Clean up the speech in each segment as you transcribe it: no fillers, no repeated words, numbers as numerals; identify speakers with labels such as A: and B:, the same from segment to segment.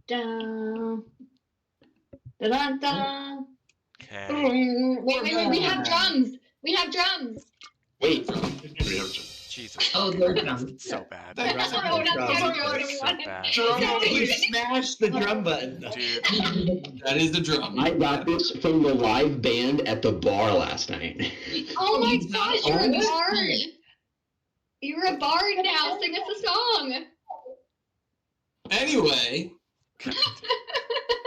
A: Dun, dun, dun, dun.
B: Okay.
A: Wait, we have drums. We have drums.
C: Wait.
D: We have
B: Jesus.
E: Oh, they're drums.
B: So bad.
C: That
A: Oh, no, not
C: drum.
A: Pedro, what do
B: It's
A: we
B: so
A: want?
B: bad.
C: You smashed the drum button.
B: Dude.
F: That is the drum.
G: I got this from the live band at the bar last night.
A: Oh my
E: you got
A: gosh, you're a
E: it?
A: bard. You're a bard now. Sing us a song.
F: Anyway,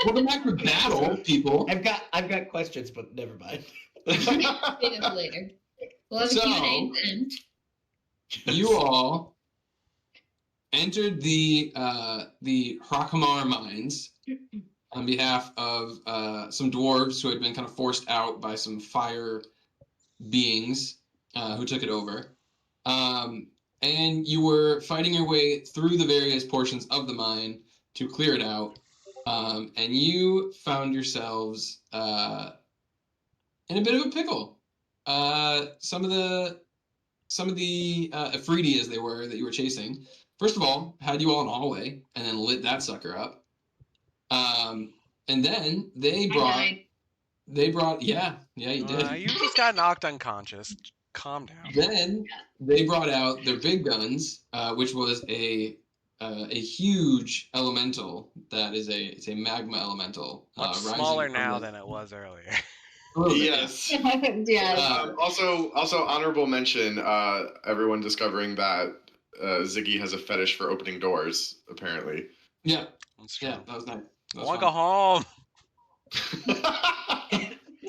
F: welcome back for battle, people.
C: I've got questions, but never mind.
E: Save us later. We'll have a
F: So-
E: Q&A then.
F: You all entered the Hrakamar mines on behalf of some dwarves who had been kind of forced out by some fire beings who took it over. And you were fighting your way through the various portions of the mine to clear it out. And you found yourselves in a bit of a pickle. Some of the Afridi, as they were, that you were chasing, first of all, had you all in a hallway and then lit that sucker up. And then they brought, yeah, you did.
B: You just got knocked unconscious. Calm down.
F: Then they brought out their big guns, which was a huge elemental that is it's a magma elemental.
B: Much
F: rising
B: smaller
F: from
B: now
F: the-
B: than it was earlier.
D: Yes.
A: Yeah.
D: Also, honorable mention. Everyone discovering that Ziggy has a fetish for opening doors. Apparently.
F: Yeah,
B: That's true.
F: yeah, that was nice.
B: I want to go home.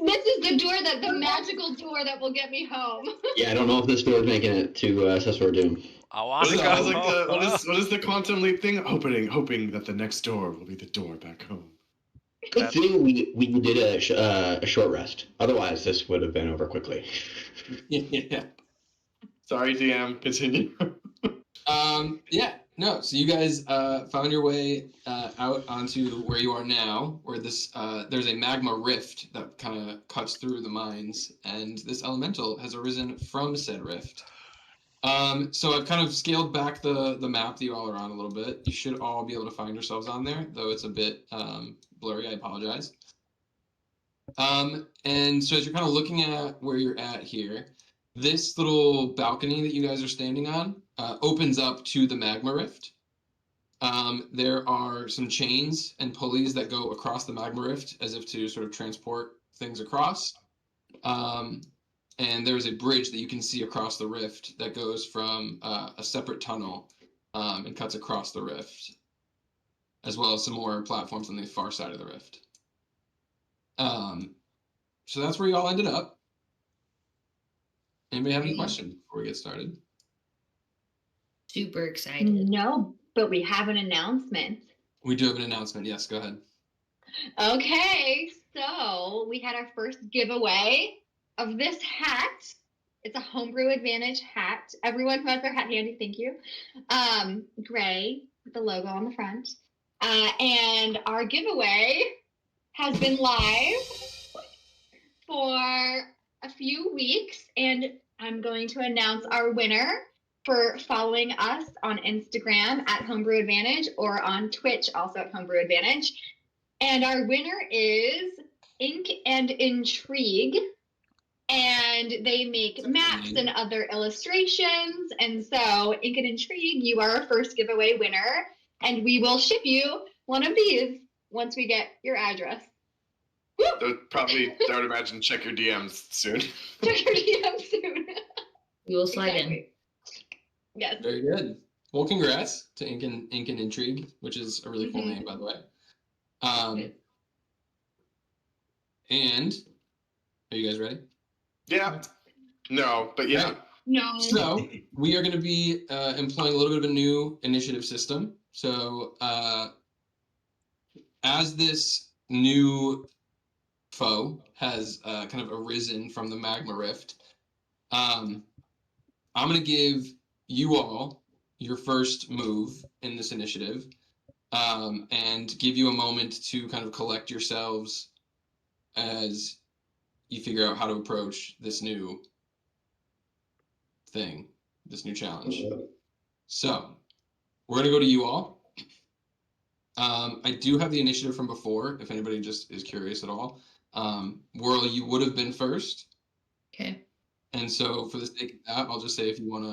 A: This is the door the magical door that will get me home.
G: Yeah, I don't know if this door is making it to Cessor Doom.
B: I want
D: What
B: to
D: is,
B: go
D: what is like
B: home.
D: what is the quantum leap thing? Hoping that the next door will be the door back home.
G: Good thing we did a short rest. Otherwise, this would have been over quickly.
F: Yeah.
D: Sorry, DM. Continue.
F: Yeah, no. So you guys found your way out onto where you are now, where this there's a magma rift that kind of cuts through the mines, and this elemental has arisen from said rift. So I've kind of scaled back the map that you all are on a little bit. You should all be able to find yourselves on there, though it's a bit blurry. I apologize. And so as you're kind of looking at where you're at here, this little balcony that you guys are standing on opens up to the magma rift. There are some chains and pulleys that go across the magma rift as if to sort of transport things across. And there's a bridge that you can see across the rift that goes from a separate tunnel and cuts across the rift, as well as some more platforms on the far side of the rift. So that's where you all ended up. Anybody have any questions before we get started?
E: Super excited.
A: No, but we have an announcement.
F: We do have an announcement. Yes, go ahead.
A: Okay, so we had our first giveaway of this hat. It's a Homebrew Advantage hat. Everyone who has their hat handy, thank you. Gray with the logo on the front. And our giveaway has been live for a few weeks, and I'm going to announce our winner for following us on Instagram at Homebrew Advantage or on Twitch also at Homebrew Advantage. And our winner is Ink and Intrigue. And they make maps and other illustrations. And so, Ink and Intrigue, you are our first giveaway winner. And we will ship you one of these once we get your address.
D: They'll probably, I would imagine, check your DMs soon.
A: Check your DM soon.
E: We will slide
A: Exactly. Yes.
F: Very good. Well, congrats to Ink and Intrigue, which is a really cool name, by the way. And are you guys ready?
D: Yeah. No, but yeah.
F: Right.
A: No.
F: So we are going to be employing a little bit of a new initiative system. So as this new foe has kind of arisen from the magma rift, I'm going to give you all your first move in this initiative, and give you a moment to kind of collect yourselves as you figure out how to approach this new thing, this new challenge. So we're going to go to you all. I do have the initiative from before, if anybody just is curious at all. Whirl, you would have been first.
E: Okay.
F: And so for the sake of that, I'll just say if you want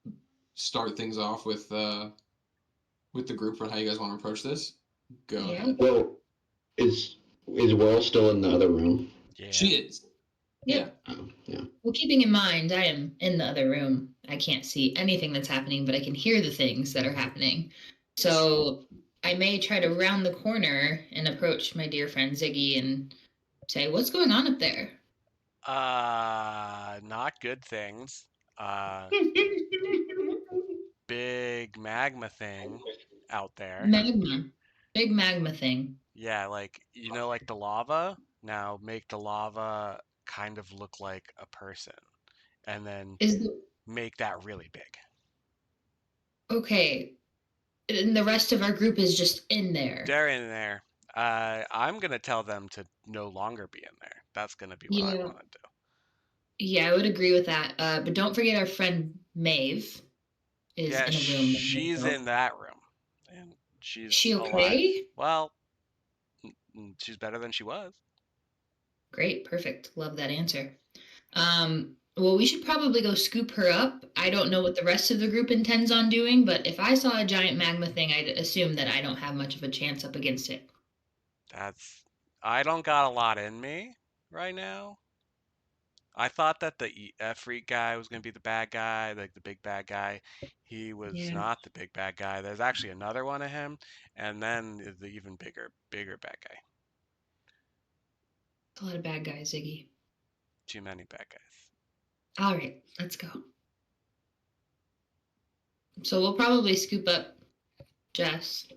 F: to start things off with the group for how you guys want to approach this, go
E: Yeah.
F: ahead.
G: Well, is Whirl still in the other room?
B: Yeah.
F: She is.
E: Yep.
G: Oh, yeah.
E: Well, keeping in mind, I am in the other room. I can't see anything that's happening, but I can hear the things that are happening. So I may try to round the corner and approach my dear friend Ziggy and say, "What's going on up there?"
B: Not good things. Big magma thing out there.
E: Magma. Big magma thing.
B: Yeah, like like the lava. Now make the lava kind of look like a person, and then
E: Is the
B: make that really big.
E: okay. And the rest of our group is just in there.
B: They're in there. I'm gonna tell them to no longer be in there. That's gonna be what I
E: Yeah.
B: want to do.
E: Yeah, I would agree with that. But don't forget our friend Maeve is
B: Yeah,
E: in a room. with
B: she's
E: herself.
B: in that room, and she's
E: She
B: alive.
E: okay?
B: Well, she's better than she was.
E: Great, perfect. Love that answer. Well, we should probably go scoop her up. I don't know what the rest of the group intends on doing, but if I saw a giant magma thing, I'd assume that I don't have much of a chance up against it.
B: I don't got a lot in me right now. I thought that the Efreet guy was gonna be the bad guy, like the big bad guy. He was
E: Yeah.
B: not the big bad guy. There's actually another one of him, and then the even bigger bad guy.
E: A lot of bad guys, Ziggy.
B: Too many bad guys.
E: All right, let's go. So we'll probably scoop up Jess.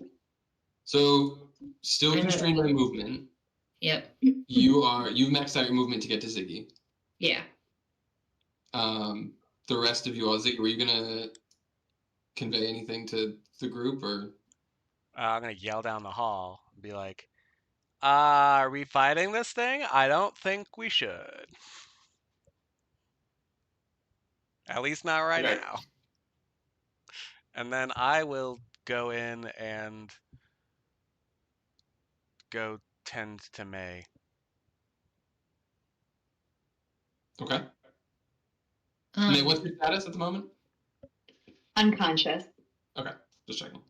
F: So still
E: I'm at
F: constrained by
E: 11.
F: movement.
E: Yep.
F: You've maxed out your movement to get to Ziggy.
E: Yeah.
F: The rest of you all, Ziggy, were you gonna convey anything to the group or?
B: I'm gonna yell down the hall and be like, "Are we fighting this thing? I don't think we should. At least not right
D: Okay.
B: now." And then I will go in and go tend to May.
F: Okay.
E: Um,
F: May, what's your status at the moment?
A: Unconscious.
F: Okay, just checking.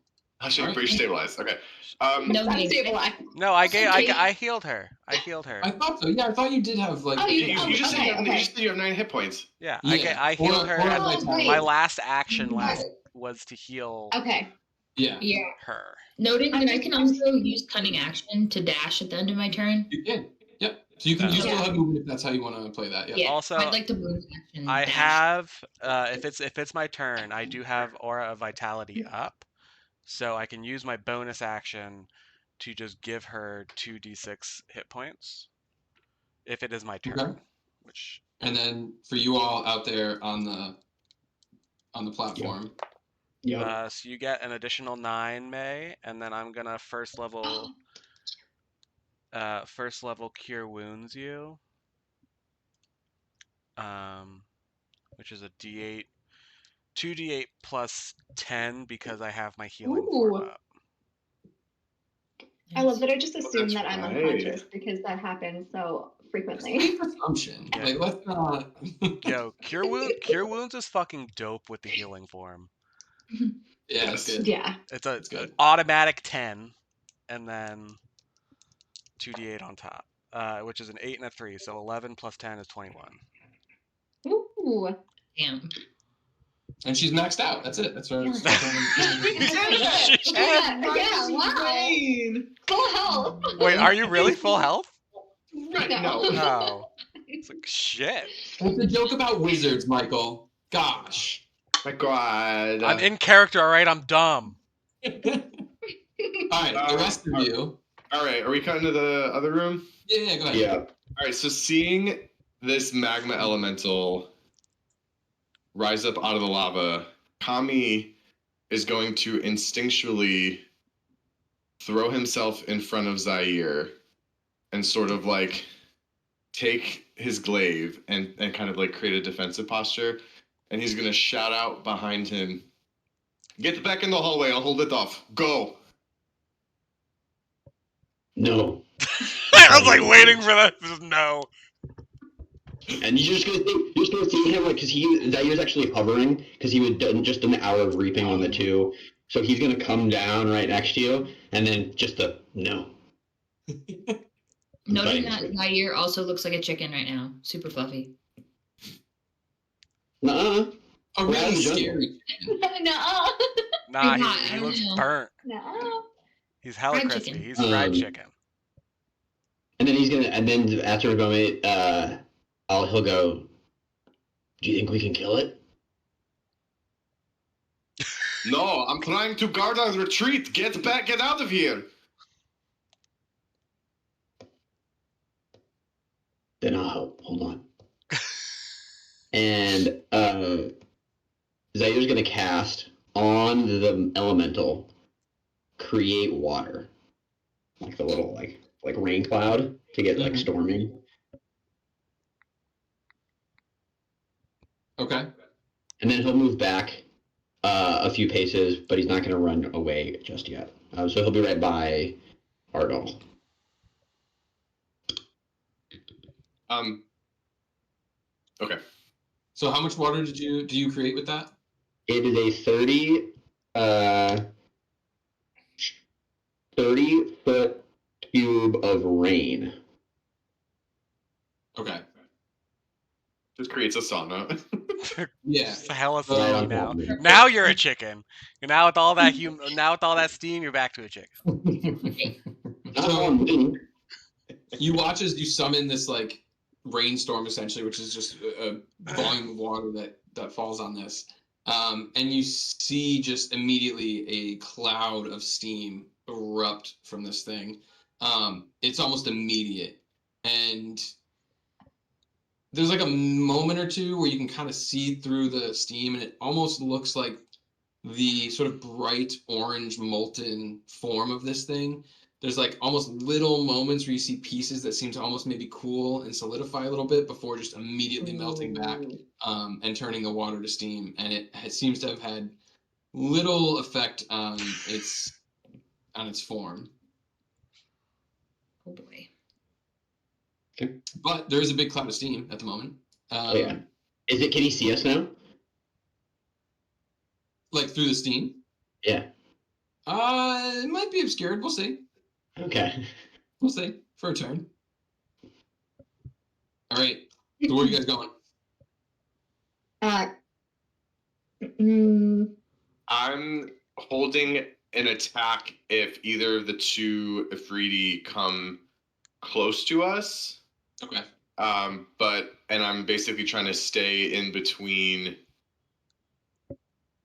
D: Actually,
F: Alright.
D: pretty stabilized. Okay.
E: no
A: That's
E: need.
A: stabilized.
B: No, I
A: Okay.
B: healed her. I healed her.
F: I thought so. Yeah, I thought you did have like.
A: Oh,
D: You,
A: you-
D: you just said
A: okay,
D: you have,
A: okay.
D: you just said you have 9 hit points.
B: Yeah,
F: Yeah,
B: I healed her.
F: or
B: At
A: Oh,
F: vitality.
B: my
A: great.
B: last action
E: Got it.
B: was to heal
A: Okay.
F: Yeah,
E: Yeah.
B: her.
E: Noting
A: I'm
E: that I
A: just-
E: can also use cunning action to dash at the end of my turn.
F: you can. Yep. So you still
A: Yeah.
F: have movement if that's how you want to play that. Yeah.
E: Yeah.
B: Also,
E: I'd like to bonus action
B: I
E: dash.
B: have if it's my turn, I do have Aura of Vitality up, so I can use my bonus action to just give her 2d6 hit points if it is my turn.
F: Okay.
B: Which
F: And then for you all out there on the platform,
G: Yep.
B: so you get an additional 9, May, and then I'm gonna first level Cure Wounds you, which is a D8, 2d8 plus 10 because I have my healing form
A: Ooh.
B: up.
A: I love that I just assume
D: that's
A: that I'm
D: right.
A: unconscious because that happens so frequently.
F: safe assumption.
B: Yeah.
F: Like let's not.
B: Yo, Cure Wounds is fucking dope with the healing form.
F: Yeah, that's good.
A: Yeah.
B: It's
F: That's good.
B: an automatic 10, and then 2d8 on top, which is an 8 and a 3, so 11 plus 10 is 21.
A: Ooh.
E: Damn.
F: And she's maxed out. That's it. That's what.
A: Yeah, wow. Full health.
B: Wait, are you really full health?
D: Right,
A: No.
D: no.
B: No. It's like, shit.
F: It's a joke about wizards, Michael. Gosh.
D: My God.
B: I'm in character, alright? I'm dumb.
F: All right, the rest of you.
D: All right, are we cutting to the other room?
F: Yeah, go ahead.
G: Yeah.
D: All right, so seeing this magma elemental rise up out of the lava, Kami is going to instinctually throw himself in front of Zaire and sort of like take his glaive and kind of like create a defensive posture. And he's going to shout out behind him, "Get back in the hallway, I'll hold it off. Go."
G: No.
B: I was like waiting for that. Just no.
G: And you're just gonna see him like, cause Zair's actually hovering, cause he would done just an hour of reaping on the 2, so he's gonna come down right next to you, and then just a no.
E: Noting that Zaire also looks like a chicken right now, super fluffy.
G: Nuh-uh.
F: A
G: We're out
F: really
G: of the jungle.
F: scary.
A: No.
B: Nah,
E: not, I
B: he
E: don't
B: looks
E: know.
B: burnt.
A: No.
B: He's hella
E: Fried
B: crispy.
E: chicken.
B: He's fried chicken.
G: And then after a moment, he'll go, do you think we can kill it?
D: No, I'm trying to guard our retreat. Get back, get out of here.
G: Then I'll help. Hold on. And Zaire's gonna cast on the elemental, create water, like the little like rain cloud to get like storming.
F: Okay.
G: And then he'll move back a few paces, but he's not gonna run away just yet. So he'll be right by Ardal.
D: Okay.
F: So how much water do you create with that?
G: It is a 30-foot cube of rain.
F: Okay.
D: Just creates a sauna.
F: Yeah.
B: Just hella
F: Right
B: steamy
G: on
B: now.
G: top of me.
B: Now you're a chicken. Now with all that now with all that steam, you're back to a chicken.
G: Not
F: So-
G: on me.
F: You watch as you summon this like rainstorm essentially, which is just a volume of water that falls on this. And you see just immediately a cloud of steam erupt from this thing. It's almost immediate. And there's like a moment or two where you can kind of see through the steam, and it almost looks like the sort of bright orange molten form of this thing. There's like almost little moments where you see pieces that seem to almost maybe cool and solidify a little bit before just immediately melting back and turning the water to steam. And it seems to have had little effect on its form.
E: Oh boy.
F: But there is a big cloud of steam at the moment.
G: Oh, yeah. Can he see us now?
F: Like through the steam?
G: Yeah.
F: It might be obscured. We'll see.
G: Okay.
F: We'll see for a turn. All right. So where are you guys going?
D: I'm holding an attack if either of the 2 Afridi come close to us.
F: Okay.
D: And I'm basically trying to stay in between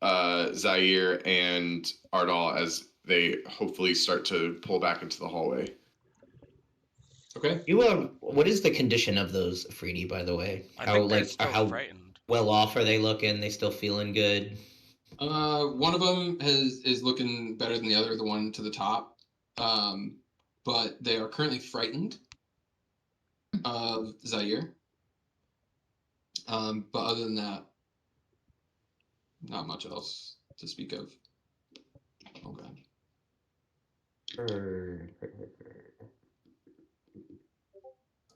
D: Zaire and Ardal as they hopefully start to pull back into the hallway.
F: Okay.
C: What is the condition of those Afridi, by the way?
B: I think they're still
C: how
B: frightened.
C: well off are they looking? They still feeling good?
F: One of them is looking better than the other, the one to the top. But they are currently frightened of Zaire. But other than that, not much else to speak of. Oh god.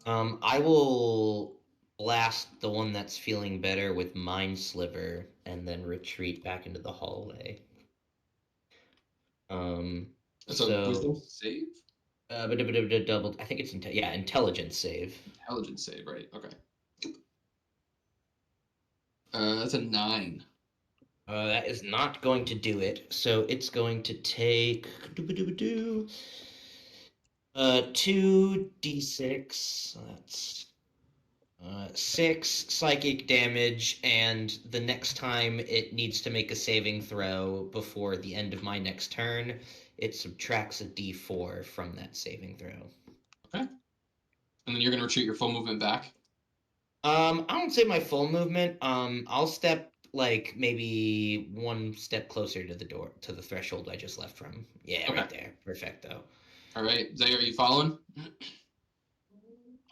C: I will blast the one that's feeling better with Mind Sliver and then retreat back into the hallway.
F: That's a wisdom save?
C: Double. I think it's intelligence save.
F: Intelligence save, right? Okay. That's a 9.
C: That is not going to do it. So it's going to take 2d6. That's 6 psychic damage, and the next time it needs to make a saving throw before the end of my next turn, it subtracts a d4 from that saving throw.
F: Okay. And then you're gonna retreat your full movement back.
C: I don't say my full movement. I'll step like maybe 1 step closer to the door, to the threshold I just left from. Yeah,
F: Okay.
C: right there. Perfecto.
F: All right, Zaire, are you following?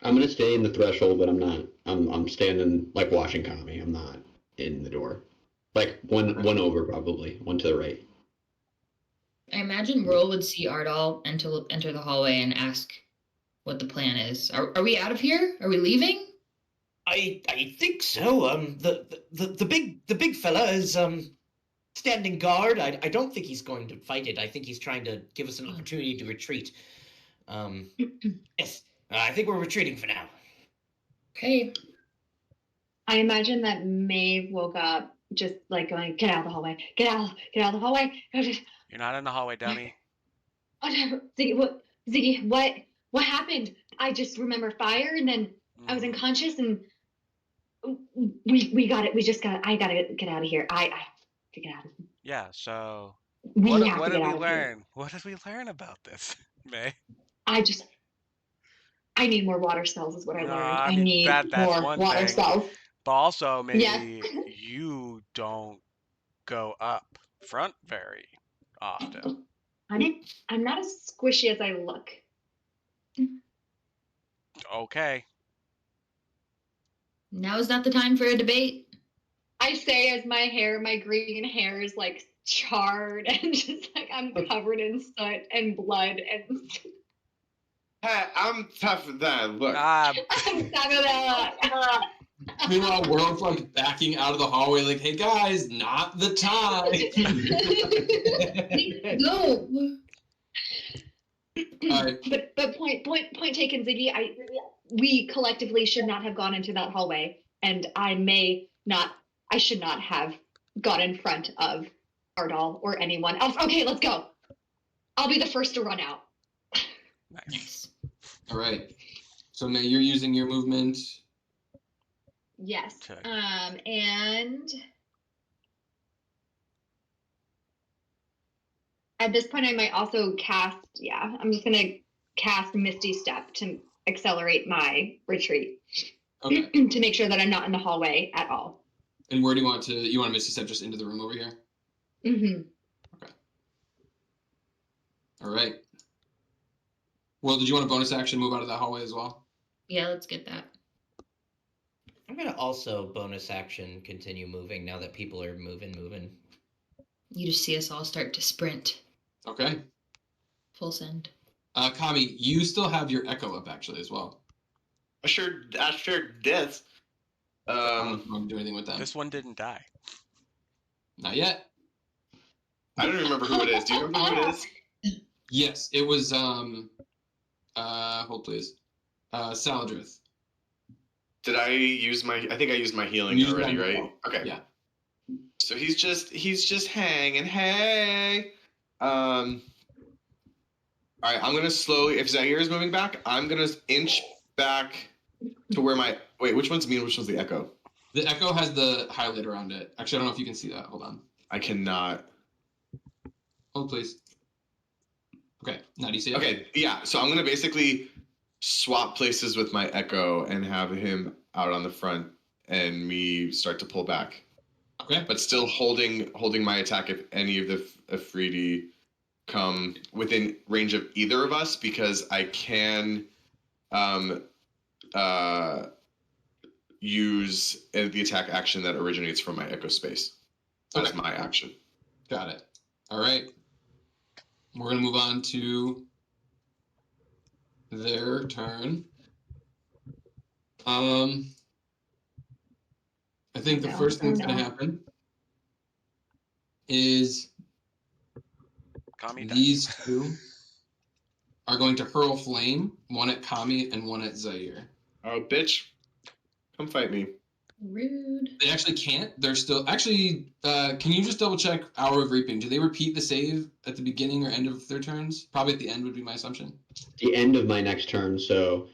G: I'm gonna stay in the threshold, but I'm not. I'm standing like watching Kami. I'm not in the door. Like one over probably, one to the right.
E: I imagine Roll would see Ardal enter the hallway and ask what the plan is. Are we out of here? Are we leaving?
C: I think so. The big fella is standing guard. I don't think he's going to fight it. I think he's trying to give us an opportunity to retreat. Yes, I think we're retreating for now.
E: Okay.
A: I imagine that Maeve woke up just like going, get out of the hallway, get out of the hallway.
B: You're not in the hallway, dummy.
A: Oh, no. Ziggy, what happened? I just remember fire, and then I was
B: Mhm.
A: unconscious, and we got it. I gotta get out of here. I have to get out of here.
B: Yeah, so
A: We
B: what
A: have to
B: did
A: get
B: we
A: out of here.
B: learn? What did we learn about this, May?
A: I need more water spells is what I
B: No,
A: learned.
B: I
A: I
B: mean
A: need
B: that's
A: more
B: one
A: water
B: thing.
A: spells.
B: But also
A: Yes.
B: maybe you don't go up front very often.
A: I'm not as squishy as I look.
B: Okay.
E: Now is not the time for a debate.
A: I say as my green hair is like charred and just like I'm covered in soot and blood and
D: Hey, I'm tougher than look.
B: Ah,
A: I'm stuck with that.
F: Meanwhile, World's like backing out of the hallway, like, "Hey guys, not the time."
E: No.
F: All right.
A: But point taken, Ziggy. We collectively should not have gone into that hallway, and I should not have got in front of Ardal or anyone else. Okay, let's go. I'll be the first to run out.
B: nice.
E: Nice.
F: All right. So May, you're using your movement.
A: Yes.
B: Okay.
A: And at this point, I might also cast. Yeah, I'm just gonna cast Misty Step to accelerate my retreat
F: Okay.
A: to make sure that I'm not in the hallway at all.
F: And where do you want to? You want to Misty Step just into the room over here?
A: Mm-hmm.
F: All right. Well, did you want a bonus action move out of that hallway as well?
E: Yeah, let's get that.
C: I'm gonna also bonus action continue moving now that people are moving.
E: You just see us all start to sprint.
F: Okay.
E: Full send.
F: Kami, you still have your echo up actually as well.
D: I sure did.
F: I don't want to do anything with that.
B: This one didn't die.
F: Not yet.
D: I don't remember who it is. Do you remember who it is?
F: Yes, it was hold please. Saladrith.
D: Did I use my? I think I used my healing
F: You used
D: already,
F: that
D: right?
F: before.
D: Okay.
F: Yeah.
D: So he's just hanging. Hey. All right. I'm gonna slowly. If Zaire is moving back, I'm gonna inch back to where my. Wait, which one's me and which one's the echo?
F: The echo has the highlight around it. Actually, I don't know if you can see that. Hold on.
D: I cannot.
F: Hold please. Okay. Now do you see it?
D: Okay. Yeah. So I'm gonna basically swap places with my echo and have him out on the front and me start to pull back.
F: Okay.
D: But still holding my attack if any of the Afridi come within range of either of us, because I can use the attack action that originates from my echo space. That's
F: Okay.
D: my action.
F: Got it. All right. We're gonna move on to their turn. I think the first thing that's gonna happen is
B: Kami died.
F: these two are going to hurl flame, one at Kami and one at Zaire.
D: Oh, bitch. Come fight me.
E: Rude.
F: They actually can't. They're still actually. Can you just double check Hour of Reaping? Do they repeat the save at the beginning or end of their turns? Probably at the end would be my assumption.
G: The end of my next turn, so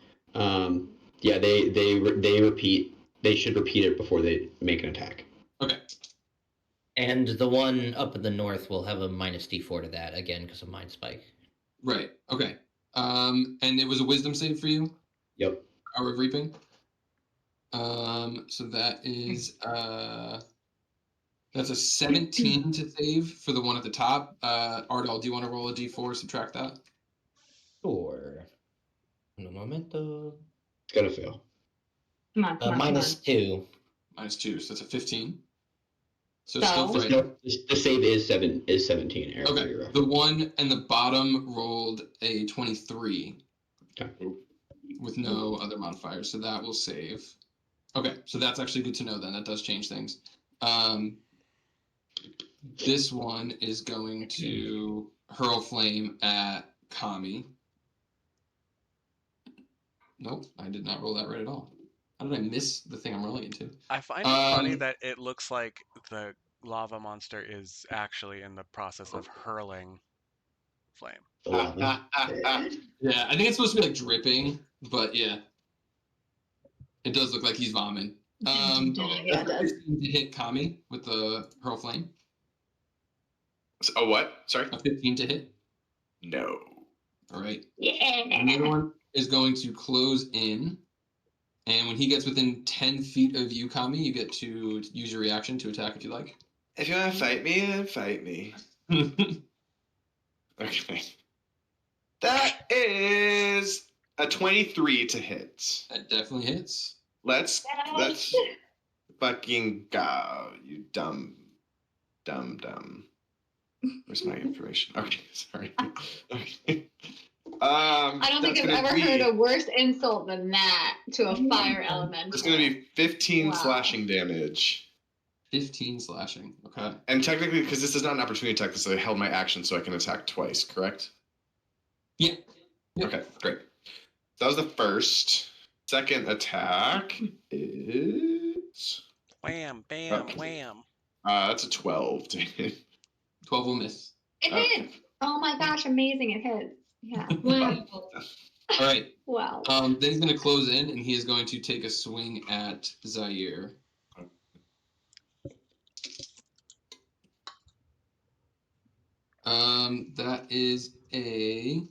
G: yeah, they repeat. They should repeat it before they make an attack.
F: Okay.
C: And the one up in the north will have a minus D4 to that again because of Mind Spike.
F: Right. Okay. And it was a Wisdom save for you.
G: Yep.
F: Hour of Reaping. So that is that's a 17 to save for the one at the top. Ardal, do you want to roll a d4, subtract that?
C: Sure. Un momento.
G: It's gonna fail.
A: Come on.
C: -2.
F: -2, so that's a 15. So
A: So?
F: still fighting.
G: No, the save is 17, Eric.
F: Okay.
G: You're right.
F: The one in the bottom rolled a 23
G: Okay.
F: with no other modifiers, so that will save. Okay, so that's actually good to know then. That does change things. This one is going to hurl flame at Kami. Nope, I did not roll that right at all. How did I miss the thing I'm rolling into?
B: I find it funny that it looks like the lava monster is actually in the process of hurling flame.
G: The lava.
F: Yeah, I think it's supposed to be like dripping, but yeah. It does look like he's vomiting.
A: Yeah, it does.
F: 15 to hit Kami with the hurl flame.
D: Oh, what? Sorry?
F: A 15 to hit.
D: No.
F: All right.
A: Yeah.
F: Another one is going to close in. And when he gets within 10 feet of you, Kami, you get to use your reaction to attack if you like.
D: If you want to fight me, then fight me. Okay. That is a 23 to hit.
F: That definitely hits.
D: Let's fucking go, you dumb. Where's my information? Okay, sorry. Okay.
A: I don't think I've ever heard a worse insult than that to a fire elemental.
D: It's going to be 15
A: Wow.
D: slashing damage.
F: 15 slashing. Okay.
D: And technically, because this is not an opportunity attack, this is I held my action so I can attack twice, correct?
F: Yeah. Yep.
D: Okay, great. That was the first. Second attack is...
B: Wham, bam,
D: Okay.
B: wham.
D: That's a 12 to hit.
F: 12 will miss.
A: It hits. Oh my gosh, amazing! It hits. Yeah.
E: Wow.
F: All right.
A: Wow.
F: Then he's going to close in, and he is going to take a swing at Zaire. That is a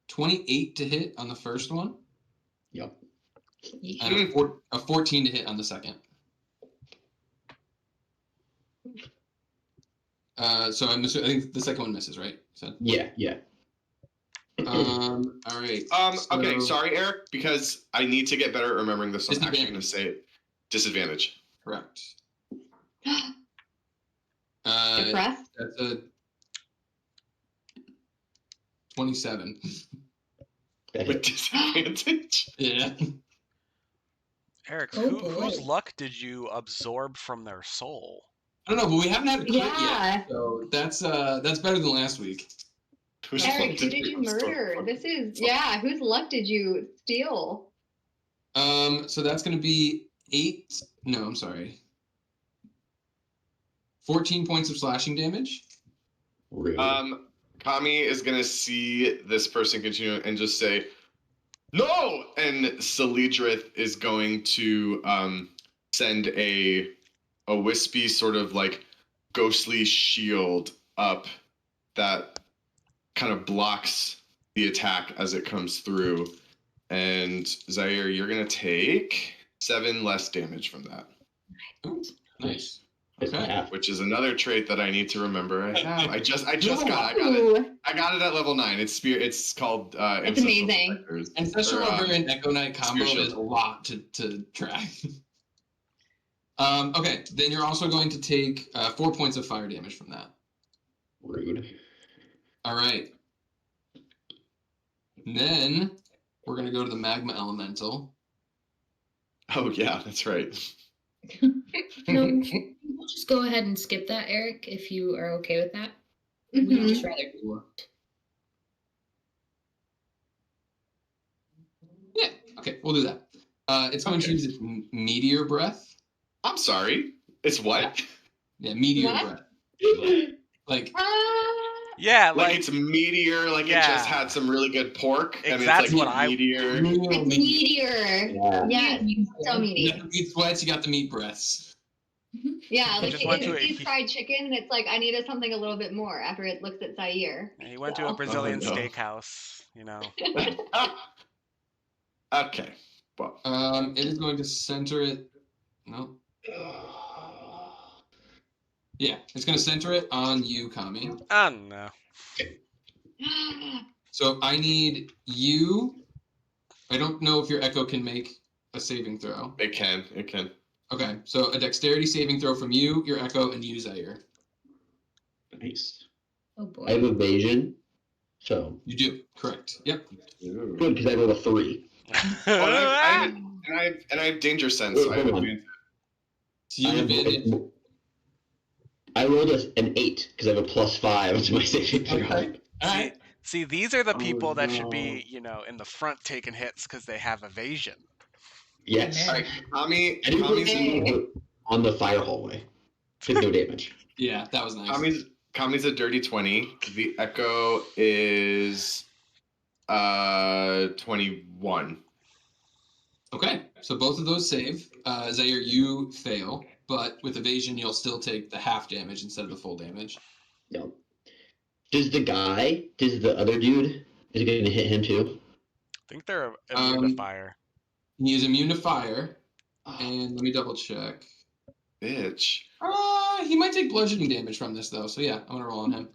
F: 28 to hit on the first one,
G: Yep.
F: and a 14 to hit on the second. So I think the second one misses, right? So,
G: Yeah.
F: all right.
D: Okay,
F: so-
D: sorry, Eric, because I need to get better at remembering this. I'm actually going to say it. Disadvantage.
F: Correct.
A: Impressed?
F: That's a 27.
G: That
D: With
G: hit.
D: disadvantage?
F: Yeah.
B: Eric,
E: Oh,
B: whose
E: boy.
B: luck did you absorb from their soul?
F: I don't know, but we haven't had a crit
A: Yeah.
F: yet, so that's better than last week.
D: Who's
A: Eric,
D: luck
A: who did you murder? This is whose luck did you steal?
F: So that's going to be 14 points of slashing damage.
G: Rude.
D: Kami is going to see this person continue and just say, no! And Selidrith is going to send a wispy sort of like ghostly shield up that kind of blocks the attack as it comes through. And Zaire, you're going to take 7 less damage from that.
F: Ooh, nice.
G: It's
F: Okay.
G: half.
D: Which is another trait that I need to remember. I have. I just got it.
A: Ooh.
D: I got it at level 9. It's called
A: It's amazing.
F: And Special Rubber and Echo Knight combo
D: Spear
F: is a lot to track. Okay, then you're also going to take 4 points of fire damage from that.
G: Rude.
F: All right. Then we're going to go to the Magma Elemental.
D: Oh yeah, that's right.
E: No, we'll just go ahead and skip that, Eric, if you are okay with that.
A: Mhm.
E: We'd just rather
F: Yeah, okay, we'll do that. It's going to use its Meteor Breath.
D: I'm sorry. It's what?
F: Yeah, Meteor
A: What?
F: Breath. Like,
B: Yeah,
D: Like it's meteor, like it
B: Yeah.
D: just had some really good pork, and
B: That's
D: it's like
B: what I-
D: meteor.
A: It's meteor.
G: Yeah.
A: Yes, so
F: You
A: meaty.
F: got the meat sweats, you got the meat breaths.
A: Yeah,
B: He
A: like
B: just went to
A: it
B: a-
A: sees fried chicken, and it's like I needed something a little bit more after it looks at Zaire.
B: he went to a
A: So-
B: Brazilian
D: Oh, no.
B: steakhouse, you know.
D: Okay. Well,
F: It is going to center it. No. Yeah, it's going to center it on you, Kami.
B: Oh no.
F: So I need you. I don't know if your Echo can make a saving throw.
D: it can.
F: Okay, so a dexterity saving throw from you, your Echo, and you, Zaire.
G: Nice.
E: Oh boy.
G: I have evasion, so
F: You do, correct. Yep.
D: Ooh.
G: good because I rolled a 3.
D: Oh, and I have danger sense, so I have
G: Hold on.
D: advantage.
F: So you have advantage.
G: I rolled an 8 because I have a +5 to my saving throw.
F: Okay. All right.
B: See, these are the
G: Oh,
B: people that should
G: no.
B: be, in the front taking hits because they have evasion.
G: Yes.
D: All right, Kami's
G: I didn't really on the fire hallway. Did no damage.
F: Yeah, that was nice.
D: Kami's a dirty 20. The Echo is 21.
F: Okay, so both of those save. Zaire, you fail, but with evasion, you'll still take the half damage instead of the full damage.
G: No. Does the other dude, is it going to hit him too?
B: I think they're immune to fire.
F: He is immune to fire, and let me double check.
D: Bitch.
F: He might take bludgeoning damage from this though, so yeah, I'm gonna roll on him.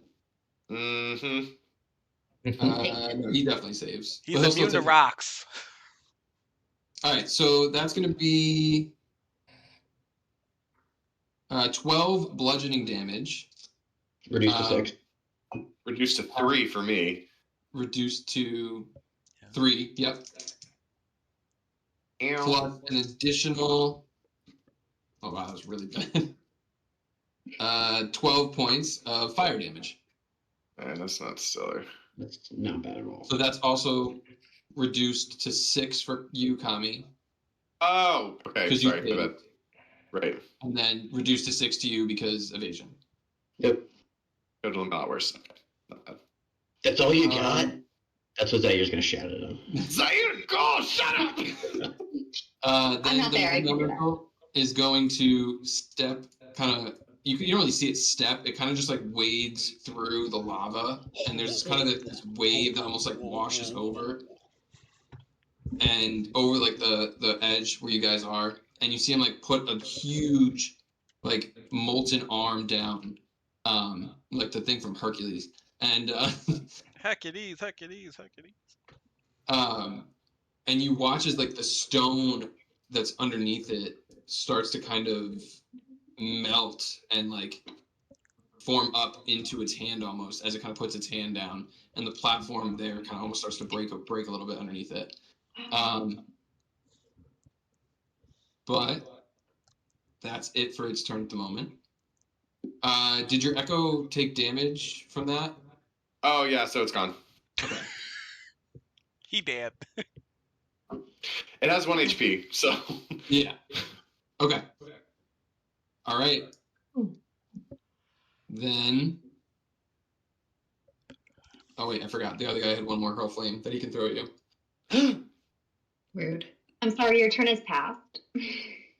D: Mm-hmm.
F: No, he definitely saves.
B: He's
F: But he'll still
B: immune to
F: take-
B: rocks.
F: All right, so that's gonna be 12 bludgeoning damage.
G: Reduced to 6.
D: Reduced to 3 for me.
F: Reduced to 3. Yep.
D: Ow.
F: Plus an additional. Oh wow, that was really bad. 12 points of fire damage.
D: Man, that's not stellar.
G: That's not bad at all.
F: So that's also reduced to 6 for you, Kami,
D: Oh, okay.
F: 'Cause you
D: Sorry, my
F: did.
D: bad. Right.
F: and then reduced to 6 to you because evasion.
G: Yep.
D: Could have been a lot worse. Not bad.
G: That's all you
F: Um,
G: got? That's what Zaire's going to shout at him.
D: Zaire, go! Shut up!
F: Then
A: I'm not
F: the
A: there, I can do that.
F: elemental is going to step kind of. You don't really see it step. It kind of just like wades through the lava, and there's kind of this wave that almost like washes over, and over like the edge where you guys are, and you see him like put a huge like molten arm down, like the thing from Hercules, and
B: Heck-it-ease.
F: and you watch as like the stone that's underneath it starts to kind of melt and like form up into its hand almost as it kind of puts its hand down, and the platform there kind of almost starts to break a little bit underneath it. But that's it for its turn at the moment. Did your Echo take damage from that?
D: Oh, yeah, so it's gone.
F: Okay.
B: He did.
D: It has 1 HP, so.
F: Yeah. Okay. All right. Then. Oh wait, I forgot. The other guy had one more hurl flame that he can throw at you.
E: Rude.
A: I'm sorry, your turn has passed.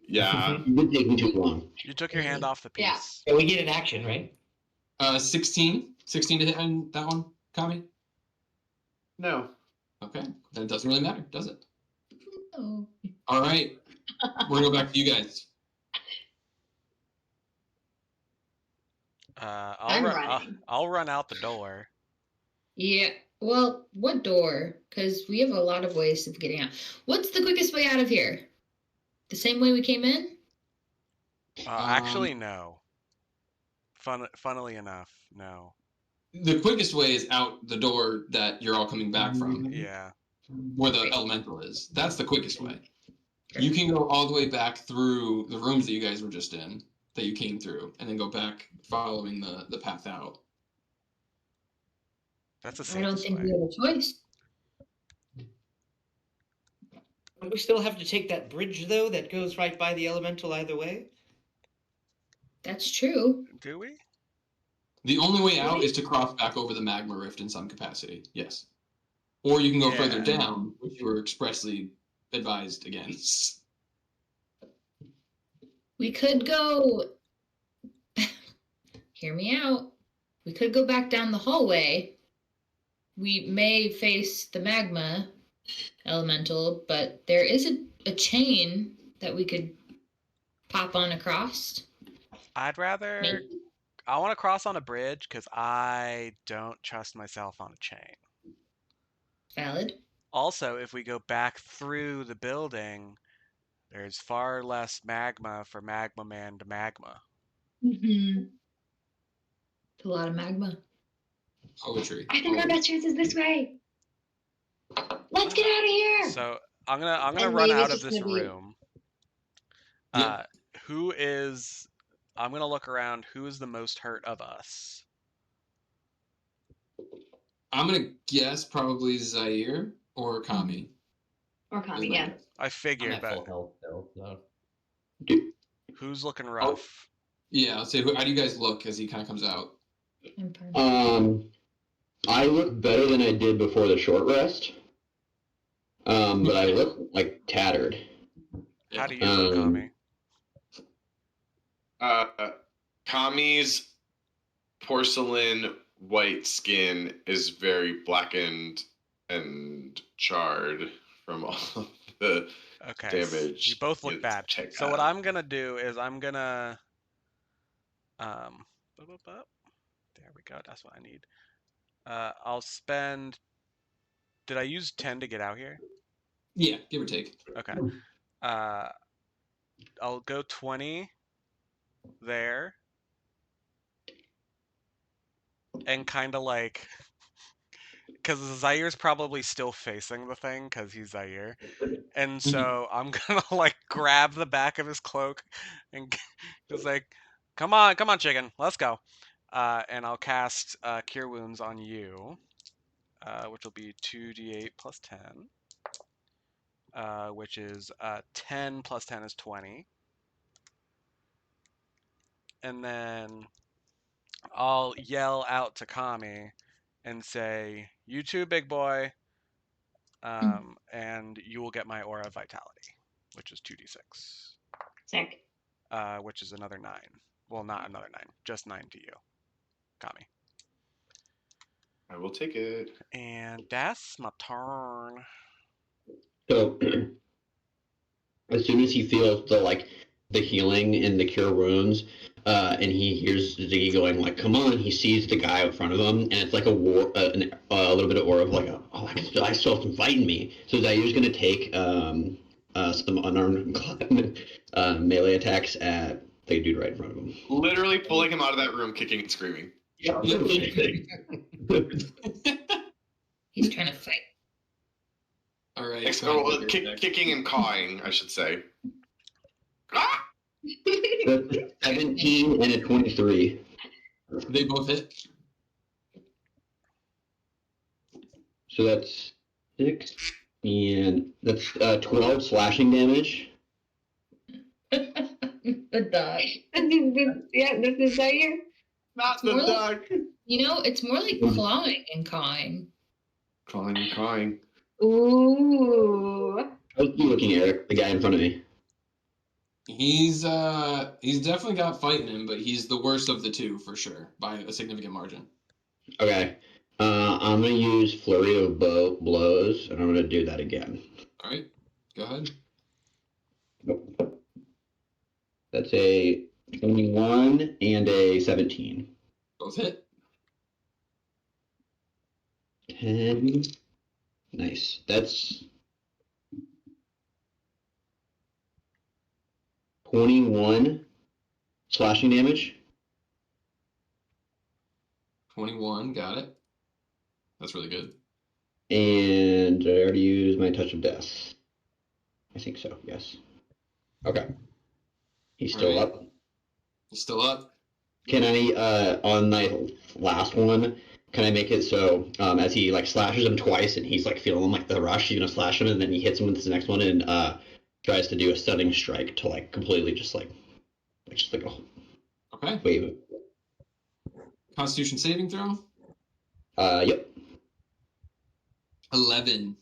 D: Yeah.
G: It would take me too long.
B: You took your hand off the
A: Yeah.
B: piece.
H: Yeah, we get an action, right?
F: 16 to hit on that one, Kami?
D: No.
F: Okay. Then it doesn't really matter, does it?
E: Oh.
F: All right. We're gonna go back to you guys.
A: I'm running.
B: I'll run out the door.
E: Yeah. Well, what door? Because we have a lot of ways of getting out. What's the quickest way out of here? The same way we came in?
B: Actually, no. Funnily enough, no.
F: The quickest way is out the door that you're all coming back from,
B: Yeah.
F: where the elemental is. That's the quickest way. You can go all the way back through the rooms that you guys were just in, that you came through, and then go back following the path out.
B: That's the
E: I don't
B: safest
E: think
B: way.
E: we have a choice.
H: Don't we still have to take that bridge, though, that goes right by the elemental either way?
E: That's true.
B: Do we?
F: The only way out is to cross back over the magma rift in some capacity, yes. Or you can go further
B: Yeah.
F: down, which you were expressly advised against.
E: We could go. Hear me out. We could go back down the hallway. We may face the magma elemental, but there is a chain that we could pop on across.
B: I'd rather.
E: Maybe.
B: I want to cross on a bridge because I don't trust myself on a chain.
E: Valid.
B: Also, if we go back through the building, There's far less magma for Magma Man to magma.
E: Mm-hmm. It's a lot of magma.
F: Poetry.
A: I think our best chance is this way. Let's get out of here.
B: So I'm gonna
A: And
B: run
A: Maeve is
B: out of
A: just
B: this
A: gonna be-
B: room.
F: Yep.
B: Who is? I'm gonna look around. Who is the most hurt of us?
F: I'm gonna guess probably Zaire or Kami.
A: Or
F: is
A: Kami,
F: my
A: yeah.
F: guess.
B: I
C: I'm
B: figured,
C: at
B: but
C: full health though. So.
B: who's looking rough?
F: Yeah, I'll say, how do you guys look as he kind of comes out?
E: I'm fine.
G: I look better than I did before the short rest. But I look like tattered.
B: How do you look, Kami?
D: Kami's porcelain white skin is very blackened and charred from all of the
B: Okay,
D: damage.
B: you both look
D: it's
B: bad.
D: checked
B: So what
D: out.
B: I'm gonna do is I'm gonna there we go. That's what I need. I'll spend. Did I use 10 to get out here?
F: Yeah, give or take.
B: Okay. I'll go 20 there, and kind of like, because Zaire's probably still facing the thing because he's Zaire, and so I'm gonna like grab the back of his cloak and just like, come on, chicken, let's go. And I'll cast Cure Wounds on you, which will be 2d8 plus 10, which is 10 plus 10 is 20. And then I'll yell out to Kami and say, "You too, big boy," and you will get my Aura of Vitality, which is 2d6,
A: Sick.
B: which is another 9. Well, not another 9, just 9 to you, Kami.
D: I will take it.
B: And that's my turn.
G: So as soon as he feels the healing and the cure wounds, and he hears Ziggy going like, "Come on!" He sees the guy in front of him, and it's like a little bit of aura of like, I still have some fight in me. So Zaire's gonna take some unarmed melee attacks at the dude right in front of him.
D: Literally pulling him out of that room, kicking and screaming.
G: Yeah.
E: He's trying to fight.
F: All right.
D: Kicking and cawing, I should say. Ah!
G: That's a 17 and a 23.
F: They both hit.
G: So that's 6, and that's 12 slashing damage.
E: The dog.
A: This is Zaire.
D: Not
E: It's
D: the
E: more
D: dog.
E: You know, it's more like clawing and cawing.
D: Clawing and cawing.
A: Ooh.
G: How's he looking, Eric? The guy in front of me.
F: He's definitely got fight in him, but he's the worst of the two for sure by a significant margin.
G: Okay. I'm gonna use flurry of blows, and I'm gonna do that again.
F: All right, go ahead.
G: That's a 21 and a 17.
F: Both hit.
G: 10. Nice. That's 21 slashing damage.
F: 21, got it. That's really good.
G: And I already used my touch of death. I think so, yes. Okay. He's still
F: Right.
G: up.
F: He's still up.
G: Can I, on my last one, can I make it so as he like slashes him twice and he's like feeling like the rush, he's gonna slash him and then he hits him with this next one and tries to do a stunning strike to like completely just like a
F: Okay.
G: wave.
F: Constitution saving throw.
G: Yep.
F: 11.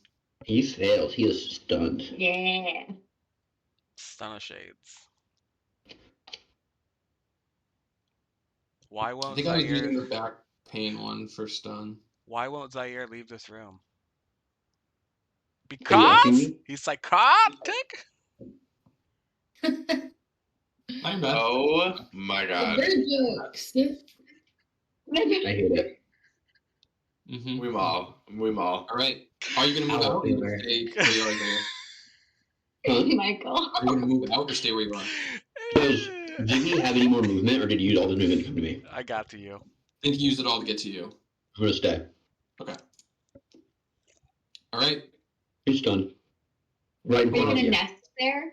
G: He fails. He is stunned.
A: Yeah.
B: Stun of Shades. Why
F: I
B: won't
F: think I was using
B: Zaire?
F: the back pain one for stun.
B: Why won't Zaire leave this room?
G: Are you asking
B: Because
G: me?
B: he's psychotic.
F: Hi, Beth.
D: Oh my god.
E: Bird jokes.
G: I hate it.
F: Mm-hmm.
D: We all.
F: All right. Are you gonna move
C: Ow,
F: out? Or you
C: Taylor.
F: stay where you are there?
G: Huh?
A: Michael.
F: Are you gonna move out or stay where you are?
G: Does Ziggy have any more movement, or did you use all the movement to come to me?
B: I got to you.
F: I think you used it all to get to you.
G: I'm gonna stay.
F: Okay. All right.
G: He's done. Right in
A: Are you
G: front of
A: gonna
G: you.
A: nest there?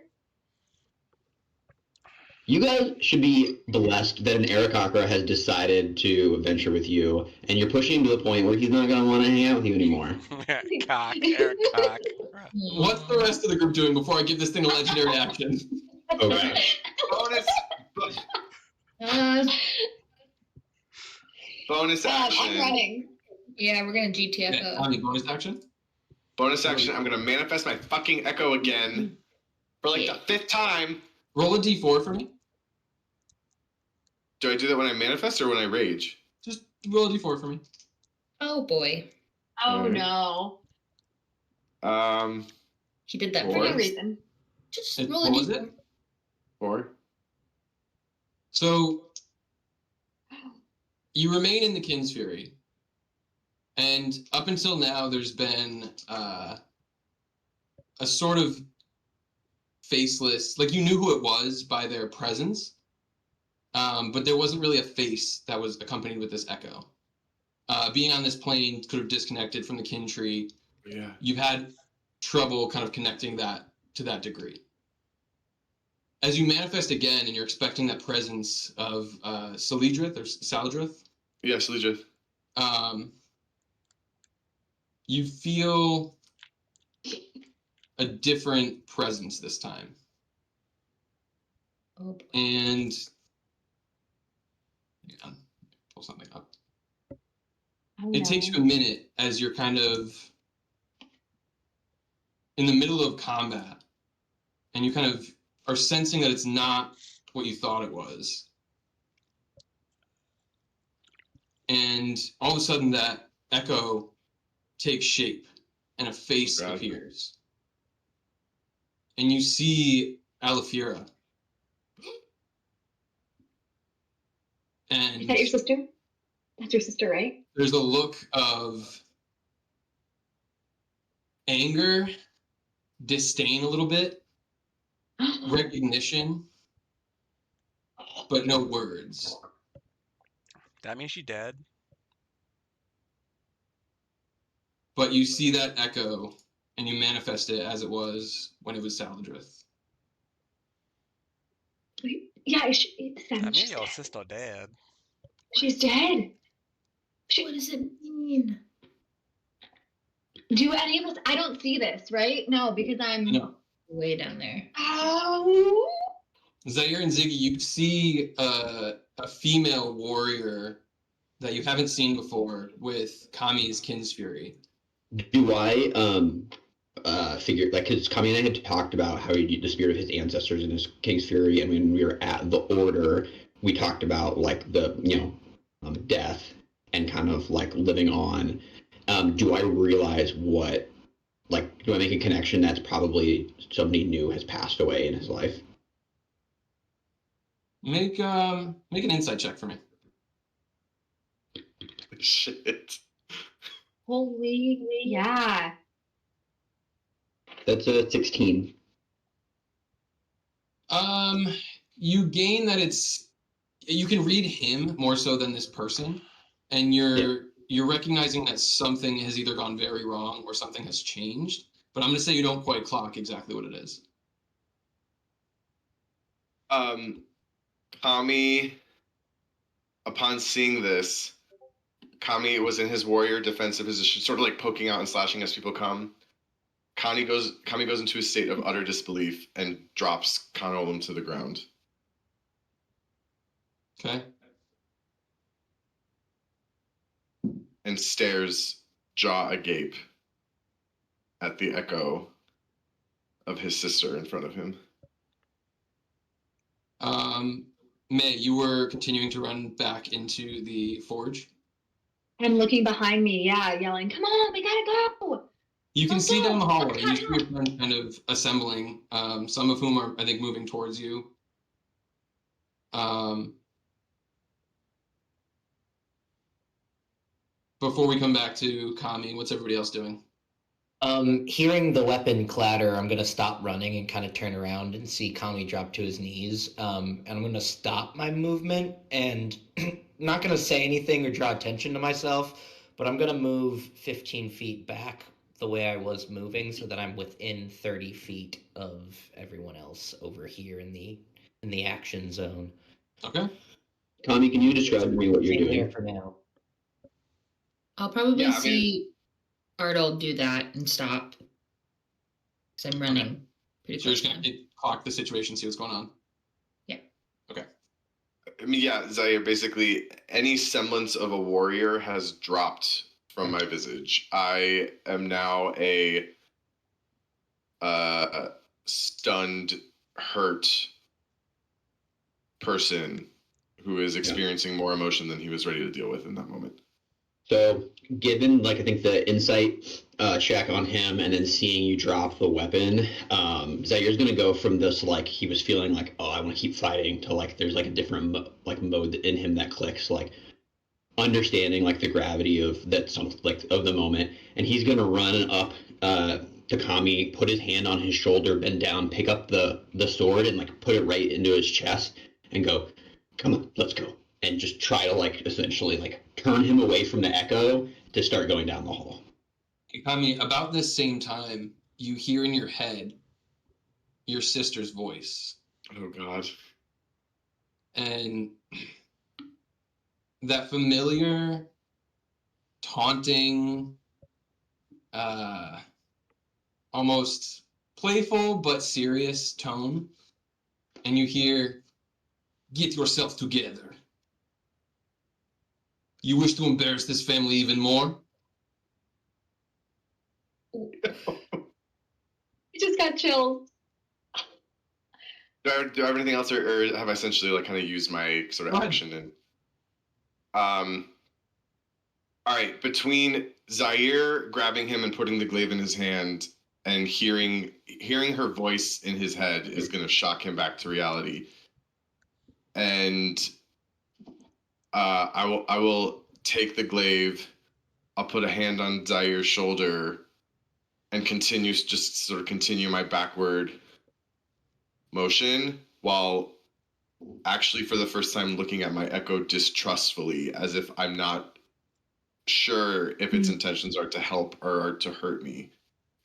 G: You guys should be blessed that an Aarakocra has decided to venture with you, and you're pushing him to the point where he's not going to want to hang out with you anymore.
B: Cock, Eric Cock.
F: What's the rest of the group doing before I give this thing a legendary action?
G: Okay.
D: Bonus.
E: Uh,
D: Bonus
A: I'm
D: action.
A: running.
E: yeah, we're gonna
F: Okay,
E: GTFO.
F: Tommy, bonus action?
D: Bonus action. I'm gonna manifest my fucking echo again for like the 5th time.
F: Roll a d4 for me.
D: Do I do that when I manifest or when I rage?
F: Just roll a d4 for me.
E: Oh boy,
A: Oh
D: Alright.
A: no.
E: he did that
A: For
E: for
A: no
E: you.
A: reason.
E: Just
F: And
E: roll a
F: what was
E: D4.
F: it?
D: 4.
F: So you remain in the Kin's Fury, and up until now, there's been a sort of faceless, like you knew who it was by their presence, but there wasn't really a face that was accompanied with this echo. Being on this plane could have disconnected from the kin tree.
D: Yeah.
F: You've had trouble kind of connecting that to that degree. As you manifest again, and you're expecting that presence of Salidrith or Saldrith,
D: Yes, legit.
F: you feel a different presence this time.
E: Oh boy.
F: And hang on, pull something up.
A: Oh,
F: It takes you a minute as you're kind of in the middle of combat, and you kind of are sensing that it's not what you thought it was. And all of a sudden, that echo takes shape, and a face
D: God.
F: appears. And you see Alafira. And
A: Is that your sister? That's your sister, right?
F: there's a look of anger, disdain a little bit, recognition, but no words.
B: That means she dead.
F: But you see that echo, and you manifest it as it was when it was Saladrith.
A: Yeah,
B: That
A: she's
B: means your
A: dead.
B: sister dead.
A: She's dead.
E: What does it mean?
A: Do any of us? I don't see this, right? No, because I'm.
F: No.
E: Way down there.
A: Oh.
F: Zaire and Ziggy, you see a female warrior that you haven't seen before with Kami's Kin's Fury.
G: Do I figure, like, because Kami and I had talked about how he the spirit of his ancestors in his King's Fury, and when we were at the Order, we talked about, like, the, death and kind of, like, living on. Do I realize what, like, do I make a connection that's probably somebody new has passed away in his life?
F: Make an insight check for me.
D: Shit.
A: Holy. Yeah.
G: That's a 16.
F: You gain that you can read him more so than this person, and you're recognizing that something has either gone very wrong or something has changed. But I'm gonna say you don't quite clock exactly what it is.
D: Kami, upon seeing this, Kami was in his warrior defensive position, sort of like poking out and slashing as people come. Kami goes into a state of utter disbelief and drops Kanolum to the ground.
F: Okay.
D: And stares jaw agape at the echo of his sister in front of him.
F: May, you were continuing to run back into the forge.
A: I'm looking behind me, yeah, yelling, "Come on, we gotta go!"
F: You can
A: Let's
F: see
A: go!
F: down the hallway.
A: Let's
F: You see
A: go!
F: your friends kind of assembling. Some of whom are, I think, moving towards you. Before we come back to Kami, what's everybody else doing?
C: Hearing the weapon clatter, I'm gonna stop running and kind of turn around and see Kami drop to his knees. And I'm gonna stop my movement and not gonna say anything or draw attention to myself, but I'm gonna move 15 feet back the way I was moving so that I'm within 30 feet of everyone else over here in the action zone.
F: Okay.
G: Kami, can you describe to me what you're
C: Stay there
G: doing?
C: for now.
E: I'll probably
D: Yeah, I mean-
E: see Arnold do that and stop. Because I'm running pretty
F: So you're
E: close.
F: just gonna clock the situation, see what's going on.
D: I mean, yeah, Zaire, basically, any semblance of a warrior has dropped from my visage. I am now a stunned, hurt person who is experiencing more emotion than he was ready to deal with in that moment.
G: So, given like I think the insight check on him, and then seeing you drop the weapon, Zaire's gonna go from this like he was feeling like, oh, I want to keep fighting, to like there's like a different mode in him that clicks, like understanding like the gravity of that like of the moment, and he's gonna run up to Kami, put his hand on his shoulder, bend down, pick up the sword, and like put it right into his chest, and go, come on, let's go, and just try to like essentially like turn him away from the echo to start going down the hall.
F: Kami, about this same time, you hear in your head your sister's voice.
D: Oh, God.
F: And that familiar, taunting, almost playful but serious tone. And you hear, get yourself together. You wish to embarrass this family even more?
A: He just got chills.
D: Do I have anything else, or have I essentially like kind of used my sort of
F: Go ahead.
D: action? And all right, between Zaire grabbing him and putting the glaive in his hand, and hearing her voice in his head is going to shock him back to reality. And I will take the glaive. I'll put a hand on Zaire's shoulder and continue my backward motion, while actually for the first time looking at my echo distrustfully, as if I'm not sure if its intentions are to help or are to hurt me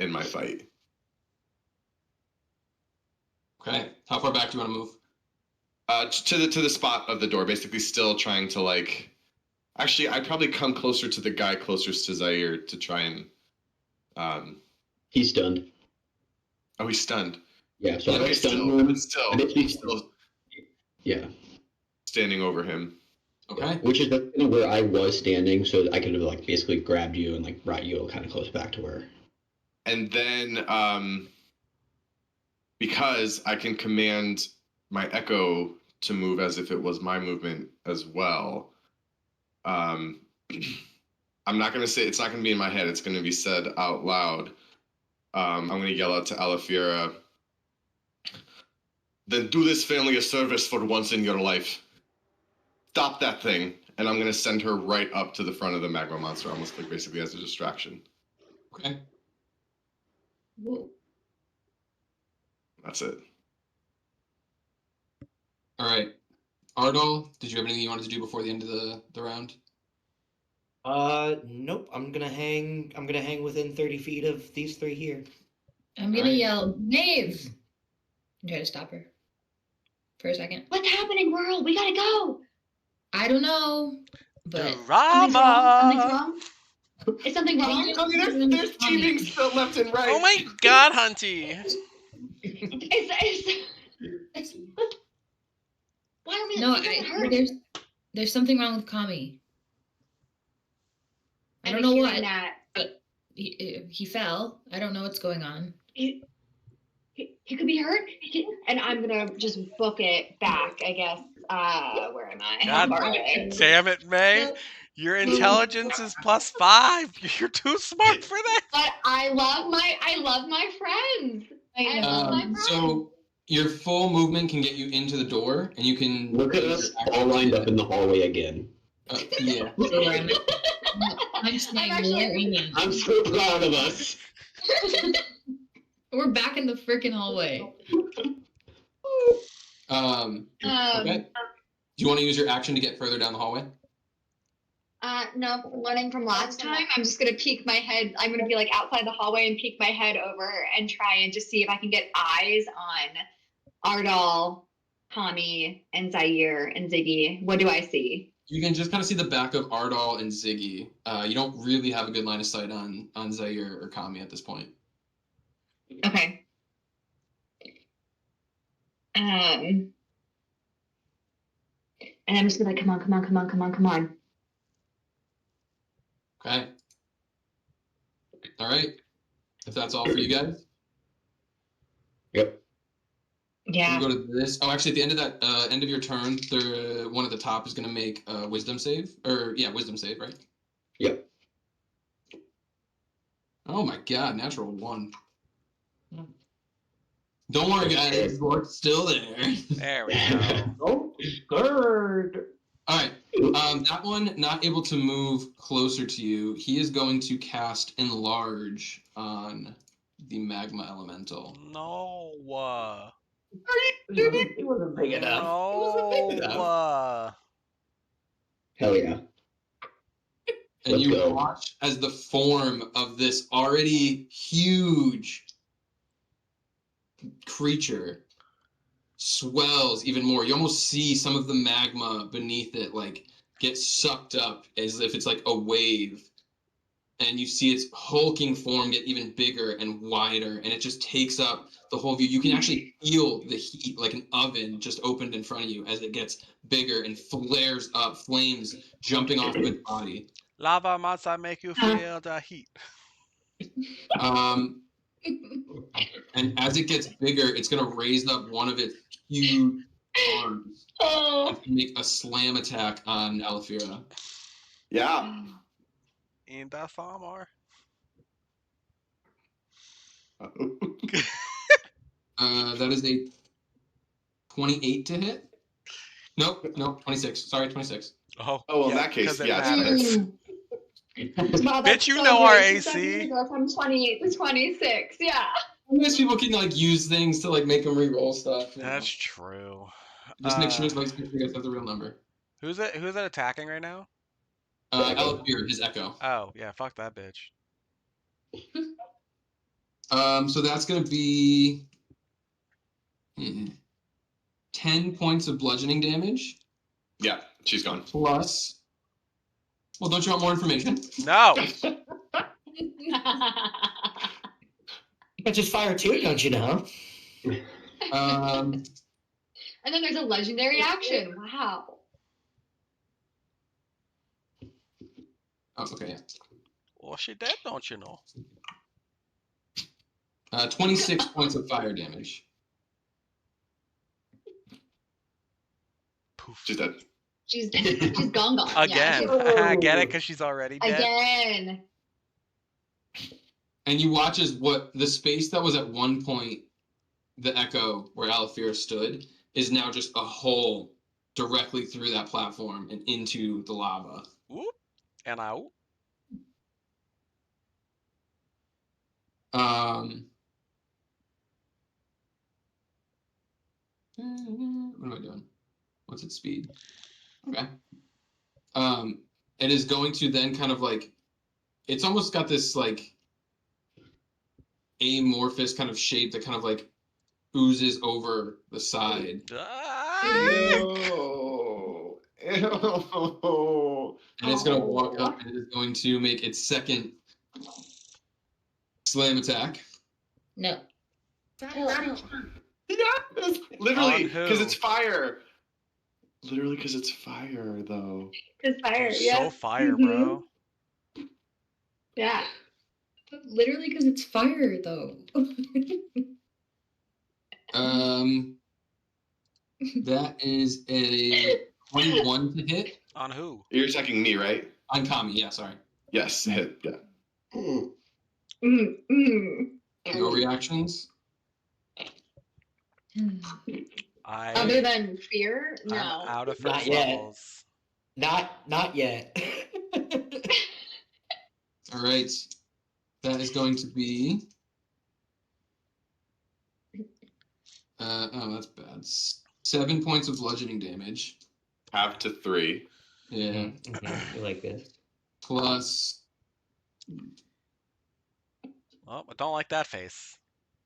D: in my fight.
F: Okay. How far back do you want to move?
D: To the spot of the door, basically still trying to like. Actually, I'd probably come closer to the guy closest to Zaire to try and.
G: He's stunned.
D: Oh, he's stunned.
G: Yeah, so
D: Okay,
G: I stun
D: still,
G: him.
D: but still,
G: I basically-
D: still
G: Yeah,
D: standing over him.
F: Okay.
G: which is kind of where I was standing, so I could have like basically grabbed you and like brought you kind of close back to where.
D: And then, because I can command my echo to move as if it was my movement as well, I'm not going to say, it's not going to be in my head, it's going to be said out loud. I'm going to yell out to Alafira, then do this family a service for once in your life. Stop that thing. And I'm going to send her right up to the front of the magma monster, almost like basically as a distraction.
F: Okay.
E: Whoa.
D: That's it.
F: All right. Ardal, did you have anything you wanted to do before the end of the round?
C: Nope. I'm gonna hang within 30 feet of these three here.
E: I'm gonna
F: Alright.
E: yell, Knave! And try to stop her. For a second.
A: What's happening, world? We gotta go.
E: I don't know, but
A: Something's wrong. Something's
B: Drama!
A: wrong. Is something wrong?
D: I mean, there's teaming still left and right.
B: Oh my god, Hunty!
A: Is why are we?
E: no,
A: he doesn't hurt.
E: there's something wrong with Kami. I
A: I'm
E: don't know
A: hearing
E: what,
A: That.
E: but he fell. I don't know what's going on.
A: He could be hurt. And I'm gonna just book it back, I guess. Where am I?
B: God
A: How far away?
B: Damn it, May! Your intelligence is +5. You're too smart for that.
A: But I love my friends. I love my friends.
F: So your full movement can get you into the door, and you can
G: Look at us all lined up in the hallway again.
F: Yeah.
E: So I'm staying
A: actually-
E: where I am.
G: I'm so proud of us.
E: We're back in the freaking hallway.
F: Okay. Do you want to use your action to get further down the hallway?
A: No, learning from last time, I'm just gonna peek my head. I'm gonna be like outside the hallway and peek my head over and try and just see if I can get eyes on Ardal, Tommy, and Zaire and Ziggy. What do I see?
F: You can just kind of see the back of Ardal and Ziggy. You don't really have a good line of sight on Zaire or Kami at this point.
A: Okay. And I'm just gonna be like, come on.
F: Okay. All right. If that's all for you guys,
G: Yep.
A: Yeah.
F: we'll go to this. Oh, actually, at the end of that end of your turn, the one at the top is going to make a wisdom save. Wisdom save, right?
G: Yep.
F: Oh my God, natural 1. Don't worry, guys. Gort's still there.
B: There we go.
H: Oh, scared.
F: All right. That one not able to move closer to you. He is going to cast Enlarge on the Magma Elemental.
B: No.
H: It wasn't big enough. It wasn't big enough.
B: No.
G: Hell yeah.
F: And
G: Let's
F: you
G: go.
F: watch as the form of this already huge creature swells even more. You almost see some of the magma beneath it like get sucked up as if it's like a wave. And you see its hulking form get even bigger and wider, and it just takes up the whole view. You can actually feel the heat like an oven just opened in front of you as it gets bigger and flares up, flames jumping off of its body.
B: Lava must make you feel the heat.
F: And as it gets bigger, it's going to raise up one of its huge arms and make a slam attack on Alafira.
D: Yeah.
B: In the summer.
F: That is a 28 to hit. Nope, 26. Sorry, 26.
B: Oh,
D: well, in
B: yeah,
D: that case,
B: 'cause it
D: yeah,
B: matters.
A: Wow,
B: Bitch, you know our AC.
A: To go from 28 to 26. Yeah.
F: Most people can like use things to like make them re-roll stuff.
B: That's true.
F: Just make sure you guys have the real number.
B: Who's it attacking right now?
F: Alafir, his echo.
B: Oh, yeah, fuck that bitch.
F: So that's gonna be 10 points of bludgeoning damage.
D: Yeah, she's gone.
F: Plus, well, don't you want more information?
B: No.
H: Catches fire too, don't you know?
A: And then there's a legendary action. Wow.
F: Oh, okay, yeah.
B: Well, she dead, don't you know?
F: 26 points of fire damage.
B: Poof.
D: She's dead.
A: She's gone.
B: Again.
A: Yeah,
B: I get it, because she's already dead.
A: again.
F: And you watch as what the space that was at one point the echo where Alafir stood is now just a hole directly through that platform and into the lava.
B: Whoop. And out.
F: What am I doing? What's its speed? Okay. It is going to then kind of like, it's almost got this like amorphous kind of shape that kind of like oozes over the side.
D: Ew. Ew.
F: And it's going to walk up and it is going to make its second slam attack.
E: No.
D: Yes! Literally,
B: On who?
D: because it's fire. Literally, because it's fire, though.
A: It's fire.
B: You're
A: Yeah.
B: so fire, bro.
A: Yeah.
E: Literally because it's fire, though.
F: That is a 21 to hit.
B: On who?
D: You're attacking me, right?
F: On Kami, yeah, sorry.
D: Yes, hit. Yeah.
F: No reactions?
A: Other than fear, no.
B: I'm out of
H: Not
B: first
H: yet.
B: levels.
H: Not yet.
F: All right. That is going to be. Oh, that's bad. 7 points of bludgeoning damage.
D: Half to 3.
F: Yeah.
C: You like this?
F: Plus.
B: Oh, I don't like that face.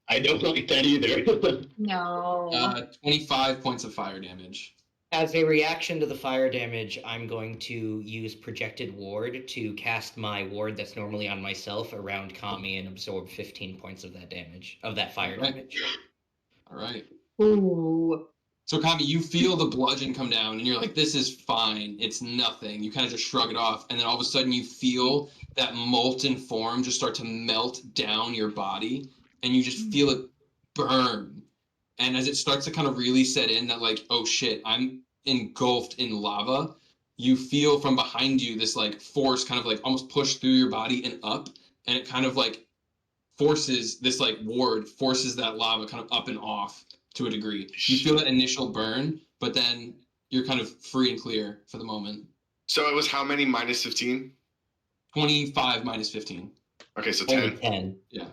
G: I don't like that either.
A: No.
F: 25 points of fire damage.
C: As a reaction to the fire damage, I'm going to use Projected Ward to cast my ward that's normally on myself around Kami and absorb 15 points of that damage, of that fire
F: Right.
C: damage.
F: All right.
A: Ooh.
F: So, Kami, you feel the bludgeon come down, and you're like, this is fine. It's nothing. You kind of just shrug it off, and then all of a sudden you feel that molten form just start to melt down your body, and you just feel it burn. And as it starts to kind of really set in that, like, oh shit, I'm engulfed in lava, you feel from behind you this, like, force kind of, like, almost push through your body and up, and it kind of, like, forces this, like, ward, forces that lava kind of up and off to a degree. You feel that initial burn, but then you're kind of free and clear for the moment.
D: So it was how many minus 15?
F: 25 minus 15.
D: Okay, so
C: Only
D: 10.
C: 10.
F: Yeah.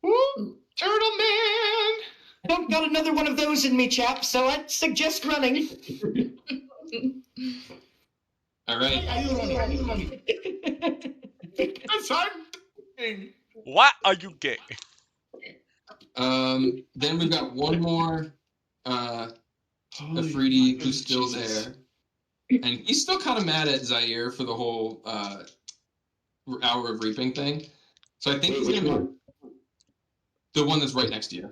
D: Woo! Turtle Man!
H: I don't got another one of those in me, chap, so I'd suggest running.
F: All right.
D: That's hard.
B: What are you getting?
F: Then we've got one more Afridi who's still there. And he's still kind of mad at Zaire for the whole hour of reaping thing. So I think he's
G: Which
F: going to
G: one?
F: be the one that's right next to you.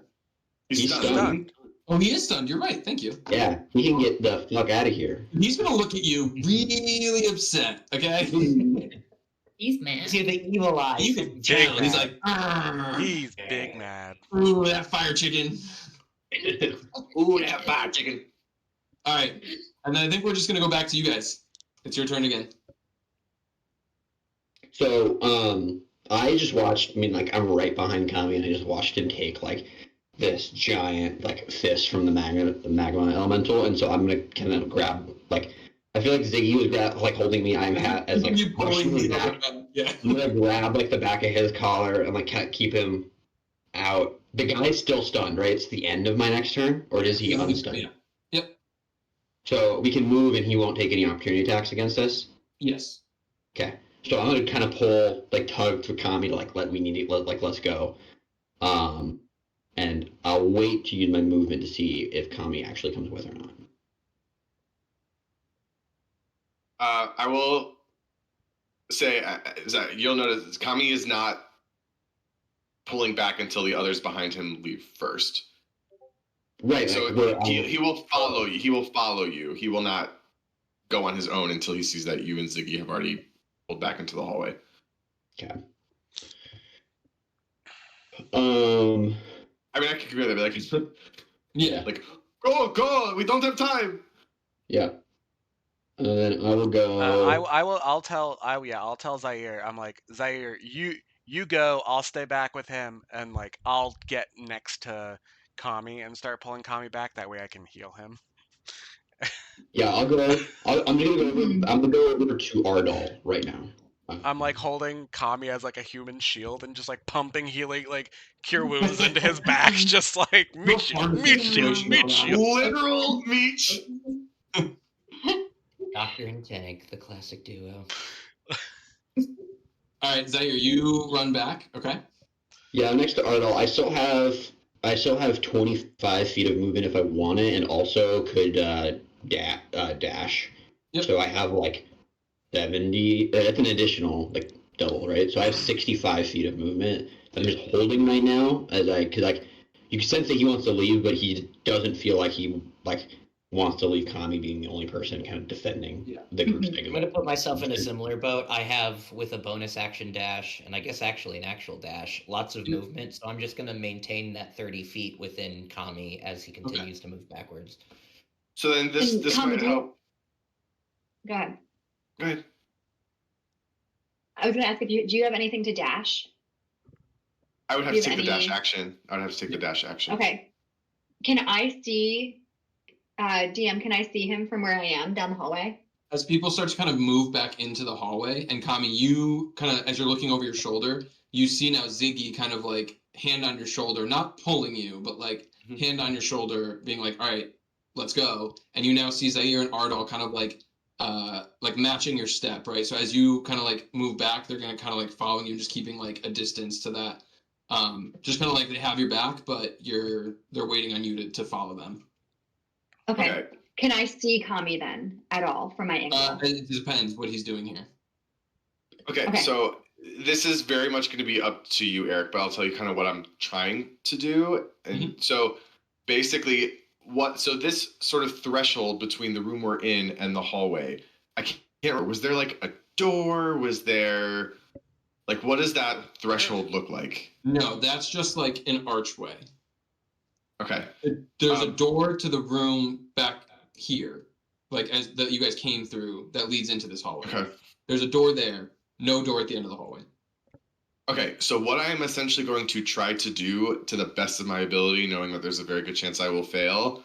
D: He's
G: He's
D: stunned.
F: Oh, he is stunned. You're right. Thank you.
G: Yeah, he can get the fuck out of here.
F: He's going to look at you really upset, okay?
E: He's mad.
H: See the evil eyes.
F: You can tell. He's like,
B: He's big mad.
F: ooh, that fire chicken.
H: Ooh, that fire chicken.
F: All right. And then I think we're just going to go back to you guys. It's your turn again.
G: So, I just watched, I mean, like, I'm right behind Kami, and I just watched him take, like, this giant, like, fist from the magma elemental, and so I'm gonna kind of grab, like, I feel like Ziggy was holding me, I'm as, like,
F: You
G: pushing
F: pulling
G: me
F: me
G: back.
F: Yeah.
G: I'm gonna grab, like, the back of his collar and, like, keep him out. The guy's still stunned, right? It's the end of my next turn, or is he unstunned?
F: Yeah. Yep.
G: So we can move, and he won't take any opportunity attacks against us?
F: Yes.
G: Okay. So I'm gonna kind of pull, like, tug to Kami to, like, let's go. And I'll wait to use my movement to see if Kami actually comes with or not.
D: I will say that you'll notice Kami is not pulling back until the others behind him leave first.
G: Right.
D: So
G: like,
D: he will follow you. He will follow you. He will not go on his own until he sees that you and Ziggy have already pulled back into the hallway.
G: Okay.
D: I mean, I could be like,
F: Yeah.
D: like, go, we don't have time.
G: Yeah. And then I will go.
B: I'll tell Zaire. I'm like, Zaire, you go. I'll stay back with him, and like I'll get next to Kami and start pulling Kami back. That way I can heal him.
G: Yeah, I'll go. I'm gonna go over to Ardal right now.
B: I'm like holding Kami as like a human shield and just like pumping healing like cure wounds into his back, just like meat shield.
D: Literal meat.
C: Doctor and Tank, the classic duo.
F: All right, Zaire, you run back. Okay.
G: Yeah, next to Ardal, I still have 25 feet of movement if I want it, and also could dash.
F: Yep.
G: So I have like 70. That's an additional like double, right? So I have 65 feet of movement. I'm just holding right now because like you can sense that he wants to leave, but he doesn't feel like he wants to leave. Kami being the only person kind of defending the group's
C: I'm going to put myself in a similar boat. I have, with a bonus action dash, and I guess actually an actual dash, lots of movement, so I'm just going to maintain that 30 feet within Kami as he continues to move backwards.
D: So then this
A: Kami,
D: might help.
A: Go ahead.
D: Go ahead.
A: I was going to ask, do you have anything to dash?
D: I would have
A: Do
D: to
A: you
D: take
A: have
D: the dash
A: any-
D: action. I would have to take the dash action.
A: Okay. Can I see, DM, can I see him from where I am down the hallway?
F: As people start to kind of move back into the hallway, and Kami, you kind of, as you're looking over your shoulder, you see now Ziggy kind of like hand on your shoulder, not pulling you, but like hand on your shoulder, being like, all right, let's go. And you now see Zaire and Ardal kind of like matching your step, right? So as you kind of like move back, they're gonna kind of like follow you, just keeping like a distance to that. Just kind of like they have your back, but they're waiting on you to follow them.
A: Okay. Can I see Kami then at all from my angle?
F: It depends what he's doing here.
D: Okay, so this is very much going to be up to you, Eric, but I'll tell you kind of what I'm trying to do. And so basically so this sort of threshold between the room we're in and the hallway, I can't remember, was there like a door? Was there like, what does that threshold look like?
F: No, that's just like an archway.
D: Okay.
F: There's a door to the room back here, like as that you guys came through, that leads into this hallway.
D: Okay.
F: There's a door there, no door at the end of the hallway.
D: Okay, so what I am essentially going to try to do, to the best of my ability, knowing that there's a very good chance I will fail,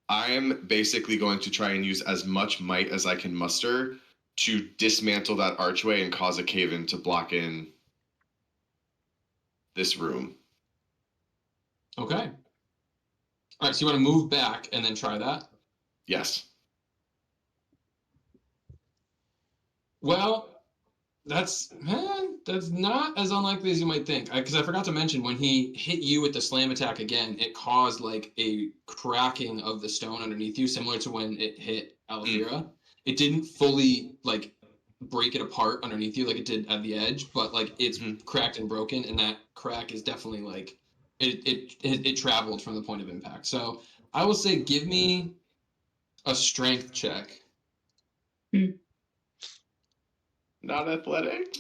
D: I am basically going to try and use as much might as I can muster to dismantle that archway and cause a cave-in to block in this room.
F: Okay. All right, so you want to move back and then try that?
D: Yes.
F: Well, that's not as unlikely as you might think. Because I forgot to mention, when he hit you with the slam attack again, it caused like a cracking of the stone underneath you, similar to when it hit Alethea. It didn't fully like break it apart underneath you like it did at the edge, but like it's cracked and broken, and that crack is definitely like it traveled from the point of impact. So I will say, give me a strength check.
D: Not athletic.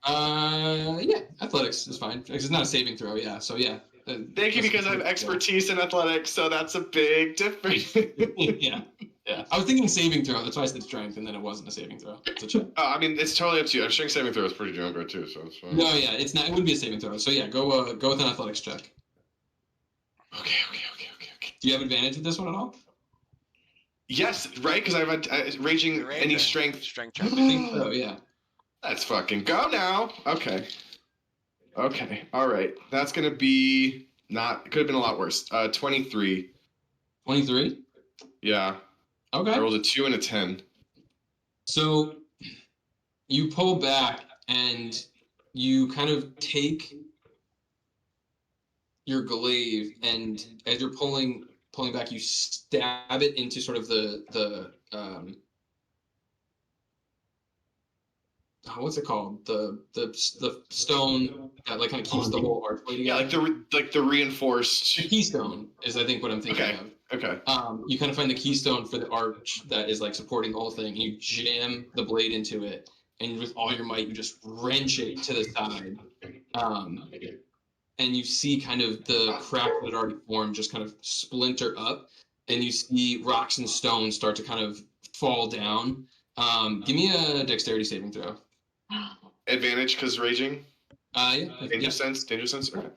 F: Yeah, athletics is fine. It's not a saving throw. Yeah, so yeah.
D: Thank you, because I have expertise in athletics, so that's a big difference.
F: yeah. I was thinking saving throw. That's why I said strength, and then it wasn't a saving throw. It's a check.
D: I mean, it's totally up to you. A strength saving throw is pretty damn good too, so it's fine.
F: No, yeah, it's not. It wouldn't be a saving throw. So yeah, go with an athletics check.
D: Okay.
F: Do you have advantage with this one at all?
D: Yes, right? Because I have raging any strength.
B: Strength
F: I
B: check.
F: think so. Yeah.
D: Let's fucking go now. Okay. All right. That's gonna be not. It could have been a lot worse. 23.
F: 23.
D: Yeah.
F: Okay.
D: I rolled a 2 and a 10.
F: So you pull back and you kind of take your glaive, and as you're pulling back, you stab it into sort of the what's it called? The stone that like kind of keeps the whole archway together.
D: Yeah, like the reinforced.
F: The keystone is, I think, what I'm thinking of.
D: Okay.
F: You kind of find the keystone for the arch that is like supporting the whole thing, and you jam the blade into it, and with all your might, you just wrench it to the side. And you see kind of the crack that had already formed just kind of splinter up, and you see rocks and stones start to kind of fall down. Give me a dexterity saving throw.
D: Advantage because raging?
F: Yeah.
D: Danger sense? Okay.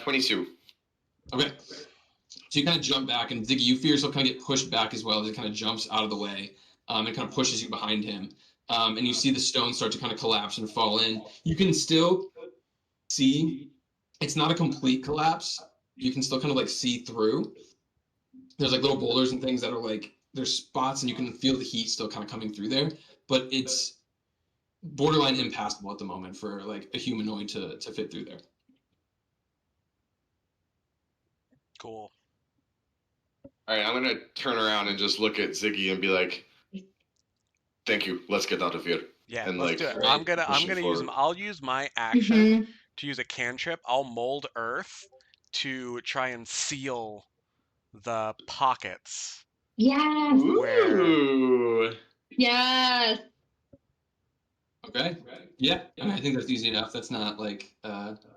D: 22.
F: Okay. So you kind of jump back, and Ziggy, you feel yourself kind of get pushed back as well as it kind of jumps out of the way, and kind of pushes you behind him. And you see the stones start to kind of collapse and fall in. You can still see, it's not a complete collapse. You can still kind of like see through. There's like little boulders and things that are like, there's spots, and you can feel the heat still kind of coming through there, but it's borderline impassable at the moment for like a humanoid to fit through there.
B: Cool.
D: All right, I'm gonna turn around and just look at Ziggy and be like, "Thank you. Let's get out of here."
B: Yeah,
D: and
B: let's
D: like,
B: do it. I'm gonna I'll use my action to use a cantrip. I'll mold earth to try and seal the pockets.
A: Yes.
D: Ooh.
A: Yes.
F: Okay. Yeah, I think that's easy enough. That's not like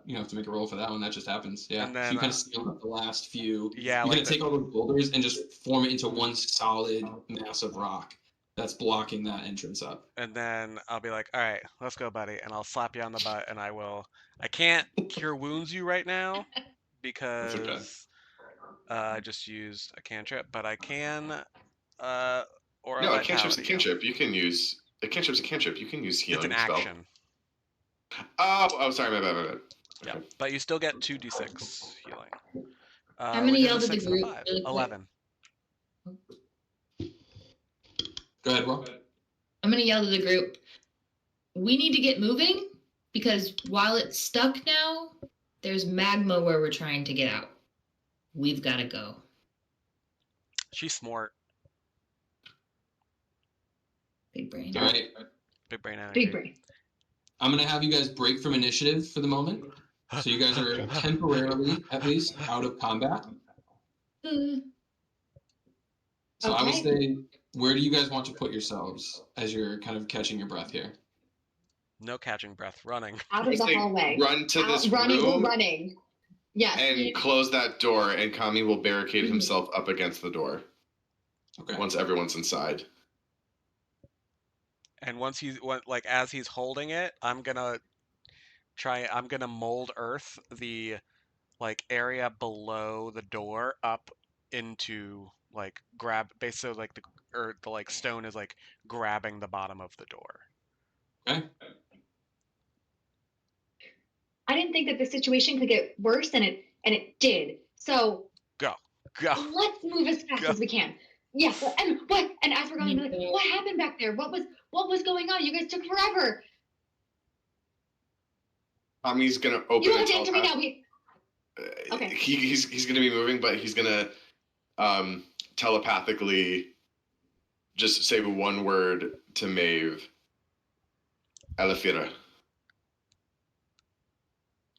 F: you have to make a roll for that one. That just happens. Yeah.
B: And then,
F: so you kind of seal up the last few.
B: Yeah,
F: You're
B: like
F: gonna take all those boulders and just form it into one solid mass of rock that's blocking that entrance up.
B: And then I'll be like, all right, let's go, buddy. And I'll slap you on the butt, and I can't cure wounds you right now because I just used a cantrip, but I can. Or
D: No,
B: a
D: a cantrip's a
B: vitality.
D: cantrip. You can use a cantrip's a cantrip. You can use
B: It's
D: healing
B: an
D: spell.
B: action.
D: Oh, sorry, my bad.
B: Yeah,
D: Okay.
B: but you still get 2d6 healing.
E: I'm gonna
B: which is
E: yell
B: a
E: to the
B: 6 and a
E: group
B: 5.
E: really quick.
B: 11.
F: Go ahead, Will.
E: I'm gonna yell to the group. We need to get moving because while it's stuck now, there's magma where we're trying to get out. We've got to go.
B: She's smart.
E: Big brain.
F: All right.
B: Big brain energy.
A: Big brain.
F: I'm gonna have you guys break from initiative for the moment, so you guys are temporarily, at least, out of combat. So I would
A: Okay.
F: say, where do you guys want to put yourselves as you're kind of catching your breath here?
B: No catching breath. Running.
A: Out of the
D: Say,
A: hallway.
D: run to this
A: running.
D: room
A: We're running. Yes.
D: and close that door, and Kami will barricade himself up against the door
F: Okay.
D: once everyone's inside.
B: And once he's like as he's holding it, I'm gonna mold earth the like area below the door up into like basically like the like stone is like grabbing the bottom of the door.
F: Okay.
A: I didn't think that the situation could get worse, and it did. So
B: Go.
A: let's move as fast as we can. Yeah. And what? And as we're going, like, what happened back there? What was going on? You guys took forever.
D: Kami's gonna open.
A: You don't have to answer me now. Okay.
D: He's gonna be moving, but he's gonna telepathically just say one word to Maeve. Elefira.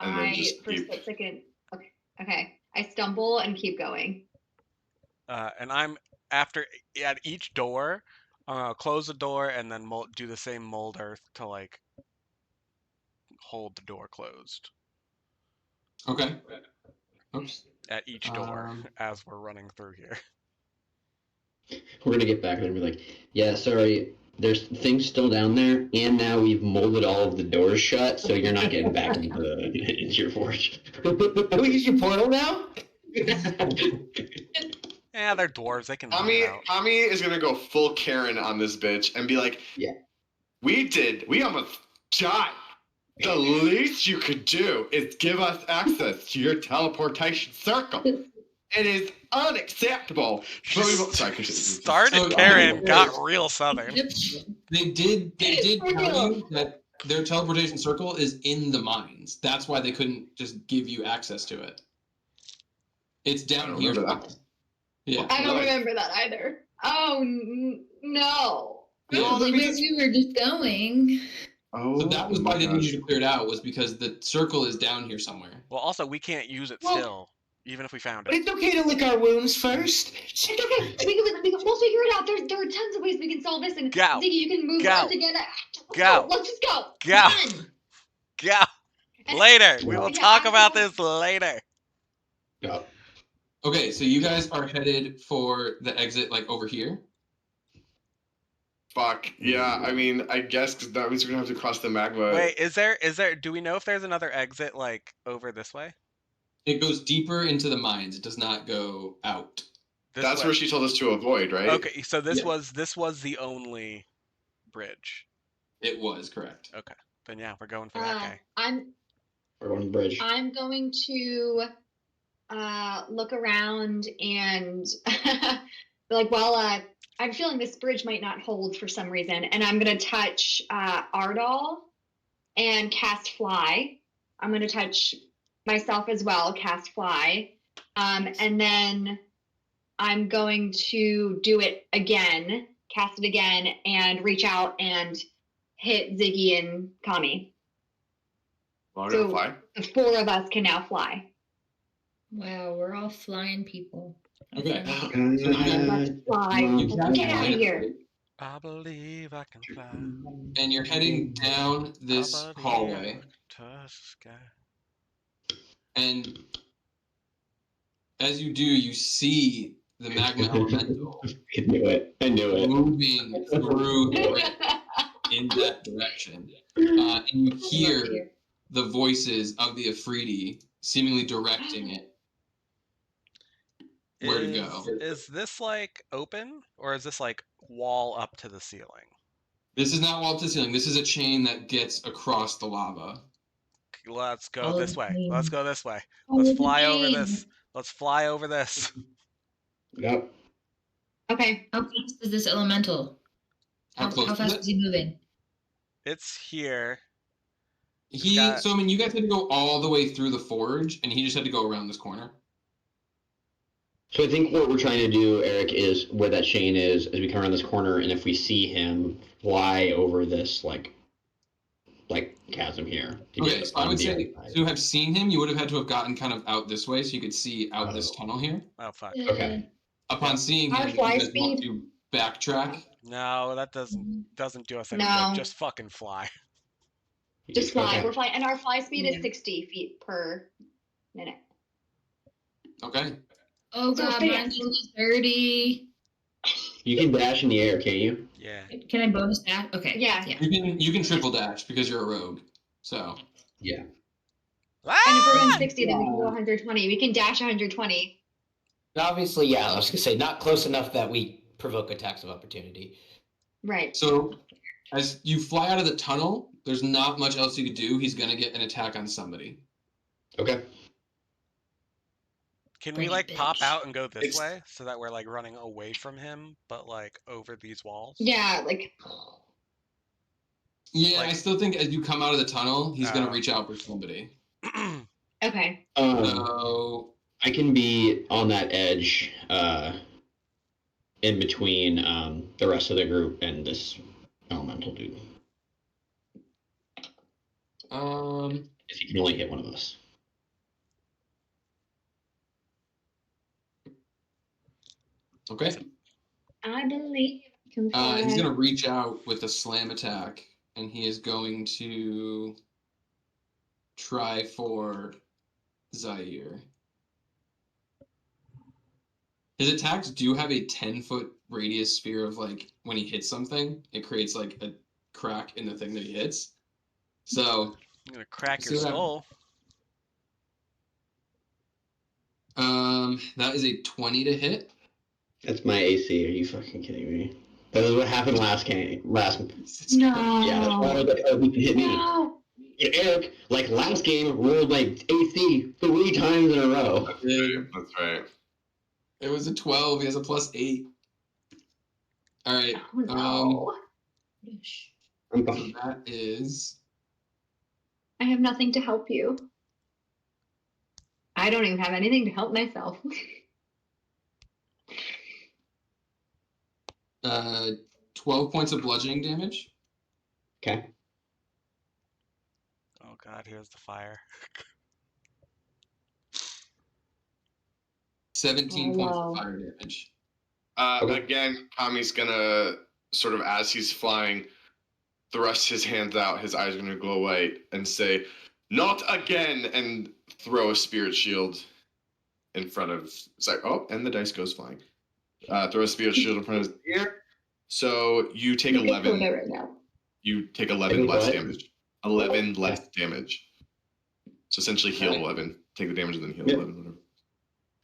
D: And then just
A: For a
D: keep.
A: split second. Okay. I stumble and keep going.
B: And I'm after at each door, close the door and then do the same mold earth to like hold the door closed.
F: Okay. Oops.
B: At each door as we're running through here.
G: We're gonna get back there and be like, yeah, sorry, there's things still down there, and now we've molded all of the doors shut, so you're not getting back into your forge.
H: Can we use your portal now?
B: Yeah, they're dwarves. They can move it out.
D: Kami is gonna go full Karen on this bitch and be like,
G: Yeah.
D: We almost died. The least you could do is give us access to your teleportation circle. It is unacceptable.
B: Started Karen, got real southern.
F: They did tell you that their teleportation circle is in the mines. That's why they couldn't just give you access to it. It's down here. Yeah.
A: I don't remember that either. Oh no.
E: Probably where we were just going.
F: So that was why they needed you to clear it out, was because the circle is down here somewhere.
B: Well, also we can't use it still, even if we found
H: But
B: it.
H: it's okay to lick our wounds first.
A: It's okay. We'll figure it out. There are tons of ways we can solve this. And
B: Go.
A: Ziggy, you can move on together.
B: Go.
A: Let's just go.
B: Go.
A: Run.
B: Go. Later. We will talk about this later.
G: Go.
F: Okay, so you guys are headed for the exit, like over here.
D: Fuck. Yeah, I mean, I guess because that means we're gonna have to cross the magma.
B: Wait, is there? Do we know if there's another exit like over this way?
F: It goes deeper into the mines. It does not go out.
D: That's where she told us to avoid, right?
B: Okay, so this was the only bridge.
F: It was correct.
B: Okay, then yeah, we're going for that guy.
G: We're going to the bridge.
A: I'm going to look around and like, well, I'm feeling this bridge might not hold for some reason, and I'm going to touch Ardal and cast Fly. I'm going to touch myself as well, cast Fly, and then I'm going to do it again, cast it again, and reach out and hit Ziggy and Kami.
D: So fly?
A: The four of us can now fly.
E: Wow, we're all flying people.
F: Okay.
A: Let's fly. Get out of here.
B: I believe I can fly.
F: And you're heading down this hallway. And as you do, you see the magma elemental
G: I knew it.
F: moving through the rift in that direction. And you hear the voices of the Afridi seemingly directing it. where to go.
B: Is this like open, or is this like wall up to the ceiling?
F: This is not wall to ceiling. This is a chain that gets across the lava.
B: Let's go
E: Follow
B: this
E: the
B: way.
E: chain.
B: Let's go this way.
E: Follow
B: Let's
E: the
B: fly over
E: chain.
B: this. Let's fly over this.
G: Yep.
A: Okay.
E: How fast is this elemental?
F: How close
E: How
F: is
E: fast
F: it?
E: is he moving?
B: It's here.
F: So I mean, you guys had to go all the way through the forge, and he just had to go around this corner.
G: So I think what we're trying to do, Eric, is where that chain is we come around this corner, and if we see him fly over this like chasm here.
F: Okay, so I would say to have seen him, you would have had to have gotten kind of out this way, so you could see out this tunnel here.
B: Oh fuck.
G: Okay.
F: Upon seeing
A: Our
F: him, you
A: fly
F: guys want
A: speed?
F: to backtrack.
B: No, that doesn't do us any
A: No.
B: good. Just fucking fly.
A: Just fly.
G: Okay.
A: We're flying, and our fly speed
E: Yeah.
A: is 60 feet per minute.
F: Okay.
E: Oh
A: So
E: god,
A: fast.
E: mine's only 30.
G: You can dash in the air, can't you?
B: Yeah.
E: Can I bonus that? Okay.
A: Yeah.
F: You can triple dash because you're a rogue. So
G: Yeah.
A: And if we're
B: Ah!
A: going 60, then we can go 120. We can dash 120.
H: Obviously, yeah, I was gonna say not close enough that we provoke attacks of opportunity.
A: Right.
F: so as you fly out of the tunnel, there's not much else you could do. He's gonna get an attack on somebody.
G: Okay.
B: Can
E: Bring
B: we
E: it,
B: like pop
E: bitch.
B: out and go this
F: It's-
B: way so that we're like running away from him, but like over these walls?
A: Yeah, like
F: Yeah,
B: Like-
F: I still think as you come out of the tunnel, he's gonna
B: Oh.
F: reach out for somebody.
A: okay.
F: So
G: I can be on that edge, in between the rest of the group and this elemental dude. If he can only hit one of us.
F: okay.
A: I believe I can fly.
F: He's gonna reach out with a slam attack, and he is going to try for Zaire. His attacks do have a 10-foot radius sphere of like when he hits something, it creates like a crack in the thing that he hits. So
B: I'm gonna crack
F: See
B: your
F: what happens.
B: skull.
F: That is a 20 to hit.
G: That's my AC. Are you fucking kidding me? That is what happened last game.
A: No.
G: Yeah, that's why I was like, oh, he can hit me.
A: No.
G: But Eric, like last game, rolled like AC 3 times in a row.
D: That's right.
F: It was a 12. He has a +8. All right.
A: Oh, no.
G: I'm
F: So
G: fine.
F: that is
A: I have nothing to help you. I don't even have anything to help myself.
F: 12 points of bludgeoning damage.
G: Okay.
B: Oh god, here's the fire.
F: 17
A: Oh,
F: points
A: wow.
F: of fire damage.
G: Okay.
D: Again, Kami's gonna sort of, as he's flying, thrust his hands out. His eyes are gonna glow white and say, "Not again!" and throw a spirit shield in front of. It's like, oh, and the dice goes flying. Throw a spirit shield in front of his ear. So you take
A: Look at
D: 11.
A: Koda right now.
D: You take 11
G: Take
D: less
G: what?
D: damage. 11 less damage. So essentially heal
G: Okay.
D: 11. Take the damage and then heal
G: Yep.
D: 11. Whatever.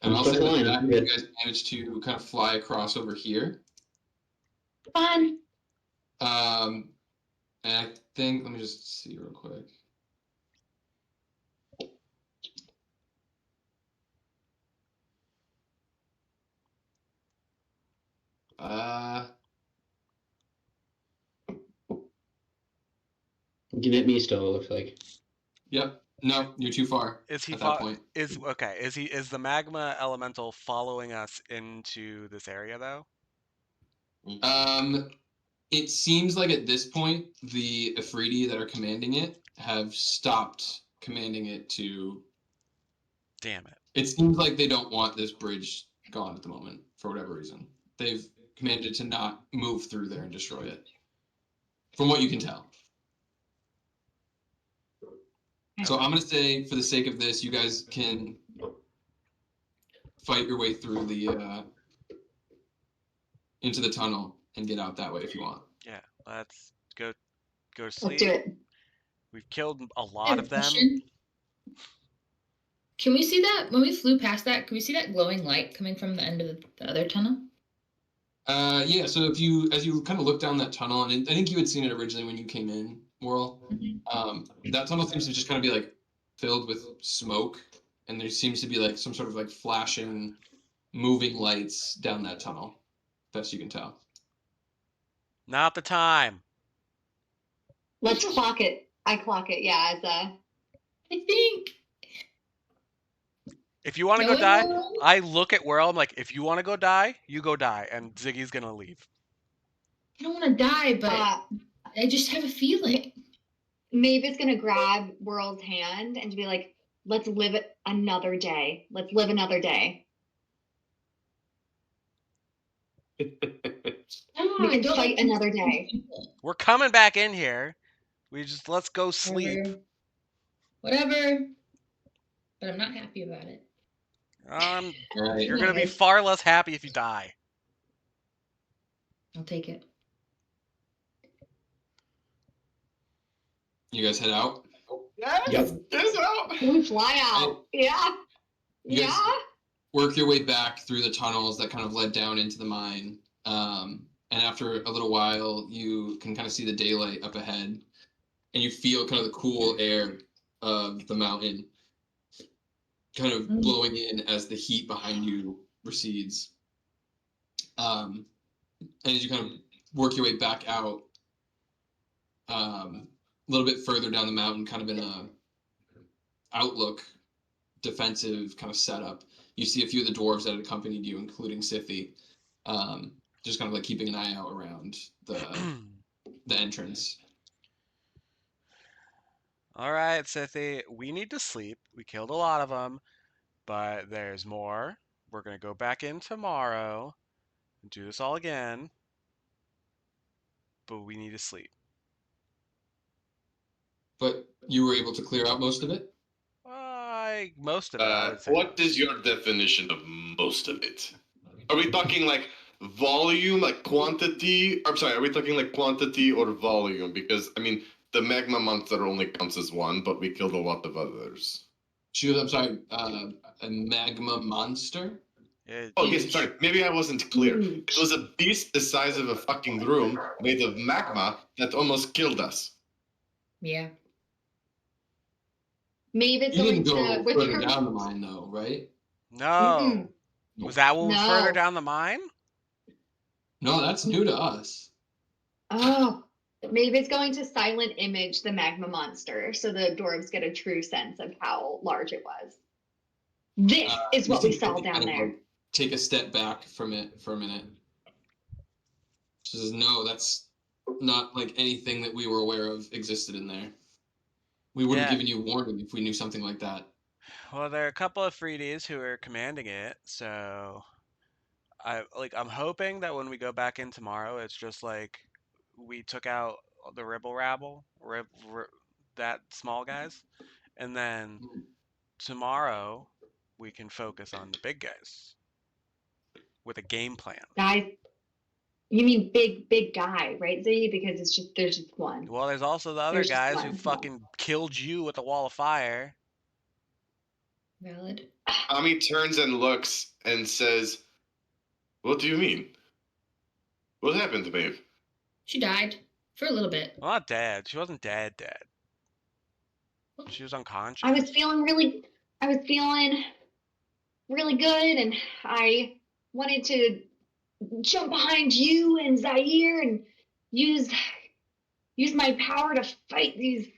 F: And I'll say
G: Special line,
F: that
G: I'm
F: you
G: good.
F: guys managed to kind of fly across over here.
A: Fun.
F: And I think, let me just see real quick.
G: You can hit me still, it looks like.
F: Yep. No, you're too far
B: Is he
F: at that point.
B: Is the magma elemental following us into this area though?
F: It seems like at this point, the Afridi that are commanding it have stopped commanding it to.
B: Damn it.
F: It seems like they don't want this bridge gone at the moment for whatever reason. They've commanded to not move through there and destroy it. From what you can tell. So I'm going to say, for the sake of this, you guys can fight your way through the into the tunnel and get out that way if you want.
B: Yeah, let's go to sleep.
A: Let's do it.
B: We've killed a
E: I have
B: lot
E: a
B: of them.
E: question. Can we see that when we flew past that? Can we see that glowing light coming from the end of the other tunnel?
F: Yeah. So as you kind of look down that tunnel, and I think you had seen it originally when you came in, Whirl. That tunnel seems to just kind of be like filled with smoke, and there seems to be like some sort of like flashing, moving lights down that tunnel. Best you can tell.
B: Not the time.
A: Let's clock it. I clock it. Yeah, as a.
E: I think.
B: If you want to
E: Go
B: go die,
E: Whirl.
B: I look at Whirl. I'm like, if you want to go die, you go die, and Ziggy's gonna leave.
E: I don't want to die, but I just have a feeling.
A: Maeve is gonna grab Whirl's hand and be like, "Let's live another day. Let's live another day. We can
E: don't
A: fight
E: like
A: another day."
B: We're coming back in here. Let's go sleep.
E: Whatever. But I'm not happy about it.
F: Right.
B: You're gonna be far less happy if you die.
E: I'll take it.
F: You guys head out.
D: Yes, yes, out.
A: We fly out. Yeah.
F: You guys
A: Yeah.
F: work your way back through the tunnels that kind of led down into the mine. And after a little while, you can kind of see the daylight up ahead, and you feel kind of the cool air of the mountain kind of blowing in as the heat behind you recedes. And as you kind of work your way back out, a little bit further down the mountain, kind of in a outlook defensive kind of setup, you see a few of the dwarves that had accompanied you, including Sithy, just kind of like keeping an eye out around the entrance.
B: All right, Sithy, we need to sleep. We killed a lot of them, but there's more. We're gonna go back in tomorrow and do this all again, but we need to sleep.
F: But you were able to clear out most of it?
B: Most of it, I would say.
D: What is your definition of most of it? Are we talking like volume, like quantity? I'm sorry, are we talking like quantity or volume? Because, I mean, the magma monster only counts as one, but we killed a lot of others.
F: I'm sorry, a magma monster?
D: Oh, yes, sorry. Maybe I wasn't clear. It was a beast the size of a fucking room made of magma that almost killed us.
E: Yeah.
A: Maeve is
F: You
A: going
F: didn't
A: to
F: go
A: with
F: further
A: her.
F: down the mine, though, right?
B: No. Was that what was further
A: No.
B: down the mine?
F: No, that's new to us.
A: Oh, Maeve is going to silent image the magma monster so the dwarves get a true sense of how large it was. This is what we saw down there.
F: Take a step back from it for a minute. She says, no, that's not like anything that we were aware of existed in there. We would have given you warning if we knew something like that.
B: Well, there are a couple of Freedies who are commanding it, so I'm hoping that when we go back in tomorrow, it's just like we took out the ribble rabble, that small guys, and then tomorrow we can focus on the big guys with a game plan.
A: Guys, you mean big guy, right, Ziggy? Because there's just one.
B: Well, there's also the other guys who fucking killed you with a wall of fire.
E: Valid.
D: Ami turns and looks and says, "What do you mean? What happened to Maeve?"
E: She died for a little bit.
B: Well, not dead. She wasn't dead. She was unconscious.
A: I was feeling really good, and I wanted to jump behind you and Zaire and use my power to fight these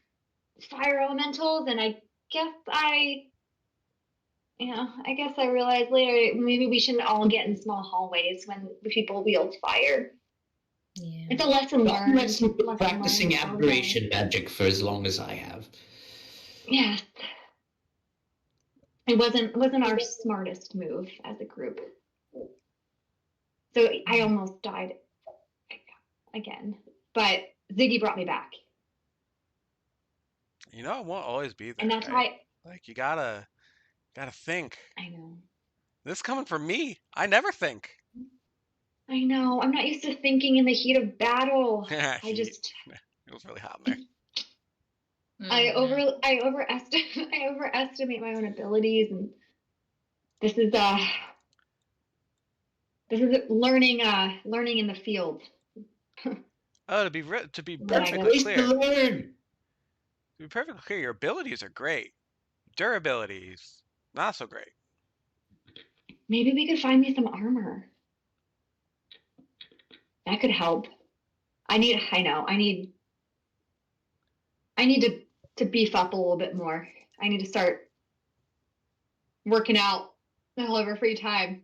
A: fire elementals, and I guess I realized later maybe we shouldn't all get in small hallways when people wield fire.
E: Yeah.
A: It's a lesson learned.
H: Practicing aberration magic for as long as I have.
A: Yes. It wasn't our smartest move as a group. So I almost died again. But Ziggy brought me back.
B: You know, it won't always be there.
A: And that's
B: right? Like you gotta think.
A: I know.
B: This is coming from me. I never think.
A: I know. I'm not used to thinking in the heat of battle.
B: It was really hot in there.
A: I
E: Mhm.
A: overestimate my own abilities, and this is learning in the field.
B: Oh, to be
H: That's
B: perfectly
H: ways to
B: clear,
H: learn.
B: your abilities are great. Durabilities, not so great.
A: Maybe we could find me some armor. That could help. I know. I need to beef up a little bit more. I need to start working out the whole of our free time.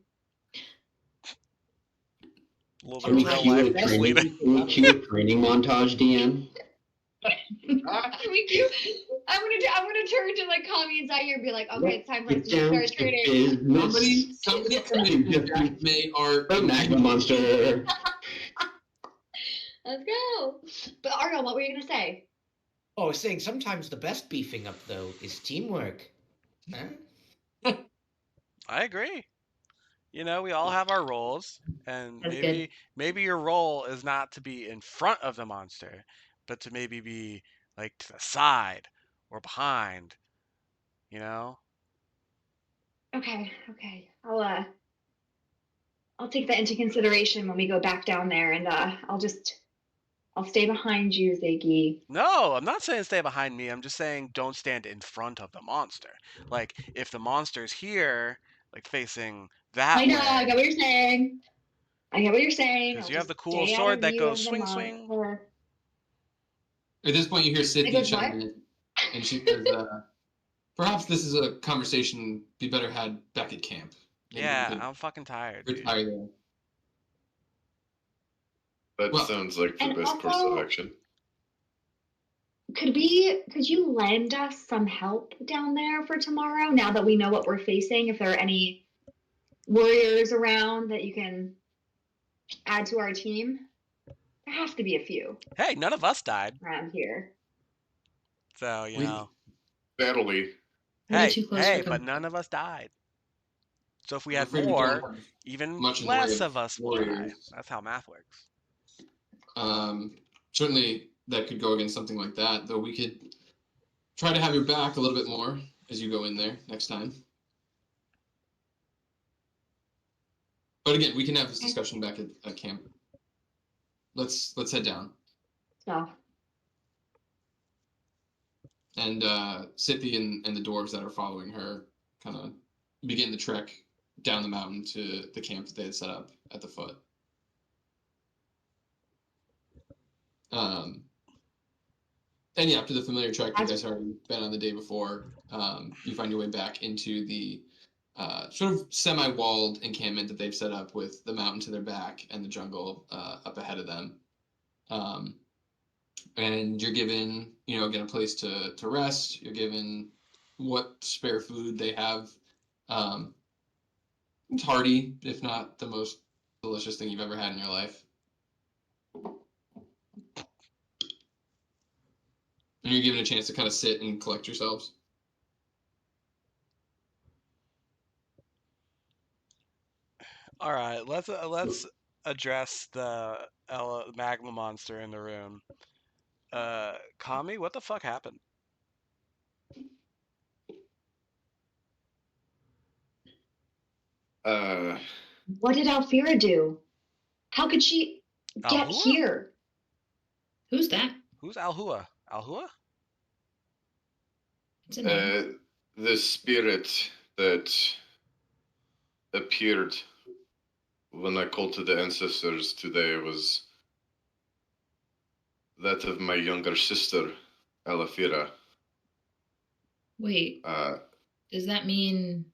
B: A little bit
G: Can
B: of
G: we
B: real
H: Sometimes
G: cue
B: life
G: a
H: the best
B: bleeding.
G: training? Can we cue a training montage, DM?
A: I'm gonna turn to like Kami and Zaire and be like, okay, it's time for us
G: Get
A: to
G: down
A: start
G: to
A: training.
G: business.
F: Somebody commit to Jack May art.
G: Oh, Magma monster.
A: Let's go. But Arno, what were you gonna say?
H: Oh, I was saying sometimes the best beefing up though is teamwork. Huh?
B: I agree. You know, we all have our roles, and
E: That's good.
B: maybe your role is not to be in front of the monster, but to maybe be like to the side or behind, you know?
A: Okay. I'll take that into consideration when we go back down there, and I'll stay behind you, Ziggy.
B: No, I'm not saying stay behind me. I'm just saying don't stand in front of the monster. Like if the monster's here, like facing
A: I
B: that
A: know. I
B: way,
A: get what you're saying.
B: because
A: I'll
B: you have
A: just
B: the cool
A: stay out
B: sword
A: of
B: that
A: view
B: goes
A: of the
B: swing swing.
A: monster.
F: At this point, you hear
A: It
F: Sydney
A: goes
F: chime
A: what?
F: in, and she says, "Perhaps this is a conversation be better had back at camp. Maybe we
B: Yeah,
F: could
B: I'm fucking tired, dude.
F: retire there."
D: That
F: Well,
D: sounds like the
A: And
D: best course of
A: also,
D: action.
A: could you lend us some help down there for tomorrow now that we know what we're facing? If there are any warriors around that you can add to our team? There has to be a few
B: Hey, none of us died,
A: around here.
B: so you
F: we
B: know.
D: Battly.
E: We're too close for
B: But
E: comfort.
B: none of us died. So if we
F: I'm
B: had
F: afraid we don't
B: more,
F: have
B: even
F: much in the way
B: less
F: of
B: of us will die.
F: warriors.
B: That's how math works.
F: Certainly, that could go against something like that. Though we could try to have your back a little bit more as you go in there next time. But again, we can have this discussion back at camp. Let's head down.
A: So
F: And Sippy and the dwarves that are following her kind of begin the trek down the mountain to the camp that they had set up at the foot. And yeah, after the familiar trek you guys already been on the day before, you find your way back into the sort of semi-walled encampment that they've set up with the mountain to their back and the jungle up ahead of them. And you're given, again, a place to rest. You're given what spare food they have. It's hearty, if not the most delicious thing you've ever had in your life. And you're given a chance to kind of sit and collect yourselves.
B: All right, let's address the magma monster in the room. Kami, what the fuck happened?
A: what did Alfira do? How could she get
B: Alhua?
A: here?
E: Who's that?
B: Who's Alhua? Alhua?
E: It's a name.
D: The spirit that appeared when I called to the ancestors today was that of my younger sister, Alafira.
E: Wait, does that mean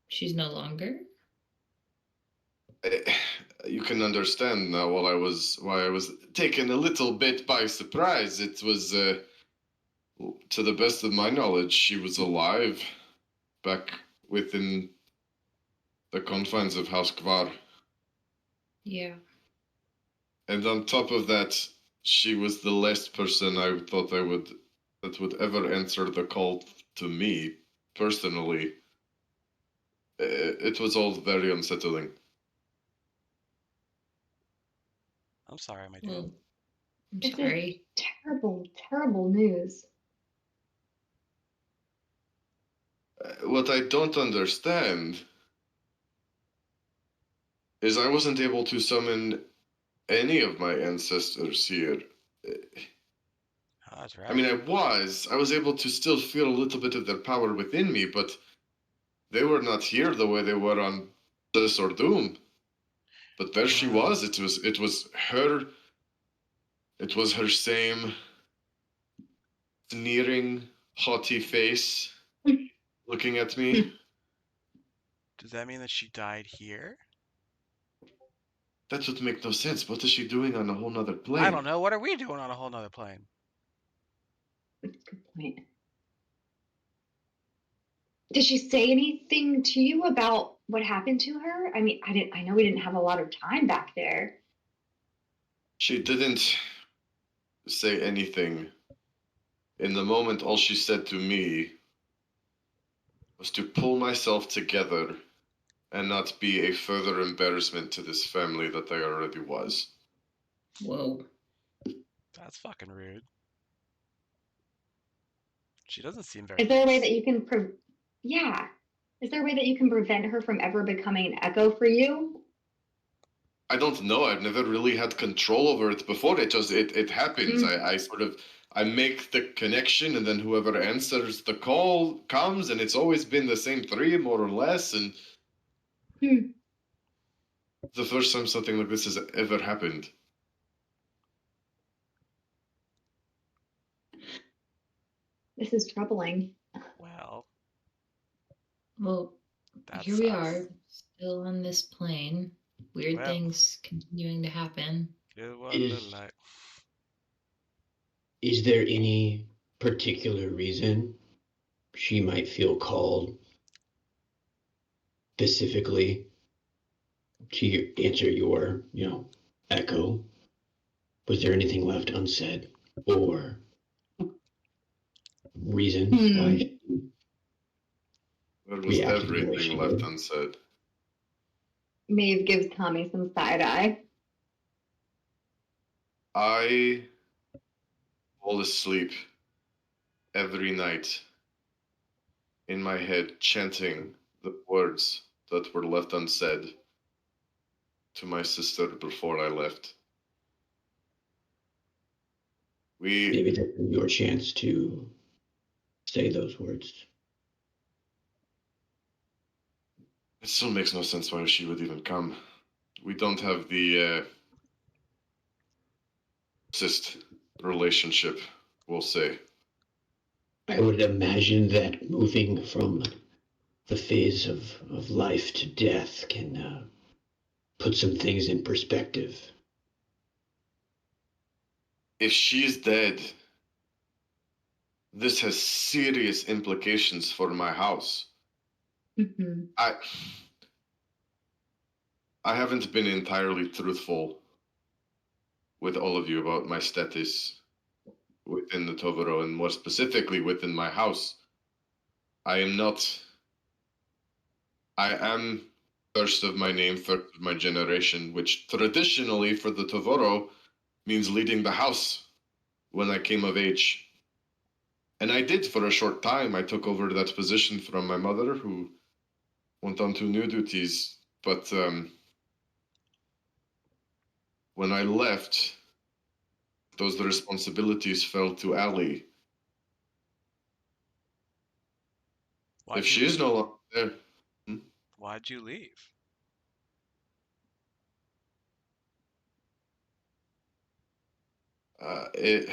E: she's no longer?
D: You can understand now why I was taken a little bit by surprise. It was, to the best of my knowledge, she was alive back within the confines of House Kvar.
E: Yeah.
D: And on top of that, she was the last person I thought that would ever answer the call to me personally. It was all very unsettling.
B: I'm sorry, my dude.
E: Well, I'm
A: This is
E: sorry.
A: terrible, terrible news.
D: What I don't understand is I wasn't able to summon any of my ancestors here.
B: Oh, that's
D: I mean,
B: right.
D: I was able to still feel a little bit of their power within me, but they were not here the way they were on This or Doom. But there she
B: Wow.
D: was. It was her same sneering, haughty face looking at me.
B: Does that mean that she died here?
D: That would make no sense. What is she doing on a whole nother plane?
B: I don't know. What are we doing on a whole nother plane?
A: Good point. Did she say anything to you about what happened to her? I mean, I know we didn't have a lot of time back there.
D: She didn't say anything. In the moment, all she said to me was to pull myself together and not be a further embarrassment to this family that I already was.
E: Whoa.
B: That's fucking rude. She doesn't seem very
A: Is there a way
B: nice.
A: that you can yeah. Is there a way that you can prevent her from ever becoming an echo for you?
D: I don't know. I've never really had control over it before. It happens.
A: Mm.
D: I make the connection, and then whoever answers the call comes, and it's always been the same three, more or less. And
A: Hmm.
D: the first time something like this has ever happened.
A: This is troubling.
B: Well,
E: Well,
B: that
E: here we
B: sucks.
E: are, still on this plane. Weird
B: Well.
E: things continuing to happen.
B: It was a little light.
G: Is there any particular reason she might feel called specifically to answer your, echo? Was there anything left unsaid? Or reasons why she
D: There was
G: reacted the way
D: everything
G: she
D: left
G: did?
D: unsaid.
A: Maeve gives Tommy some side eye.
D: I fall asleep every night in my head chanting the words that were left unsaid to my sister before I left.
G: Maybe that's your chance to say those words.
D: It still makes no sense why she would even come. We don't have the closest relationship, we'll say.
G: I would imagine that moving from the phase of life to death can put some things in perspective.
D: If she's dead, this has serious implications for my house.
A: Mm-hmm.
D: I haven't been entirely truthful with all of you about my status within the Tovaro, and more specifically within my house. I am first of my name, first of my generation, which traditionally for the Tovaro means leading the house when I came of age. And I did for a short time. I took over that position from my mother, who went on to new duties. But when I left, those responsibilities fell to Allie.
B: Why'd
D: If
B: you
D: she is
B: leave?
D: no longer there,
B: Why'd you leave?
D: it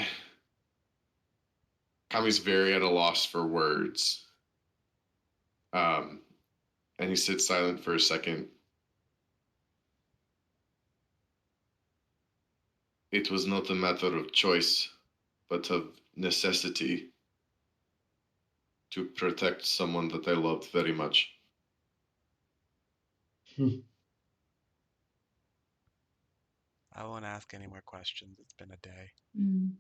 D: Kami's very at a loss for words. And he sits silent for a second. It was not a matter of choice, but of necessity to protect someone that I loved very much.
B: I won't ask any more questions. It's been a day.
A: Mm.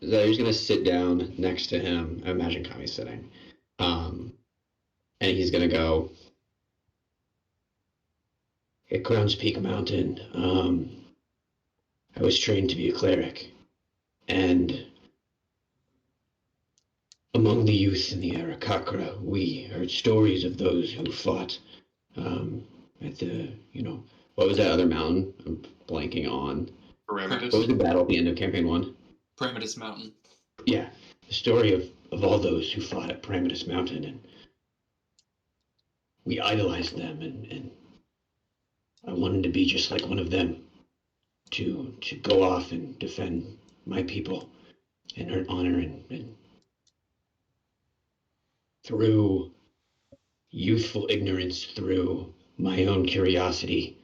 G: Zair's gonna sit down next to him. I imagine Kami's sitting. And he's gonna go, at Crown's Peak Mountain, I was trained to be a cleric, and among the youth in the Arakakra, we heard stories of those who fought at the, what was that other mountain? I'm blanking on.
D: Parameters.
G: What was the battle at the end of campaign 1?
F: Parametus Mountain.
G: Yeah, the story of all those who fought at Parametus Mountain, and we idolized them, and I wanted to be just like one of them, to go off and defend my people and earn honor, and through youthful ignorance, through my own curiosity,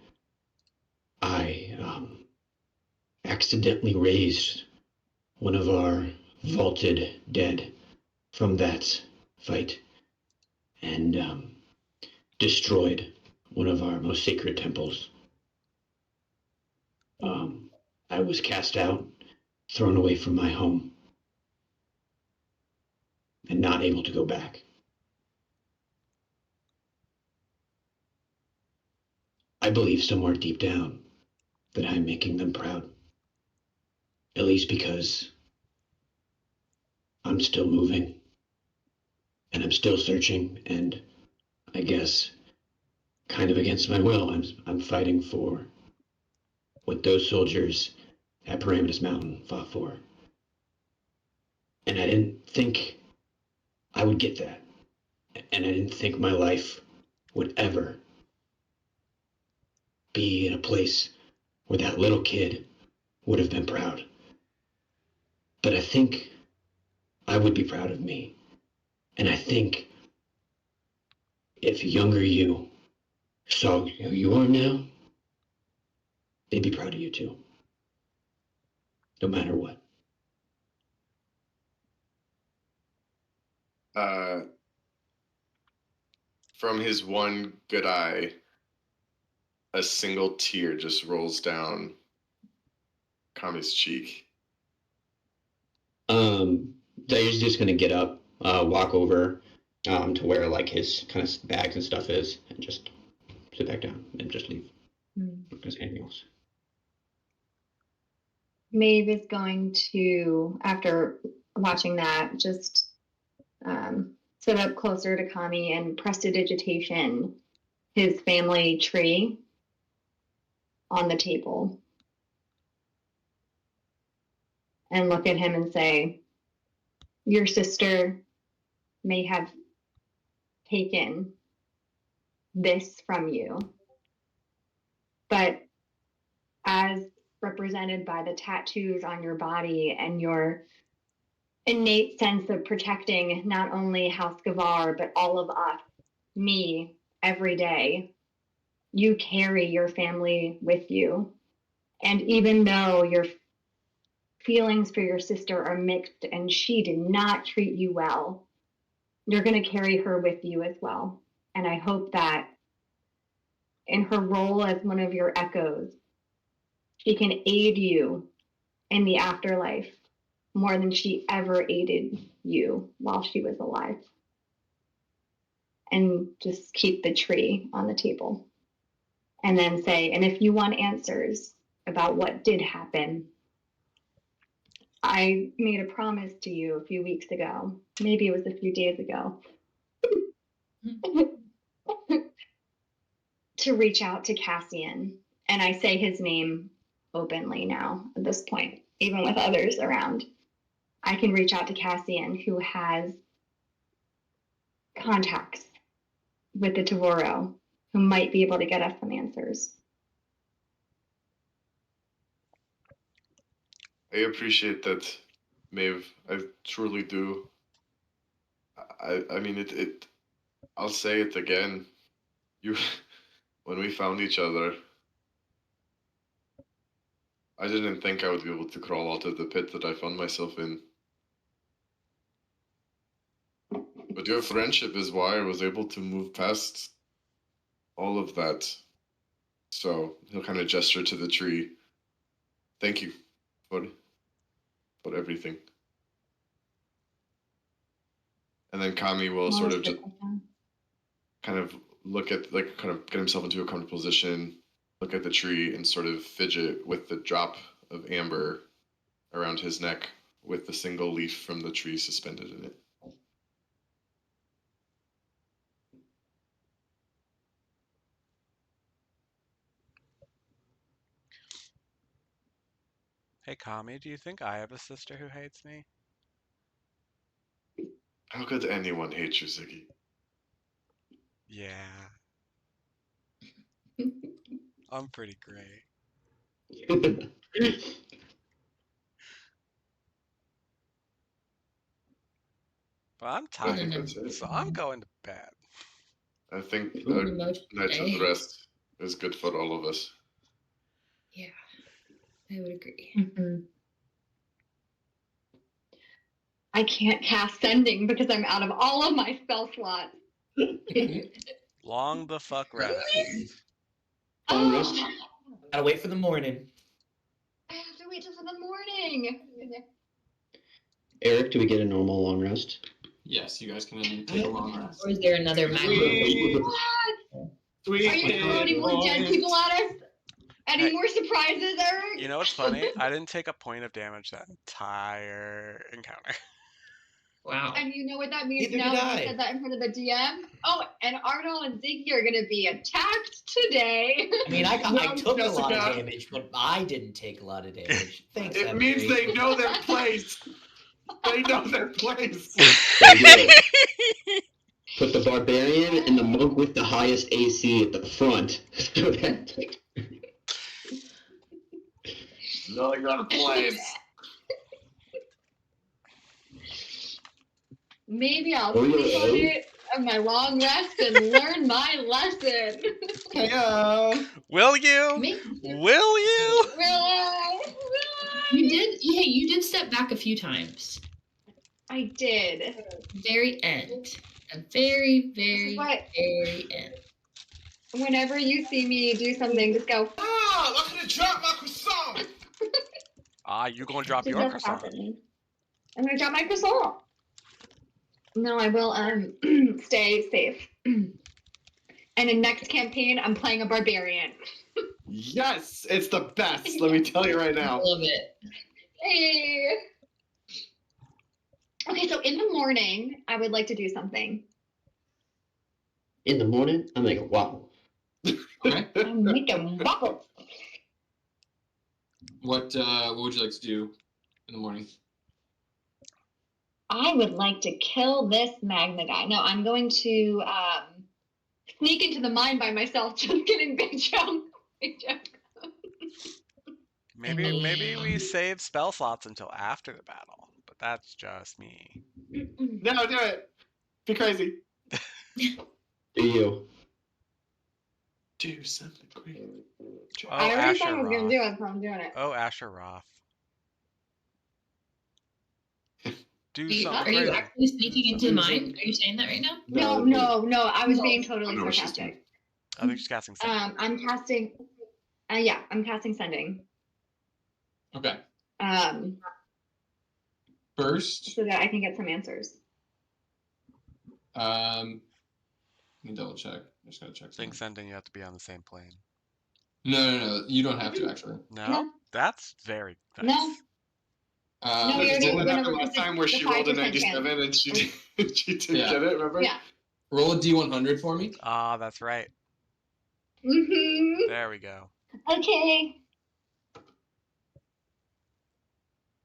G: I accidentally raised one of our vaulted dead from that fight, and destroyed one of our most sacred temples. I was cast out, thrown away from my home, and not able to go back. I believe somewhere deep down that I'm making them proud. At least because I'm still moving, and I'm still searching, and I guess kind of against my will, I'm fighting for what those soldiers at Parametus Mountain fought for. And I didn't think I would get that. And I didn't think my life would ever be in a place where that little kid would have been proud. But I think I would be proud of me. And I think if younger you saw who you are now, they'd be proud of you too. No matter what.
D: From his one good eye, a single tear just rolls down Kami's cheek.
G: Zair's just gonna get up, walk over to where like his kind of bags and stuff is, and just sit back down and just leave. Because anything else.
A: Maeve is going to, after watching that, just sit up closer to Kami and prestidigitation his family tree on the table. And look at him and say, your sister may have taken this from you, but as represented by the tattoos on your body and your innate sense of protecting not only House Gavar, but all of us, me, every day, you carry your family with you. And even though your feelings for your sister are mixed and she did not treat you well, you're going to carry her with you as well. And I hope that in her role as one of your echoes, she can aid you in the afterlife more than she ever aided you while she was alive. And just keep the tree on the table. And then say, and if you want answers about what did happen, I made a promise to you a few weeks ago, maybe it was a few days ago, to reach out to Cassian. And I say his name openly now at this point, even with others around. I can reach out to Cassian, who has contacts with the Tavoro, who might be able to get us some answers.
D: I appreciate that, Maeve. I truly do. I mean, I'll say it again. You, when we found each other, I didn't think I would be able to crawl out of the pit that I found myself in. But your friendship is why I was able to move past all of that. So he'll kind of gesture to the tree. Thank you for everything. And then Kami will sort of just kind of look at, like, kind of get himself into a comfortable position, look at the tree, and sort of fidget with the drop of amber around his neck with the single leaf from the tree suspended in it.
B: Hey, Kami, do you think I have a sister who hates me?
D: How could anyone hate you, Ziggy?
B: Yeah, I'm pretty great. But I'm
D: I think
B: tired,
D: that's it.
B: so I'm going to bed.
D: I think
E: Pretty much
D: night's
E: day.
D: rest is good for all of us.
E: Yeah, I would agree.
A: Mhm. I can't cast sending because I'm out of all of my spell slots.
B: Long the fuck rest.
G: Long rest?
H: Gotta wait for the morning.
A: I have to wait till for the morning.
G: Eric, do we get a normal long rest?
F: Yes, you guys can take a long rest.
E: Or is there another magma?
A: What?
H: Sweet
A: Are you gonna throw any more dead people at us? Any
B: Hey,
A: more surprises, Eric?
B: You know what's funny? I didn't take a point of damage that entire encounter.
E: Wow.
A: And you know what that means
H: Neither
A: now
H: did
A: that you
H: I.
A: said that in front of the DM? Oh, and Arnold and Ziggy are gonna be attacked today.
H: I mean, I
D: No,
H: took a lot of
D: Jessica.
H: damage, but I didn't take a lot of damage. Thanks,
D: It means
H: M3.
D: they know their place. They know their place.
G: They do. Put the barbarian and the monk with the highest AC at the front. So that
D: No, they got a place.
A: Maybe I'll
G: Oh,
A: sleep
G: yeah.
A: on it on my long rest and learn my lesson.
D: Yeah.
B: Will you?
E: Maybe.
B: Will you?
A: Will I? Will I?
E: You did. Yeah, you did step back a few times.
A: I did.
E: Very end. A very,
A: This
E: very,
A: is what,
E: very end.
A: whenever you see me do something, just go,
H: Ah, I'm gonna drop my croissant.
B: You gonna drop
A: just
B: your
A: don't
B: croissant?
A: stop at me. I'm gonna drop my croissant. No, I will stay safe. And in next campaign, I'm playing a barbarian.
D: Yes, it's the best. Let me tell you right
E: I
D: now.
E: love it.
A: Hey. Okay, so in the morning, I would like to do something.
G: in the morning, I'm like, wow.
F: Okay.
A: I'm making waffles.
F: What would you like to do in the morning?
A: I would like to kill this Magma guy. No, I'm going to sneak into the mine by myself. Just kidding, big joke. Big joke.
B: Maybe we save spell slots until after the battle, but that's just me.
D: No, do it. Be crazy.
G: Do you?
D: Do something crazy.
B: Oh,
A: I already said I was gonna do
B: Asheroth.
A: it, so I'm doing it.
B: Oh, Asheroth. Do
E: Are you,
B: something
E: are you
B: crazy.
E: actually sneaking into the mine? Are you saying that right now?
A: No. I was being totally
D: I know what she's
A: sarcastic.
B: I think she's casting something.
A: I'm casting. Yeah, I'm casting sending.
F: Okay.
A: Um,
F: First,
A: so that I can get some answers.
F: let me double check. I just gotta check.
B: Think
F: something.
B: sending you have to be on the same plane.
F: No. You don't have to actually.
B: No?
A: No.
B: That's very nice.
A: No. No, we
D: Didn't
A: already
D: that
A: went
D: happen
A: over
D: last
A: the
D: time where she
A: 5%
D: rolled a
A: chance.
D: 97 and she didn't
F: Yeah.
D: get it, remember?
A: Yeah.
F: Roll a d100 for me.
B: Ah, that's right.
A: Mm-hmm.
B: There we go.
A: Okay.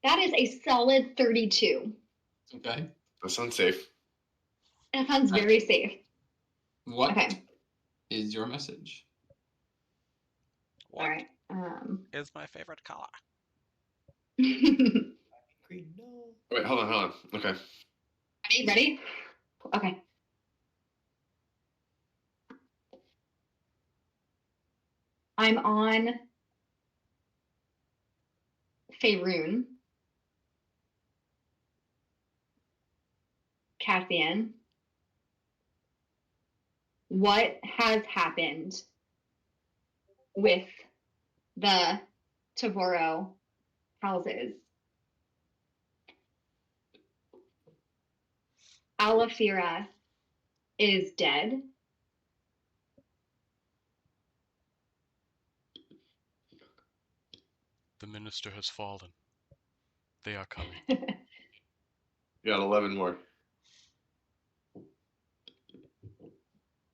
A: That is a solid 32.
F: Okay.
D: That sounds safe.
A: That sounds very safe.
F: What is
A: Okay.
F: your message?
B: What
A: All right.
B: is my favorite color?
H: Green, no.
D: Wait, hold on. Okay.
A: Ready? Okay. I'm on Faerun, Cassian. What has happened with the Tavoro houses? Alafira is dead.
B: The minister has fallen. They are coming.
D: You got 11 more.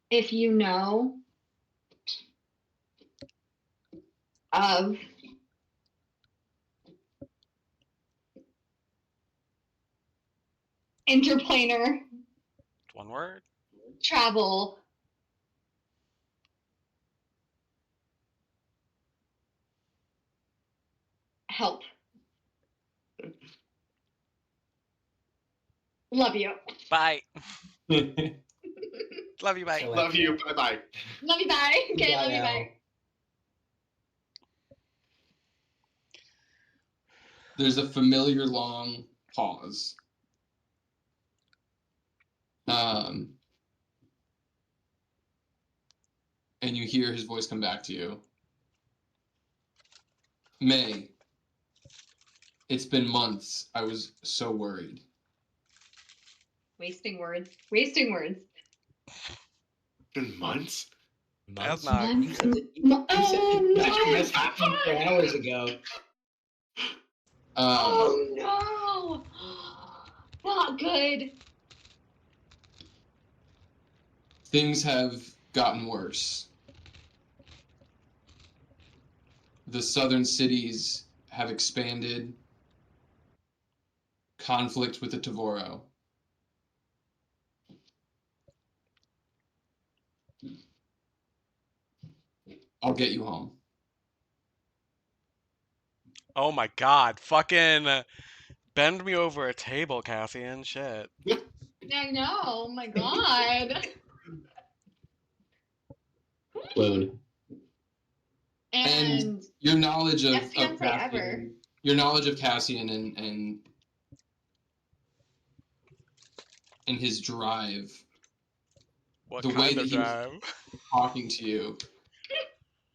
A: If you know of interplanar
B: One word.
A: travel, help. Love you.
B: Bye. Love you. Bye.
H: So
D: Love you. Bye bye.
A: Love you. Bye. Okay.
H: Bye,
A: Love you.
H: Al.
A: Bye.
F: There's a familiar long pause. And you hear his voice come back to you. May, it's been months. I was so worried.
A: Wasting words. Wasting words.
D: Been months?
B: That's
H: Months?
B: not.
H: You said that you said
A: Oh,
H: that you
A: no.
H: messaged 24 hours ago.
A: Oh no! Not good.
F: Things have gotten worse. The southern cities have expanded. Conflict with the Tavoro. I'll get you home.
B: Oh my god. Fucking bend me over a table, Cassian. Shit.
A: I know. Oh my god.
G: Clone.
A: And
F: Your knowledge of
A: best fiance
F: Cassian,
A: ever.
F: your knowledge of Cassian and his drive,
B: What
F: the way
B: kind
F: that
B: of
F: he was
B: drive?
F: talking to you,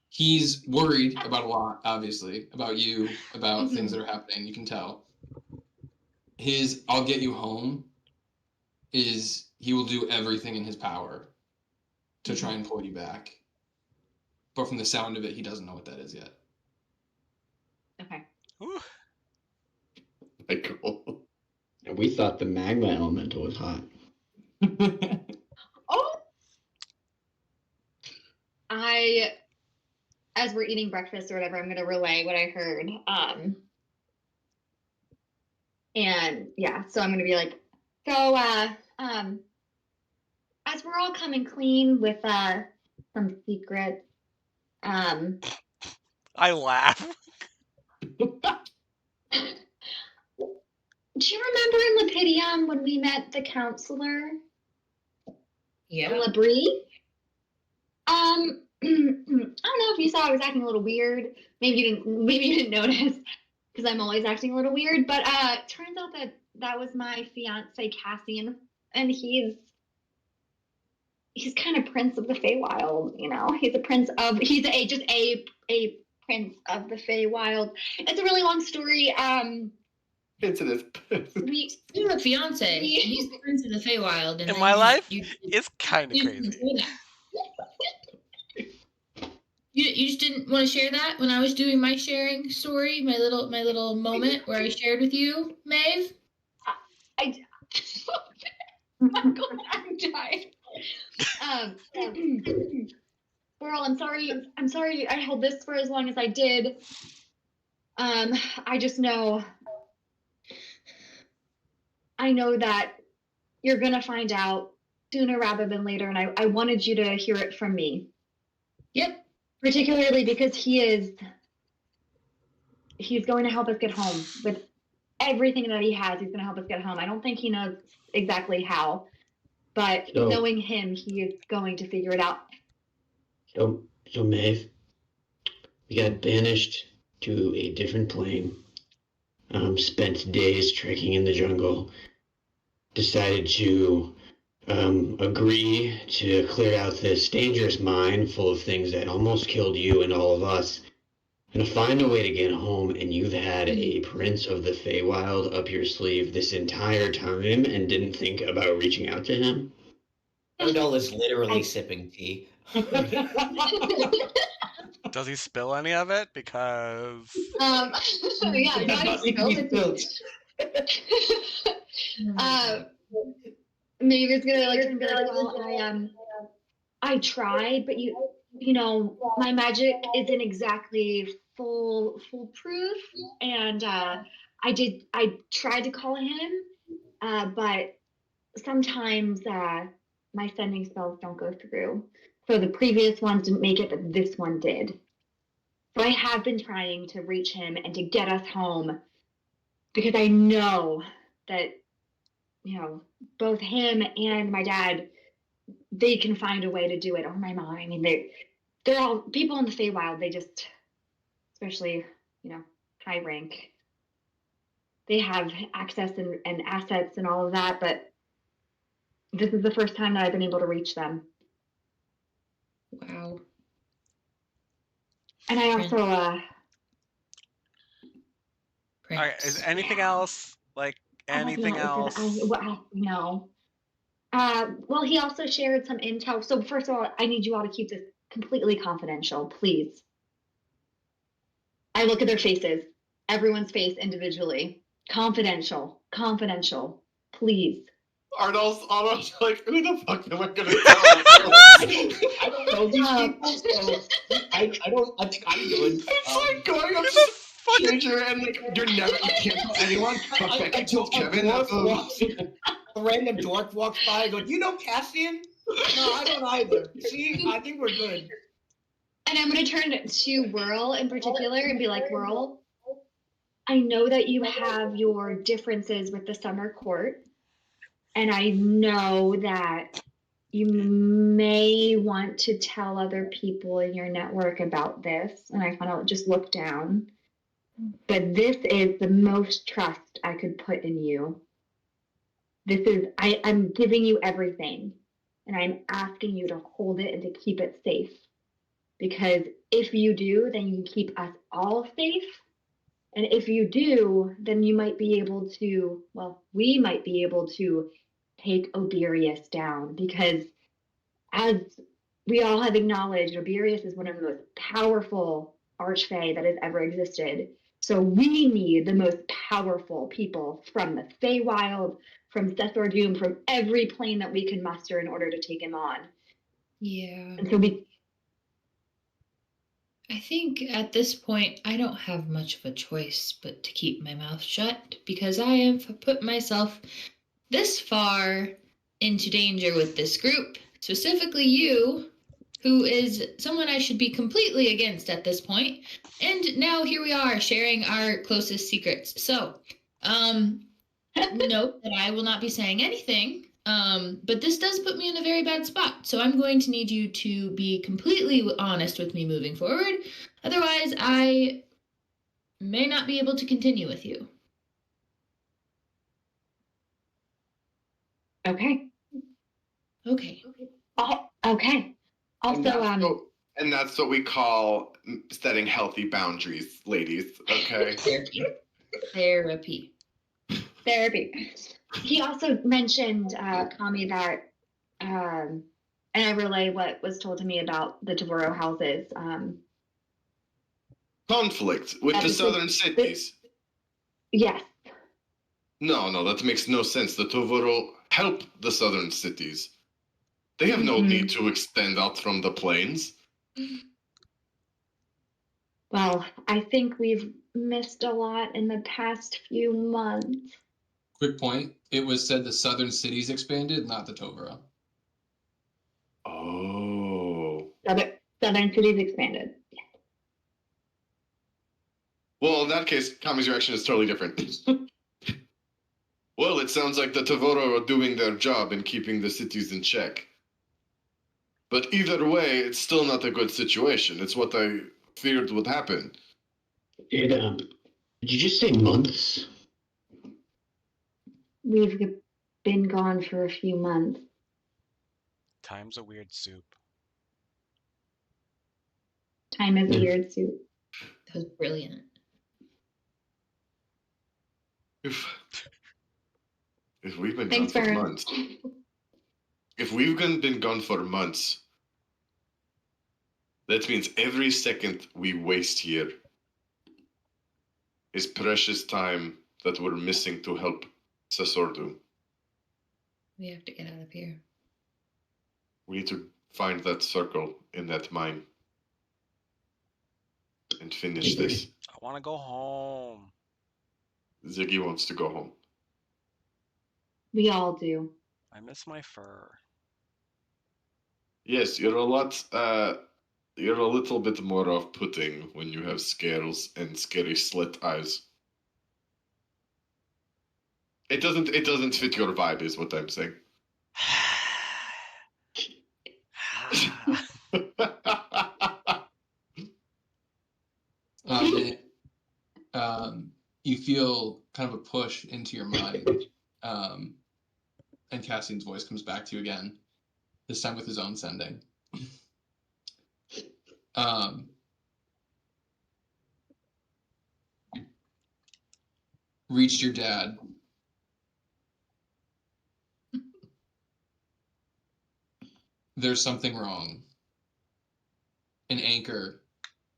F: he's worried about a lot, obviously, about you, about things that are happening. You can tell. His "I'll get you home" is he will do everything in his power to try and pull you back. But from the sound of it, he doesn't know what that is yet.
A: Okay.
B: Ooh.
D: Like, cool.
G: And we thought the magma elemental was hot.
A: Oh. As we're eating breakfast or whatever, I'm gonna relay what I heard. And yeah, so I'm gonna be like, so as we're all coming clean with some secrets,
B: I laugh.
A: do you remember in Lepidium when we met the counselor?
E: Yeah.
A: Labrie? I don't know if you saw I was acting a little weird. Maybe you didn't notice because I'm always acting a little weird. But turns out that was my fiance Cassian, and he's kind of prince of the Feywild. You know, he's a prince of the Feywild. It's a really long story.
D: Into this.
E: You have a fiance. He's the prince of the Feywild. And
B: In
E: then
B: my life,
E: you
B: it's kind of
E: just
B: crazy.
E: didn't say that. You just didn't want to share that when I was doing my sharing story, my little moment where I shared with you, Maeve.
A: I'm dying. Girl, I'm sorry. I'm sorry I held this for as long as I did. I just know. I know that you're gonna find out sooner rather than later, and I wanted you to hear it from me.
E: Yep.
A: Particularly because he's going to help us get home with everything that he has. He's going to help us get home. I don't think he knows exactly how, but
G: So-
A: knowing him, he is going to figure it out.
G: So Maeve, we got banished to a different plane. Spent days trekking in the jungle. Decided to agree to clear out this dangerous mine full of things that almost killed you and all of us, and to find a way to get home. And you've had a prince of the Feywild up your sleeve this entire time and didn't think about reaching out to him?
H: Odell is literally sipping tea.
B: Does he spill any of it? Because
A: Yeah, no, I
H: Nothing
A: spilled
H: he
A: the
H: spilled.
A: tea. Maybe it's gonna like be like, well, I tried, but you know, my magic isn't exactly foolproof, and I tried to call him, but sometimes my sending spells don't go through. So the previous ones didn't make it, but this one did. So I have been trying to reach him and to get us home because I know that, you know, both him and my dad, they can find a way to do it. Or my mom. I mean, they're all people in the Feywild. They just, especially, you know, high rank, they have access and assets and all of that. But this is the first time that I've been able to reach them.
E: Wow.
A: And I also,
B: all right, is
E: Prince.
B: anything else like anything else?
A: No. Well, he also shared some intel. So first of all, I need you all to keep this completely confidential, please. I look at their faces, everyone's face individually. Confidential, please.
D: Arnold's like, who the fuck am I gonna tell?
H: I don't know these people, so I think I'm good.
D: It's like going up to
B: Who the
D: a stranger and like you can't tell anyone. But Becca told Kevin.
H: A random dwarf walks by and goes, "You know Cassian?" No, I don't either. See, I think we're good.
A: And I'm going to turn to Whirl in particular and be like, Whirl, I know that you have your differences with the summer court. And I know that you may want to tell other people in your network about this. And I kind of just look down. But this is the most trust I could put in you. I'm giving you everything. And I'm asking you to hold it and to keep it safe. Because if you do, then you can keep us all safe. And if you do, then you might be able to, well, we might be able to take Oberius down. Because as we all have acknowledged, Oberius is one of the most powerful archfey that has ever existed. So we need the most powerful people from the Feywild, from Sethor Doom, from every plane that we can muster in order to take him on.
E: Yeah.
A: And so
E: I think at this point, I don't have much of a choice but to keep my mouth shut because I have put myself this far into danger with this group, specifically you, who is someone I should be completely against at this point. And now here we are sharing our closest secrets. So, note that I will not be saying anything. But this does put me in a very bad spot. So I'm going to need you to be completely honest with me moving forward. Otherwise, I may not be able to continue with you.
A: okay.
E: Okay.
A: Oh, okay. Also,
D: and that's what we call setting healthy boundaries, ladies. Okay.
E: Therapy.
A: Therapy. He also mentioned, Kami, that, and I relay what was told to me about the Tavoro houses.
D: Conflict with the southern cities.
A: Yes.
D: No, that makes no sense. The Tovoro help the southern cities. They have no need to extend out from the plains.
A: Well, I think we've missed a lot in the past few months.
F: Quick point. It was said the southern cities expanded, not the Tovara.
D: Oh.
A: Southern cities expanded.
D: Well, in that case, Kami's reaction is totally different. Well, it sounds like the Tavoro are doing their job in keeping the cities in check. But either way, it's still not a good situation. It's what I feared would happen.
G: Did you just say months?
A: We've been gone for a few months.
B: Time's a weird soup.
A: Time is a weird soup.
E: That was brilliant.
D: If we've been
A: Thanks,
D: gone for
A: Baron.
D: months. If we've been gone for months, that means every second we waste here is precious time that we're missing to help Sasordu.
E: We have to get out of here.
D: We need to find that circle in that mine and finish this.
B: I want to go home.
D: Ziggy wants to go home.
A: We all do.
B: I miss my fur.
D: Yes, you're a little bit more off-putting when you have scales and scary slit eyes. It doesn't fit your vibe, is what I'm saying.
F: You feel kind of a push into your mind, and Cassian's voice comes back to you again, this time with his own sending. Reached your dad. There's something wrong. An anchor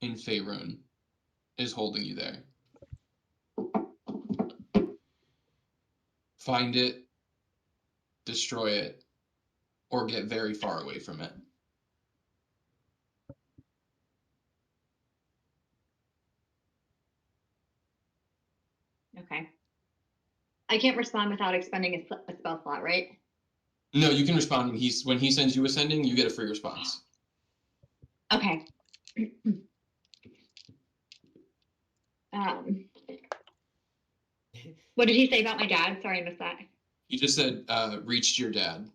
F: in Faerun is holding you there. Find it, destroy it, or get very far away from it.
A: Okay. I can't respond without expending a spell slot, right?
F: No, you can respond when he sends you a sending. You get a free response.
A: Okay. What did he say about my dad? Sorry, I missed that.
F: He just said, reached your dad.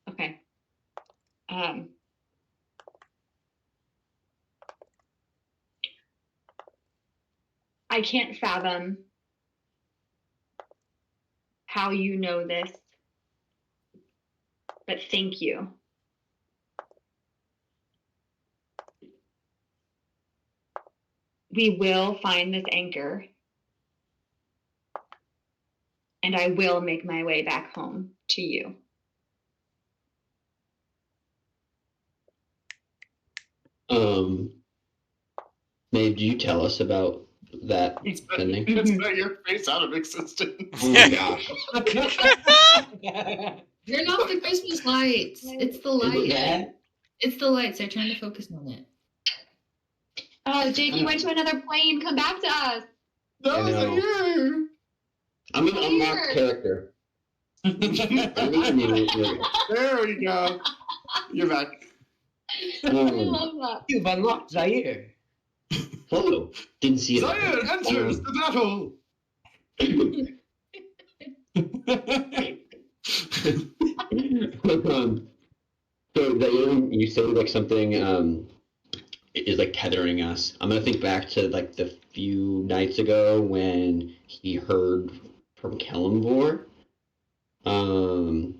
A: Okay. I can't fathom how you know this, but thank you. We will find this anchor, and I will make my way back home to you.
G: Maeve, do you tell us about that sending?
D: It's not your face out of existence.
G: Oh my gosh.
E: Turn off the Christmas lights. It's the
G: Is it
E: light.
G: that?
E: It's the lights. They're trying to focus on it.
A: Oh, Jake, you went to another plane. Come back to us.
G: I know. I'm an unlocked character.
D: There we go. You're back.
A: I love that.
H: You've unlocked Zaire.
G: Hello. Didn't see it.
D: Zaire enters the battle.
G: So Zaire, you said like something is like tethering us. I'm gonna think back to like the few nights ago when he heard from Kellamvor. And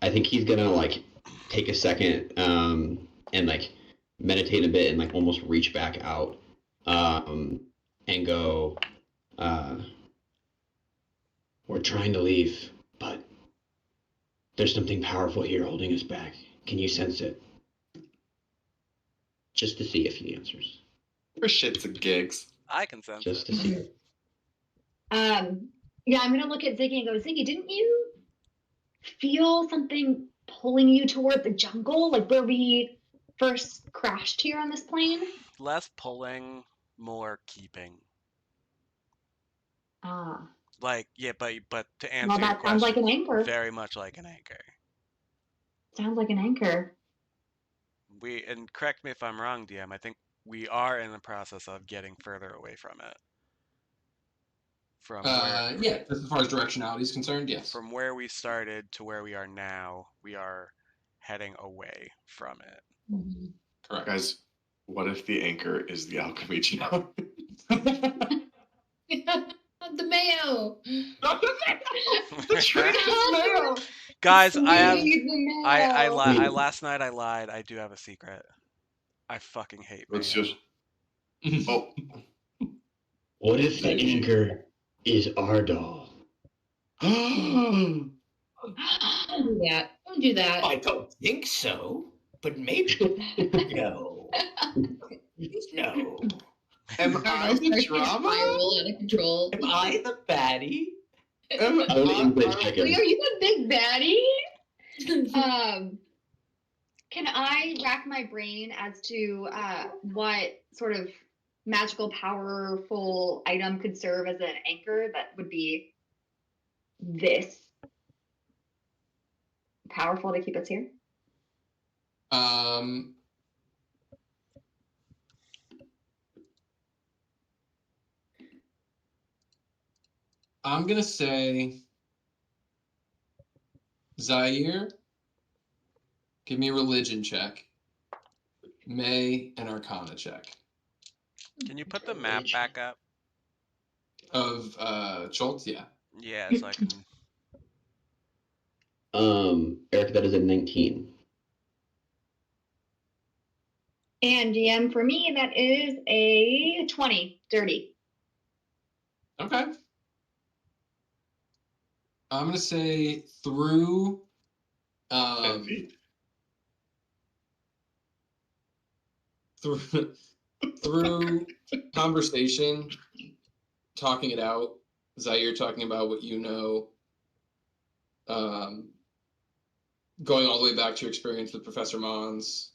G: I think he's gonna like take a second and like meditate a bit and like almost reach back out and go, we're trying to leave, but there's something powerful here holding us back. Can you sense it? Just to see if he answers.
D: For shits and gigs.
B: I can sense
G: Just
B: it.
G: to see.
A: Yeah, I'm gonna look at Ziggy and go, Ziggy, didn't you feel something pulling you toward the jungle, like where we first crashed here on this plane?
B: Less pulling, more keeping.
A: Ah.
B: Like, yeah, but to answer
A: Well,
B: your
A: that
B: question,
A: sounds like an anchor.
B: very much like an anchor.
A: Sounds like an anchor.
B: And correct me if I'm wrong, DM, I think we are in the process of getting further away from it. From where,
F: yeah, as far as directionality is concerned, yes.
B: from where we started to where we are now, we are heading away from it.
E: Mm-hmm.
F: Correct.
D: Guys, what if the anchor is the alchemy gem?
E: The mayo.
D: The trick is mayo.
B: Guys,
A: I
B: last night I lied. I do have a secret. I fucking hate mayo.
D: Let's just. Oh,
G: What if the anchor is our doll?
E: Don't do that. Don't do that.
H: I don't think so, but maybe. No. No.
D: Am I
E: Arnold
D: the
E: starts to
D: drama?
E: spiral out of control.
H: Am I the baddie?
D: Am
G: I would insight check
A: Wait,
G: him.
A: are you the big baddie? Can I rack my brain as to what sort of magical, powerful item could serve as an anchor that would be this powerful to keep us here?
F: I'm gonna say, Zaire, give me a religion check. May, an arcana check.
B: Can you put the map back up?
F: Of Schultz, yeah.
B: Yeah, so I can.
G: Eric, that is a 19.
A: And GM for me, that is a 20, dirty.
F: Okay. I'm gonna say through
D: Envy.
F: through conversation, talking it out, Zaire talking about what you know, going all the way back to your experience with Professor Mons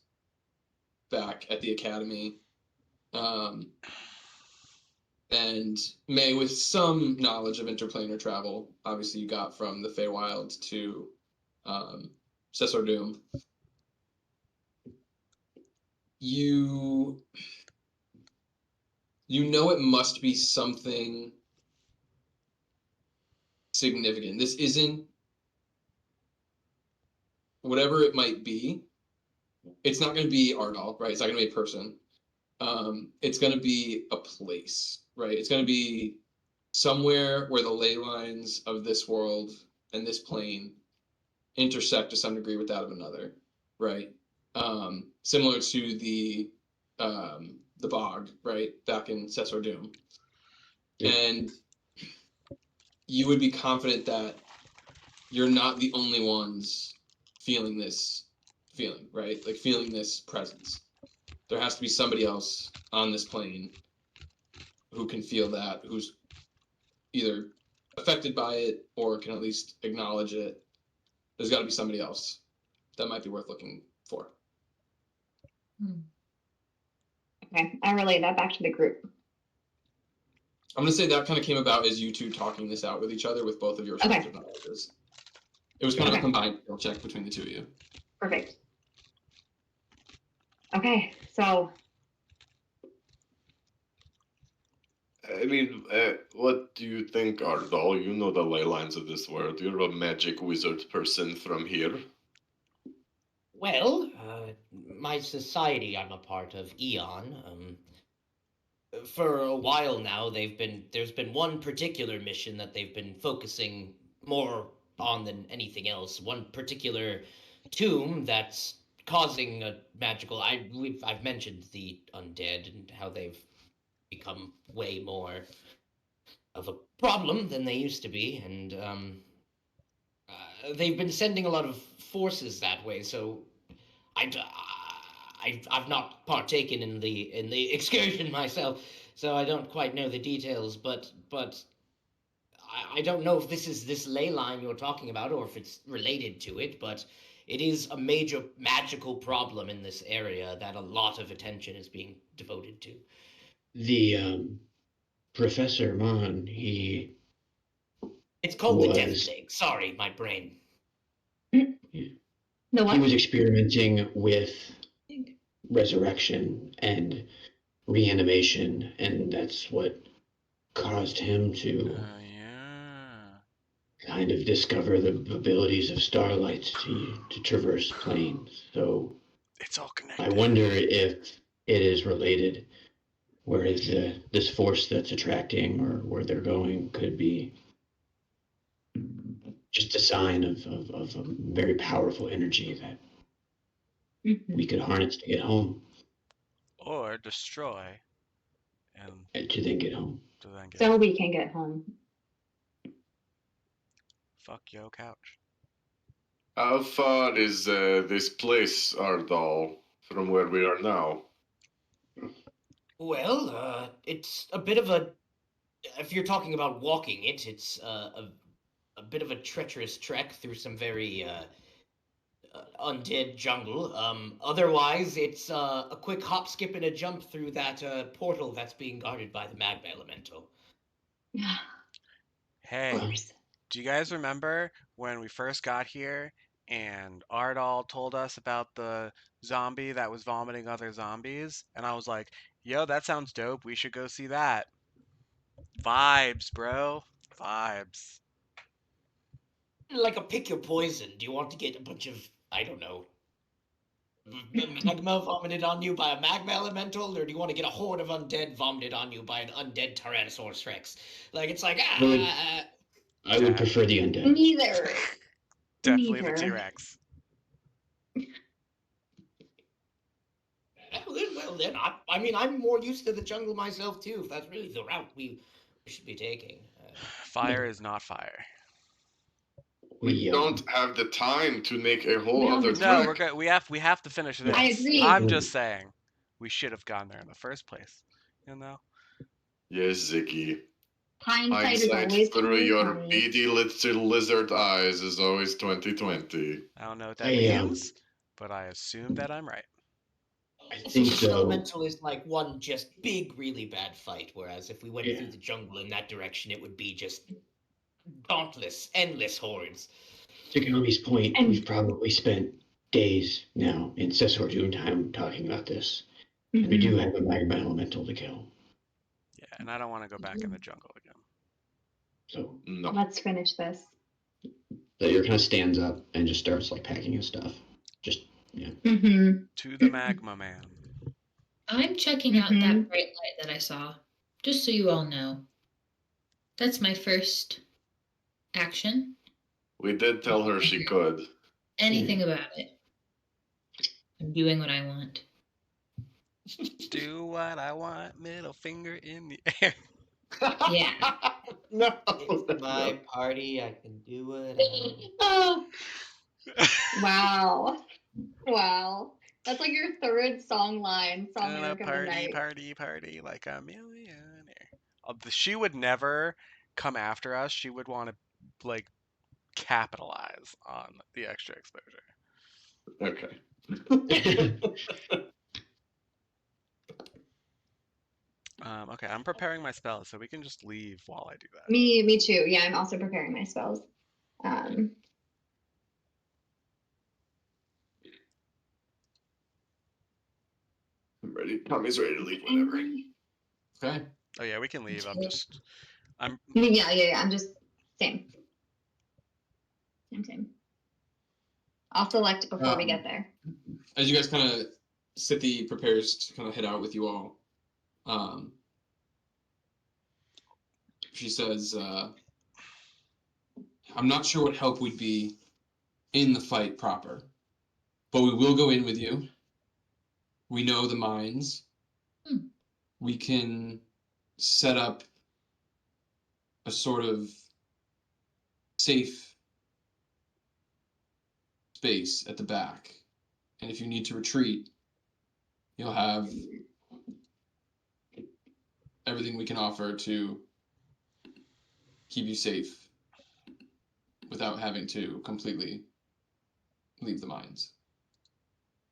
F: back at the academy, and May with some knowledge of interplanar travel. Obviously, you got from the Feywild to Cessor Doom. You know it must be something significant. This isn't, whatever it might be, it's not going to be Ardal, right? It's not going to be a person. It's going to be a place, right? It's going to be somewhere where the ley lines of this world and this plane intersect to some degree with that of another, right? Similar to the bog, right, back in Cessor Doom.
G: Yeah.
F: And you would be confident that you're not the only ones feeling this feeling, right? Like feeling this presence. There has to be somebody else on this plane who can feel that, who's either affected by it or can at least acknowledge it. There's got to be somebody else that might be worth looking for.
A: Okay, I relay that back to the group.
F: I'm going to say that kind of came about as you two talking this out with each other with both of your respective knowledges. It was kind of a combined skill check between the two of you.
A: Perfect. Okay, so
D: I mean, what do you think, Ardal? You know the ley lines of this world. You're a magic wizard person from here.
H: Well, my society I'm a part of, Eon, for a while now, there's been one particular mission that they've been focusing more on than anything else. One particular tomb that's causing a magical. I've mentioned the undead and how they've become way more of a problem than they used to be, and they've been sending a lot of forces that way. So I've not partaken in the excursion myself, so I don't quite know the details. But I don't know if this is this ley line you're talking about, or if it's related to it. But it is a major magical problem in this area that a lot of attention is being devoted to.
G: The Professor Mon,
H: It's called the Death
G: was
H: Plague. Sorry, my brain.
A: the
G: he
A: what?
G: was experimenting with resurrection and reanimation, and that's what caused him to
B: Yeah.
G: kind of discover the abilities of starlight to traverse planes. So
B: It's all connected.
G: I wonder if it is related, whereas this force that's attracting or where they're going could be just a sign of a very powerful energy that we could harness to get home
B: Or destroy and
G: and to then get home.
B: to then get
A: So we can get home.
B: Fuck yo couch.
D: How far is this place, Ardal, from where we are now?
H: Well, it's a bit of a. If you're talking about walking it, it's a bit of a treacherous trek through some very undead jungle. Otherwise, it's a quick hop, skip, and a jump through that portal that's being guarded by the Magma Elemental.
B: Hey, do you guys remember when we first got here and Ardal told us about the zombie that was vomiting other zombies? And I was like, yo, that sounds dope. We should go see that. Vibes, bro. Vibes.
H: Like a pick your poison. Do you want to get a bunch of, I don't know, magma vomited on you by a magma elemental, or do you want to get a horde of undead vomited on you by an undead Tyrannosaurus Rex? Like, it's like,
G: I would prefer the undead.
A: Neither.
B: Definitely the
A: Neither.
B: T-Rex.
H: Well, then, I mean, I'm more used to the jungle myself, too. If that's really the route we should be taking.
B: Fire is not fire.
D: We don't have the time to make a whole
A: We
D: other
A: don't.
B: No,
D: trek.
B: we're good. We have to finish this.
A: I agree.
B: I'm just saying, we should have gone there in the first place. You know?
D: Yes, Ziggy.
A: Hindsight is
D: Hindsight
A: always
D: through your
A: 20/20.
D: beady little lizard eyes is always 20/20.
B: I don't know what that means, but I assume that I'm right.
G: I
H: So
G: think
H: this
G: so.
H: elemental is like one just big, really bad fight, whereas if we went
G: Yeah.
H: through the jungle in that direction, it would be just dauntless, endless hordes.
G: To Kami's point,
A: And-
G: we've probably spent days now in Cesar time talking about this. And we do have a magma elemental to kill.
B: Yeah, and I don't want to go back in the jungle again.
G: So
D: No.
A: Let's finish this.
G: Zaire kind of stands up and just starts like packing his stuff. Just
A: Mm-hmm.
B: To the Magma Man.
E: I'm checking out that bright light that I saw, just so you all know. That's my first action.
D: We did tell her she could.
E: Anything about it. I'm doing what I want.
B: Do what I want, middle finger in the air.
E: Yeah.
D: No.
H: It's my party. I can do what I
A: Oh, wow. Wow. That's like your third song line. Song
B: Gonna
A: lyric of the
B: party,
A: night.
B: party, party like a millionaire. She would never come after us. She would want to, like, capitalize on the extra exposure.
D: Okay.
B: Okay, I'm preparing my spells, so we can just leave while I do that.
A: Me too. Yeah, I'm also preparing my spells.
D: I'm ready. Tommy's ready to leave whenever.
F: Okay.
B: Oh yeah, we can leave. I'm
A: Yeah. I'm just same. Same. I'll select before we get there.
F: As you guys kind of Sithy prepares to kind of head out with you all, she says, I'm not sure what help would be in the fight proper, but we will go in with you. We know the mines. We can set up a sort of safe space at the back. And if you need to retreat, you'll have everything we can offer to keep you safe without having to completely leave the mines.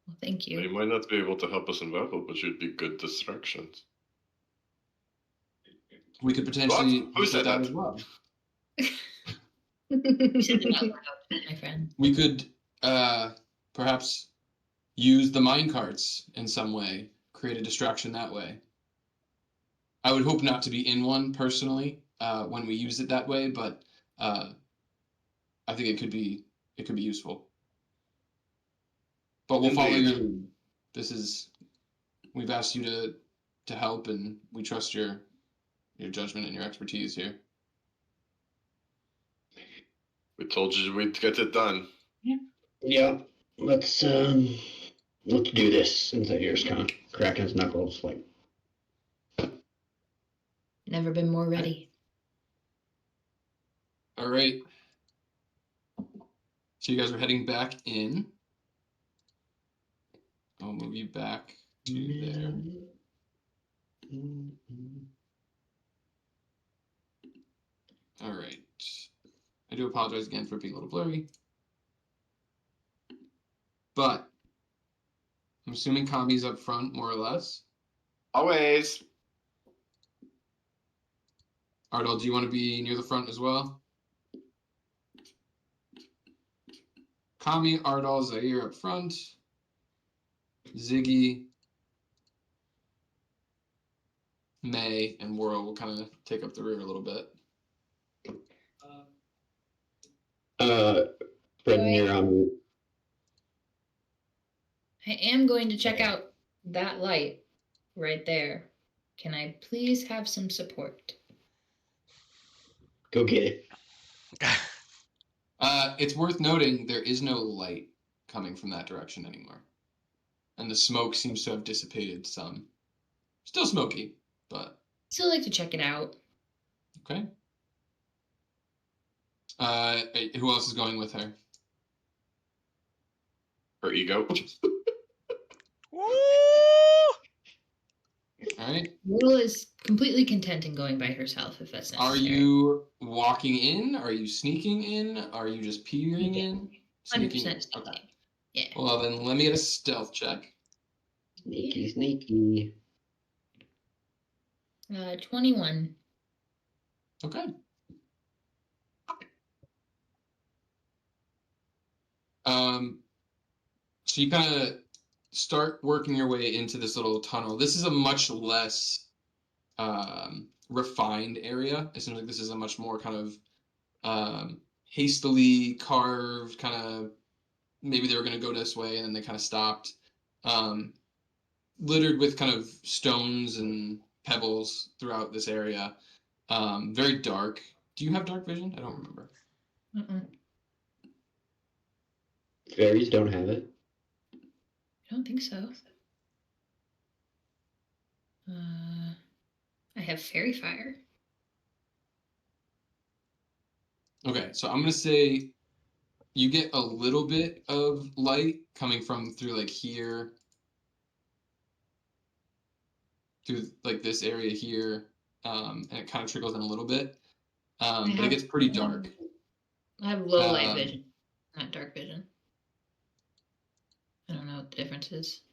E: Well, thank
D: They
E: you.
D: might not be able to help us in battle, but should be good distractions.
F: We could potentially
D: What? Who said
F: that
D: that?
F: as well.
E: You said it out loud, my friend.
F: We could perhaps use the mine carts in some way, create a distraction that way. I would hope not to be in one personally when we use it that way, but I think it could be useful. But we'll follow your lead. We've asked you to help, and we trust your judgment and your expertise here.
D: We told you we'd get it done.
G: yeah, let's do this. And Zaire's kind of cracking his knuckles like.
E: Never been more ready.
F: All right. So you guys are heading back in. I'll move you back to there. All right. I do apologize again for being a little blurry. But I'm assuming Kami's up front, more or less.
D: Always.
F: Ardal, do you want to be near the front as well? Kami, Ardal, Zaire up front. Ziggy, May, and Whirl will kind of take up the rear a little bit.
G: Fred, you're on mute.
E: I am going to check out that light right there. Can I please have some support?
G: Go get it.
F: It's worth noting there is no light coming from that direction anymore. And the smoke seems to have dissipated some. Still smoky, but
E: Still like to check it out.
F: okay. Who else is going with her?
D: Her ego.
B: Woo!
F: All right.
E: Will is completely content in going by herself if that's necessary.
F: Are you walking in? Are you sneaking in? Are you just peering in?
E: 100%
F: Sneaking.
E: sneaking.
F: Okay.
E: Yeah.
F: Well, then let me get a stealth check.
G: Sneaky, sneaky.
E: 21.
F: Okay. So you kind of start working your way into this little tunnel. This is a much less refined area. It seems like this is a much more kind of hastily carved kind of. Maybe they were going to go this way and then they kind of stopped. Littered with kind of stones and pebbles throughout this area. Very dark. Do you have dark vision? I don't remember.
G: Fairies don't have it.
E: I don't think so. I have fairy fire.
F: Okay, so I'm going to say you get a little bit of light coming from through like here, through like this area here, and it kind of trickles in a little bit, but it gets pretty dark.
E: I have low light vision, not dark vision. I don't know what the difference is.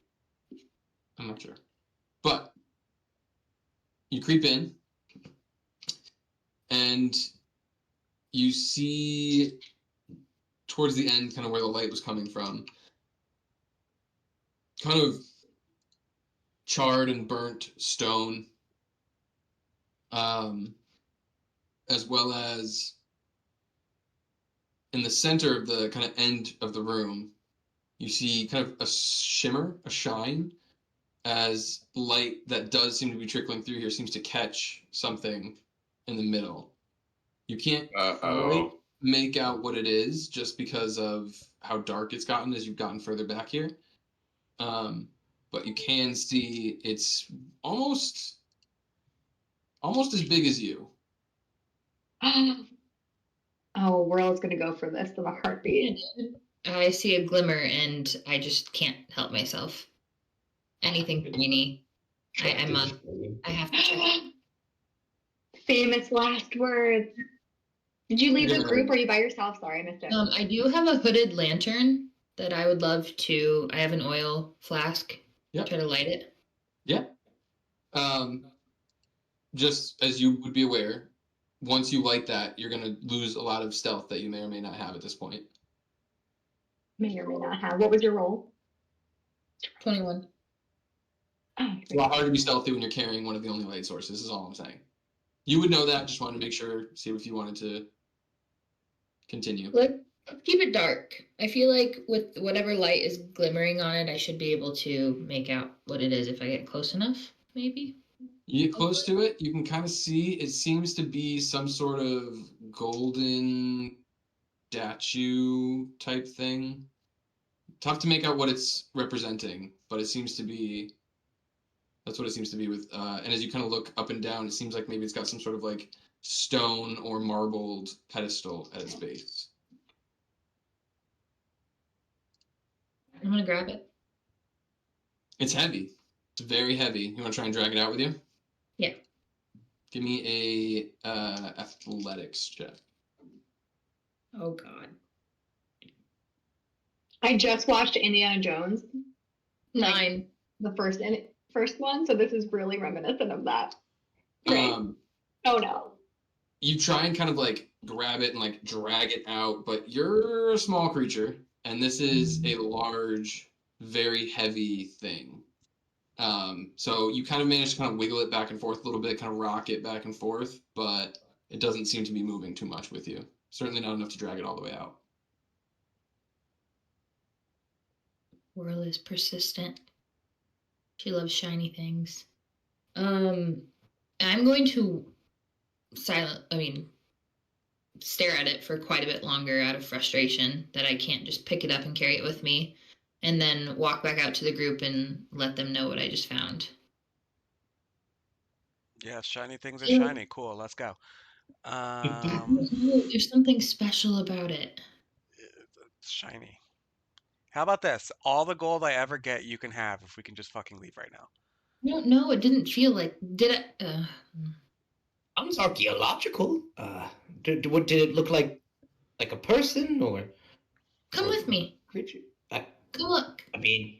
F: I'm not sure. But you creep in and you see towards the end kind of where the light was coming from, kind of charred and burnt stone, as well as in the center of the kind of end of the room, you see kind of a shimmer, a shine, as light that does seem to be trickling through here seems to catch something in the middle. You can't quite make out what it is just because of how dark it's gotten as you've gotten further back here. But you can see it's almost as big as you.
A: Oh, World's gonna go for this with a heartbeat.
E: I see a glimmer and I just can't help myself. Anything tiny. I have to check.
A: Famous last words. Did you leave the group or are you by yourself? Sorry, I missed it.
E: I do have a hooded lantern that I would love to. I have an oil flask.
F: Yep.
E: Try to light it.
F: Yeah. Just as you would be aware, once you light that, you're going to lose a lot of stealth that you may or may not have at this point.
A: May or may not have. What was your roll?
E: 21.
A: Oh,
F: It's a lot harder to be stealthy when you're carrying one of the only light sources, is all I'm saying. You would know that, just wanted to make sure, see if you wanted to continue.
E: Let's keep it dark. I feel like with whatever light is glimmering on it, I should be able to make out what it is if I get close enough, maybe.
F: You get close to it, you can kind of see it seems to be some sort of golden statue type thing. Tough to make out what it's representing, but it seems to be, that's what it seems to be with, and as you kind of look up and down, it seems like maybe it's got some sort of like stone or marbled pedestal at its base.
E: I'm gonna grab it.
F: It's heavy. It's very heavy. You want to try and drag it out with you?
E: Yeah.
F: Give me a athletics check.
E: Oh God.
A: I just watched Indiana Jones, like
E: 9.
A: the first one, so this is really reminiscent of that. Great. Oh no.
F: You try and kind of like grab it and like drag it out, but you're a small creature, and this is a large, very heavy thing. So you kind of manage to kind of wiggle it back and forth a little bit, kind of rock it back and forth, but it doesn't seem to be moving too much with you. Certainly not enough to drag it all the way out.
E: Whirl is persistent. She loves shiny things. I'm going to stare at it for quite a bit longer out of frustration that I can't just pick it up and carry it with me, and then walk back out to the group and let them know what I just found.
B: Yeah, shiny things are shiny. Cool, let's go.
E: There's something special about it.
B: It's shiny. How about this? All the gold I ever get, you can have if we can just fucking leave right now.
E: I don't know. It didn't feel like. Did it?
H: Sounds archaeological. What did it look like? Like a person or?
E: Come with me.
H: Creature?
E: Go look.
H: I mean,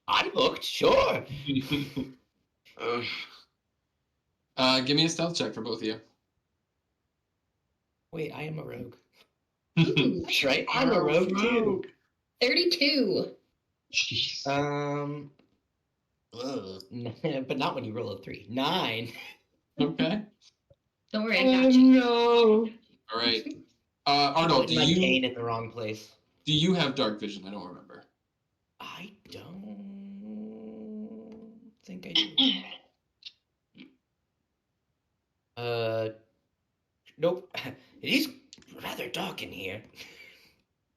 H: I looked, sure.
F: Give me a stealth check for both of you.
H: Wait, I am a rogue.
E: Ooh,
H: That's right, I'm a rogue too.
E: 32.
G: Jeez.
H: But not when you roll a 3. 9.
F: Okay.
E: Don't worry, I got you.
H: No.
F: All right. Arnold,
H: Putting my cane in the wrong place.
F: do you have dark vision? I don't remember.
H: I don't think I do. Nope. It is rather dark in here.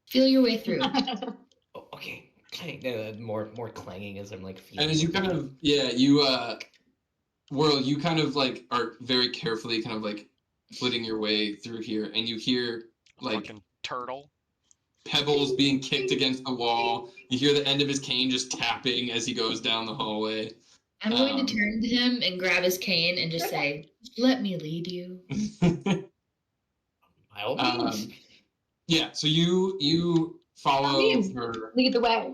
E: Feel your way through.
H: Oh, okay. More clanging as I'm like feeling.
F: And as you kind of Whirl, you kind of like are very carefully kind of like flitting your way through here, and you hear like
B: Fucking turtle.
F: pebbles being kicked against the wall. You hear the end of his cane just tapping as he goes down the hallway.
E: I'm going to turn to him and grab his cane and just say, "Let me lead you."
H: By all means.
F: Yeah, so you follow her.
A: Lead the way.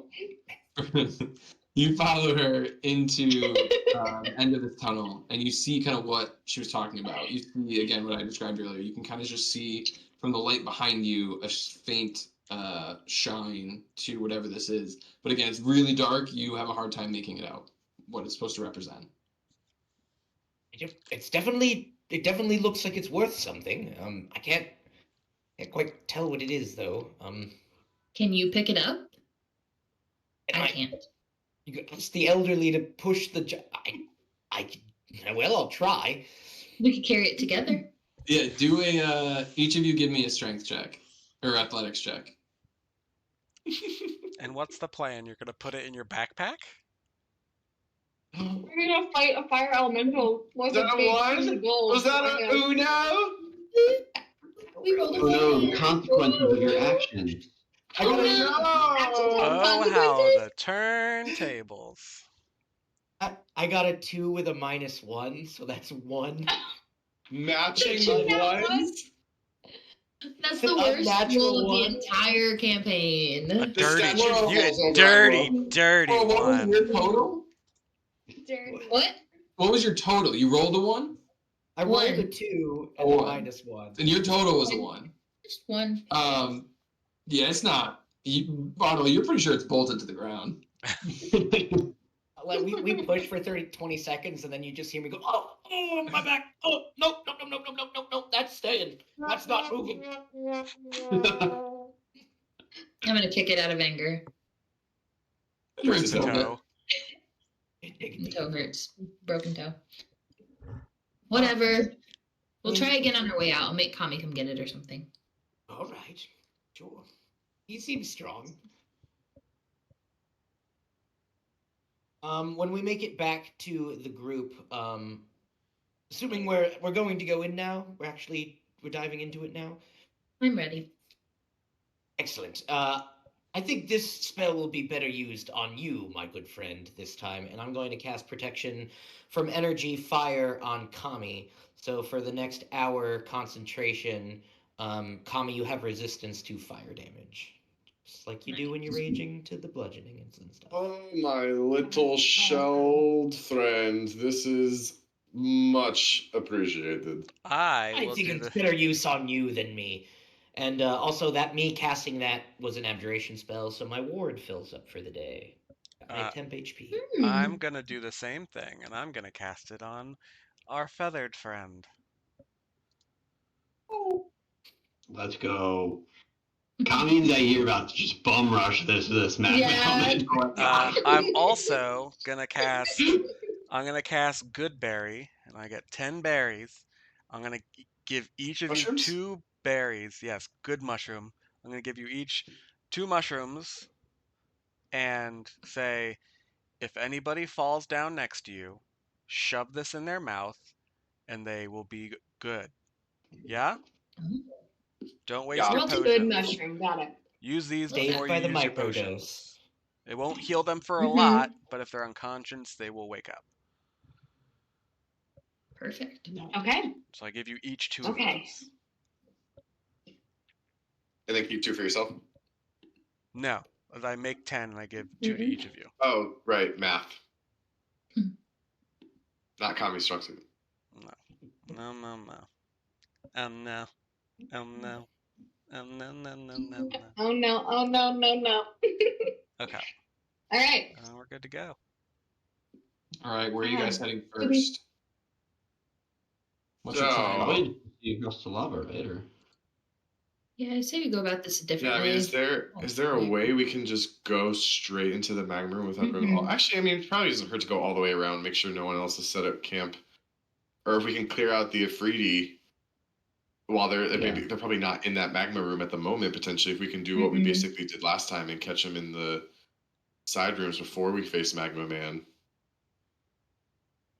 F: You follow her into the end of the tunnel, and you see kind of what she was talking about. You see, again, what I described earlier. You can kind of just see from the light behind you a faint shine to whatever this is. But again, it's really dark. You have a hard time making it out what it's supposed to represent.
H: It definitely looks like it's worth something. I can't quite tell what it is though.
E: Can you pick it up? I can't.
H: You could ask the elderly to push the. I'll try.
E: We could carry it together.
F: Yeah, do a. Each of you give me a strength check or athletics check.
B: And what's the plan? You're gonna put it in your backpack?
A: We're gonna fight a fire elemental.
D: Was that a 1? Was that a Uno?
E: We rolled a
G: Oh no, the
E: 1.
G: consequences of your actions.
H: I got
B: Oh, how the turntables.
H: I got a 2 with a -1, so that's 1.
D: Matching ones?
E: That's the
H: An
E: worst
H: unnatural
E: roll of the
H: one.
E: entire campaign.
B: A
D: The
B: dirty,
D: statue
B: you
D: falls over
B: dirty,
D: that
B: dirty
F: Well, what was
B: one.
F: your total?
E: What?
F: What was your total? You rolled a 1?
H: I rolled a
E: One.
H: 2 and a
F: One.
H: -1.
F: And your total was a 1.
E: Just 1.
F: Yeah, it's not. Otto, you're pretty sure it's bolted to the ground.
H: Like we push for 20 seconds and then you just hear me go, oh, my back. Oh, no, that's staying. That's not moving.
E: I'm gonna kick it out of anger.
F: It hurts
B: Versus
F: a
B: a
F: little bit.
B: toe.
E: The toe hurts. Broken toe. Whatever. We'll try again on our way out. I'll make Kami come get it or something.
H: All right, sure. He seems strong. When we make it back to the group, assuming we're going to go in now, we're diving into it now.
E: I'm ready.
H: Excellent. I think this spell will be better used on you, my good friend, this time, and I'm going to cast Protection from Energy Fire on Kami. So for the next hour concentration, Kami, you have resistance to fire damage. Just like you do when you're raging to the bludgeoning and stuff.
D: Oh, my little shelled friend. This is much appreciated.
B: I
H: I
B: will
H: think
B: do
H: it's
B: the.
H: better use on you than me. And also, that me casting that was an abjuration spell, so my ward fills up for the day. Got my
B: Uh,
H: temp HP.
B: I'm gonna do the same thing, and I'm gonna cast it on our feathered friend.
G: Let's go. Kami and Zaire about to just bum rush this magma
A: Yeah.
G: elemental.
B: I'm also gonna cast. I'm gonna cast Good Berry, and I get 10 berries. I'm gonna give each of
D: Mushrooms?
B: you 2 berries. Yes, good mushroom. I'm gonna give you each 2 mushrooms, and say, if anybody falls down next to you, shove this in their mouth, and they will be good. Yeah? Don't waste
D: Yeah.
B: your
E: Well,
A: Good
B: potions.
A: mushroom. Got it.
B: Use these
E: Love
B: before
H: Saved
B: you
H: by the
B: use your
H: microdose.
B: potions. It won't heal them for a
A: Mhm.
B: lot, but if they're unconscious, they will wake up.
E: perfect.
A: Okay.
B: So I give you each 2 of
A: Okay.
B: those.
D: And then keep 2 for yourself?
B: No, I make 10 and I give 2 to
A: Mhm.
B: each of you.
D: Oh, right, math.
E: Hmm.
D: Not Kami structured.
B: No. No, no, no. Oh no. Oh no. Oh no, no, no, no, no.
A: Oh no. Oh no. No. No.
B: Okay.
A: All right.
B: We're good to go.
F: All right, where are you guys heading
A: Did we-
F: first? What's your plan?
D: So-
G: Probably you across the lava, right? Or
E: Yeah, I say we go about this a different
D: Yeah, I mean,
E: way.
D: is there a way we can just go straight into the magma room without going?
A: Mhm.
D: Actually, I mean, it probably doesn't hurt to go all the way around, make sure no one else has set up camp, or if we can clear out the Afridi while maybe they're probably not in that magma room at the moment. Potentially, if we can do what we
A: Mhm.
D: basically did last time and catch them in the side rooms before we face Magma Man,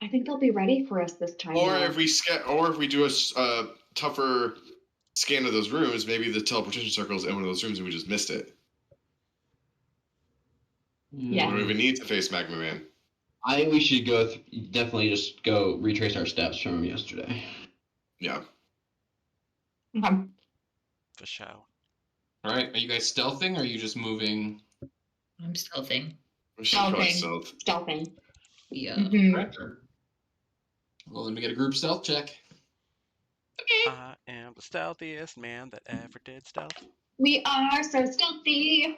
A: I think they'll be ready for us this time.
D: or
A: though.
D: if we do a tougher scan of those rooms, maybe the teleportation circle's in one of those rooms and we just missed it.
A: Yeah.
D: We don't even need to face Magma Man.
G: I think we should go. Definitely just go retrace our steps from yesterday.
D: Yeah.
A: Okay.
B: For show.
F: All right, are you guys stealthing or are you just moving?
E: I'm stealthing.
D: We should probably
A: Stealthing.
D: stealth.
A: Stealthing.
E: Yeah.
A: Mhm.
F: Well, let me get a group stealth check.
B: I am the stealthiest man that ever did stealth.
A: We are so stealthy.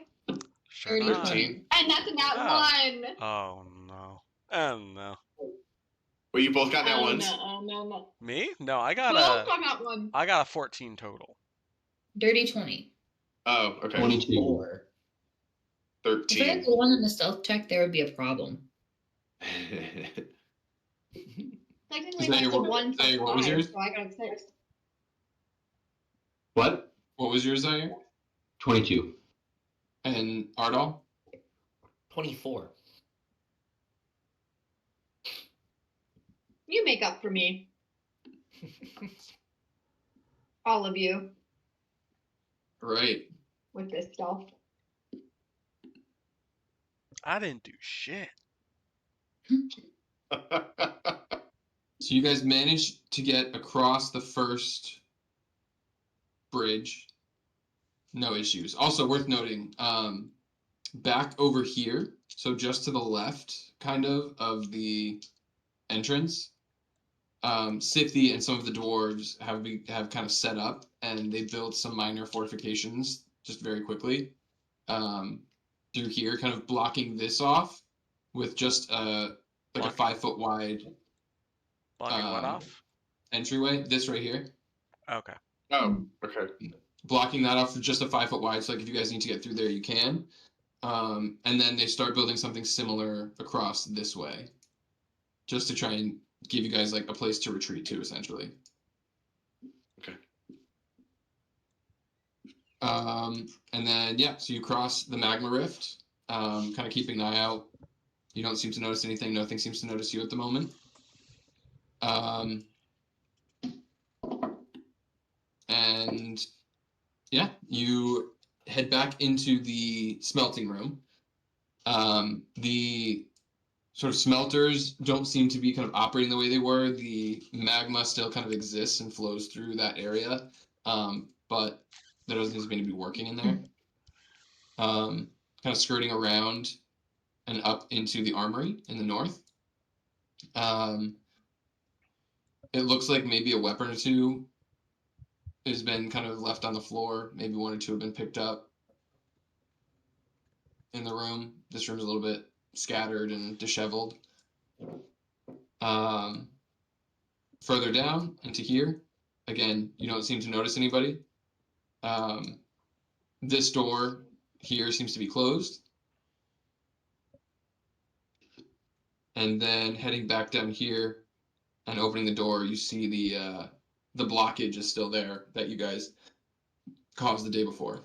B: Sure not.
D: 13.
A: And that's a nat one.
B: Oh no. Oh no.
D: Well, you both got that
A: Oh
D: ones.
A: no. Oh no. No.
B: Me? No, I got
A: Both
B: a
A: got that one.
B: I got a 14 total.
E: Dirty 20.
D: Oh, okay.
G: 22.
H: 4.
E: If I got
D: 13.
E: the one on the stealth check, there would be a problem.
A: Technically,
F: Is that
A: that's
F: your-
A: a 1
F: is that
A: plus
F: your- what was
A: 5,
F: yours?
A: so I got a 6.
G: What?
F: What was yours, Zaire?
G: 22.
F: And Ardal?
H: 24.
A: You make up for me, all of you,
F: Right.
A: with this stealth.
B: I didn't do shit.
F: So you guys managed to get across the first bridge. No issues. Also worth noting, back over here, so just to the left, kind of the entrance, Sithy and some of the dwarves have kind of set up, and they built some minor fortifications just very quickly through here, kind of blocking this off with just like a
B: Block-
F: 5 foot wide
B: Blocking what off?
F: entryway. This right here,
B: Okay.
D: Oh, okay.
F: blocking that off with just a 5 foot wide. So like if you guys need to get through there, you can. And then they start building something similar across this way, just to try and give you guys like a place to retreat to, essentially.
D: Okay.
F: And then yeah, so you cross the magma rift, kind of keeping an eye out. You don't seem to notice anything. Nothing seems to notice you at the moment. And yeah, you head back into the smelting room. The sort of smelters don't seem to be kind of operating the way they were. The magma still kind of exists and flows through that area, but there doesn't seem to be working in there. Kind of skirting around and up into the armory in the north. It looks like maybe a weapon or two has been kind of left on the floor. Maybe one or two have been picked up in the room. This room's a little bit scattered and disheveled. Further down into here, again, you don't seem to notice anybody. This door here seems to be closed. And then heading back down here and opening the door, you see the blockage is still there that you guys caused the day before.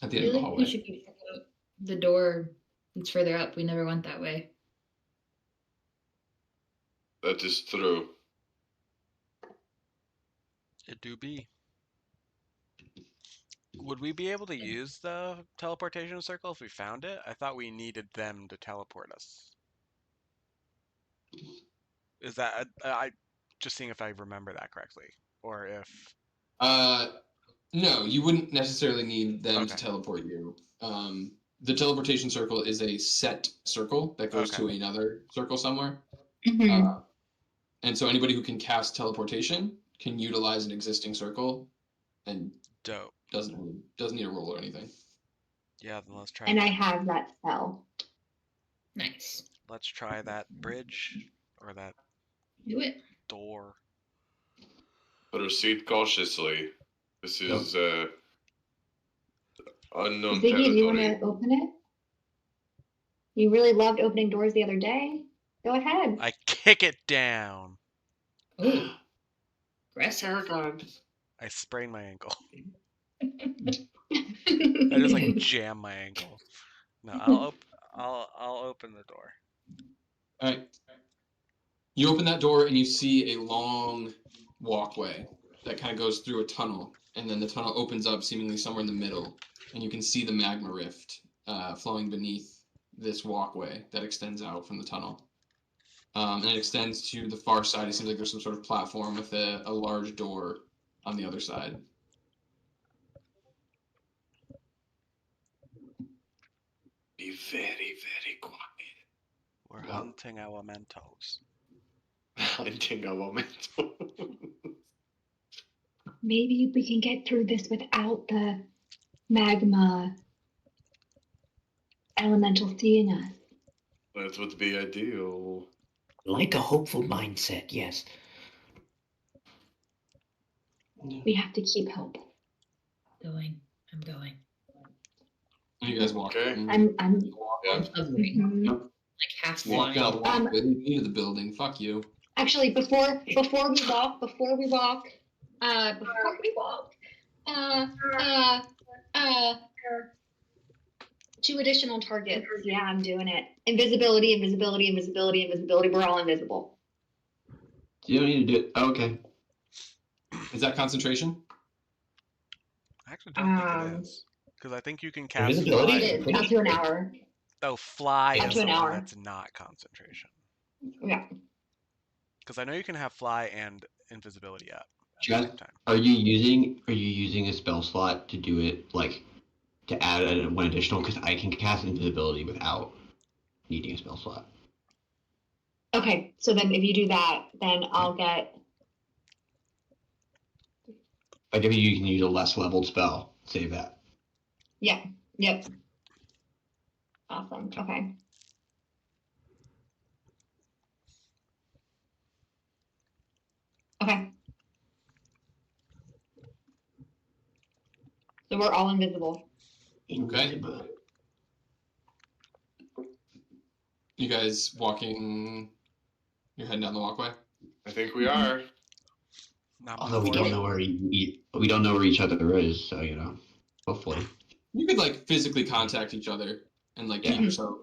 F: At the end of the hallway.
E: We should go check out the door that's further up. We never went that way.
D: That is true.
B: It do be. Would we be able to use the teleportation circle if we found it? I thought we needed them to teleport us. Is that I just seeing if I remember that correctly, or if
F: No, you wouldn't necessarily need them to
B: Okay.
F: teleport you. The teleportation circle is a set circle that goes
B: Okay.
F: to another circle somewhere.
A: Mhm.
F: And so anybody who can cast teleportation can utilize an existing circle and
B: dope.
F: doesn't need a roll or anything.
B: Yeah, then let's try
A: And
B: that.
A: I have that spell.
E: Nice.
B: Let's try that bridge or that
E: Do it.
B: door.
D: Proceed cautiously. This is unknown
A: Ziggy, do you want
D: territory.
A: to open it? You really loved opening doors the other day. Go ahead.
B: I kick it down.
E: Ooh. Aggressive.
B: I sprain my ankle. I just like jam my ankle. No, I'll open the door.
F: All right. You open that door and you see a long walkway that kind of goes through a tunnel, and then the tunnel opens up seemingly somewhere in the middle, and you can see the magma rift flowing beneath this walkway that extends out from the tunnel. And it extends to the far side. It seems like there's some sort of platform with a large door on the other side.
D: Be very, very quiet.
B: We're hunting elementals.
D: Hunting elemental.
A: Maybe we can get through this without the magma elemental seeing us.
D: That would be ideal.
H: Like a hopeful mindset, yes.
A: We have to keep hope.
E: Going. I'm going.
F: You guys walk.
D: Okay.
A: I'm
D: Yeah.
E: Hovering.
A: mhm.
F: Yep.
E: Like half
F: Walk
E: flying.
F: down the walkway into the building. Fuck you.
A: Actually, before we walk, 2 additional targets. Yeah, I'm doing it. Invisibility. We're all invisible.
G: You don't need to do it. Oh, okay.
F: Is that concentration?
B: I actually don't think it is. Because I think you can cast
H: Invisibility?
B: fly.
A: It is up to an hour.
B: Oh, fly
A: Up
B: is
A: to
B: the
A: an
B: one
A: hour.
B: that's not concentration.
A: Yeah.
B: Because I know you can have fly and invisibility up at the
G: Chad,
B: same time.
G: are you using a spell slot to do it, like to add one additional? Because I can cast invisibility without needing a spell slot.
A: Okay, so then if you do that, then I'll get.
G: Like if you can use a less leveled spell, save that.
A: Yeah. Yep. Awesome. Okay. Okay. So we're all invisible.
F: Okay. You guys walking. You're heading down the walkway.
D: I think we are.
B: Not
G: Although we
B: before-
G: don't know where we don't know where each other is, so hopefully.
F: You could like physically contact each other and like keep
G: Yeah.
F: yourself.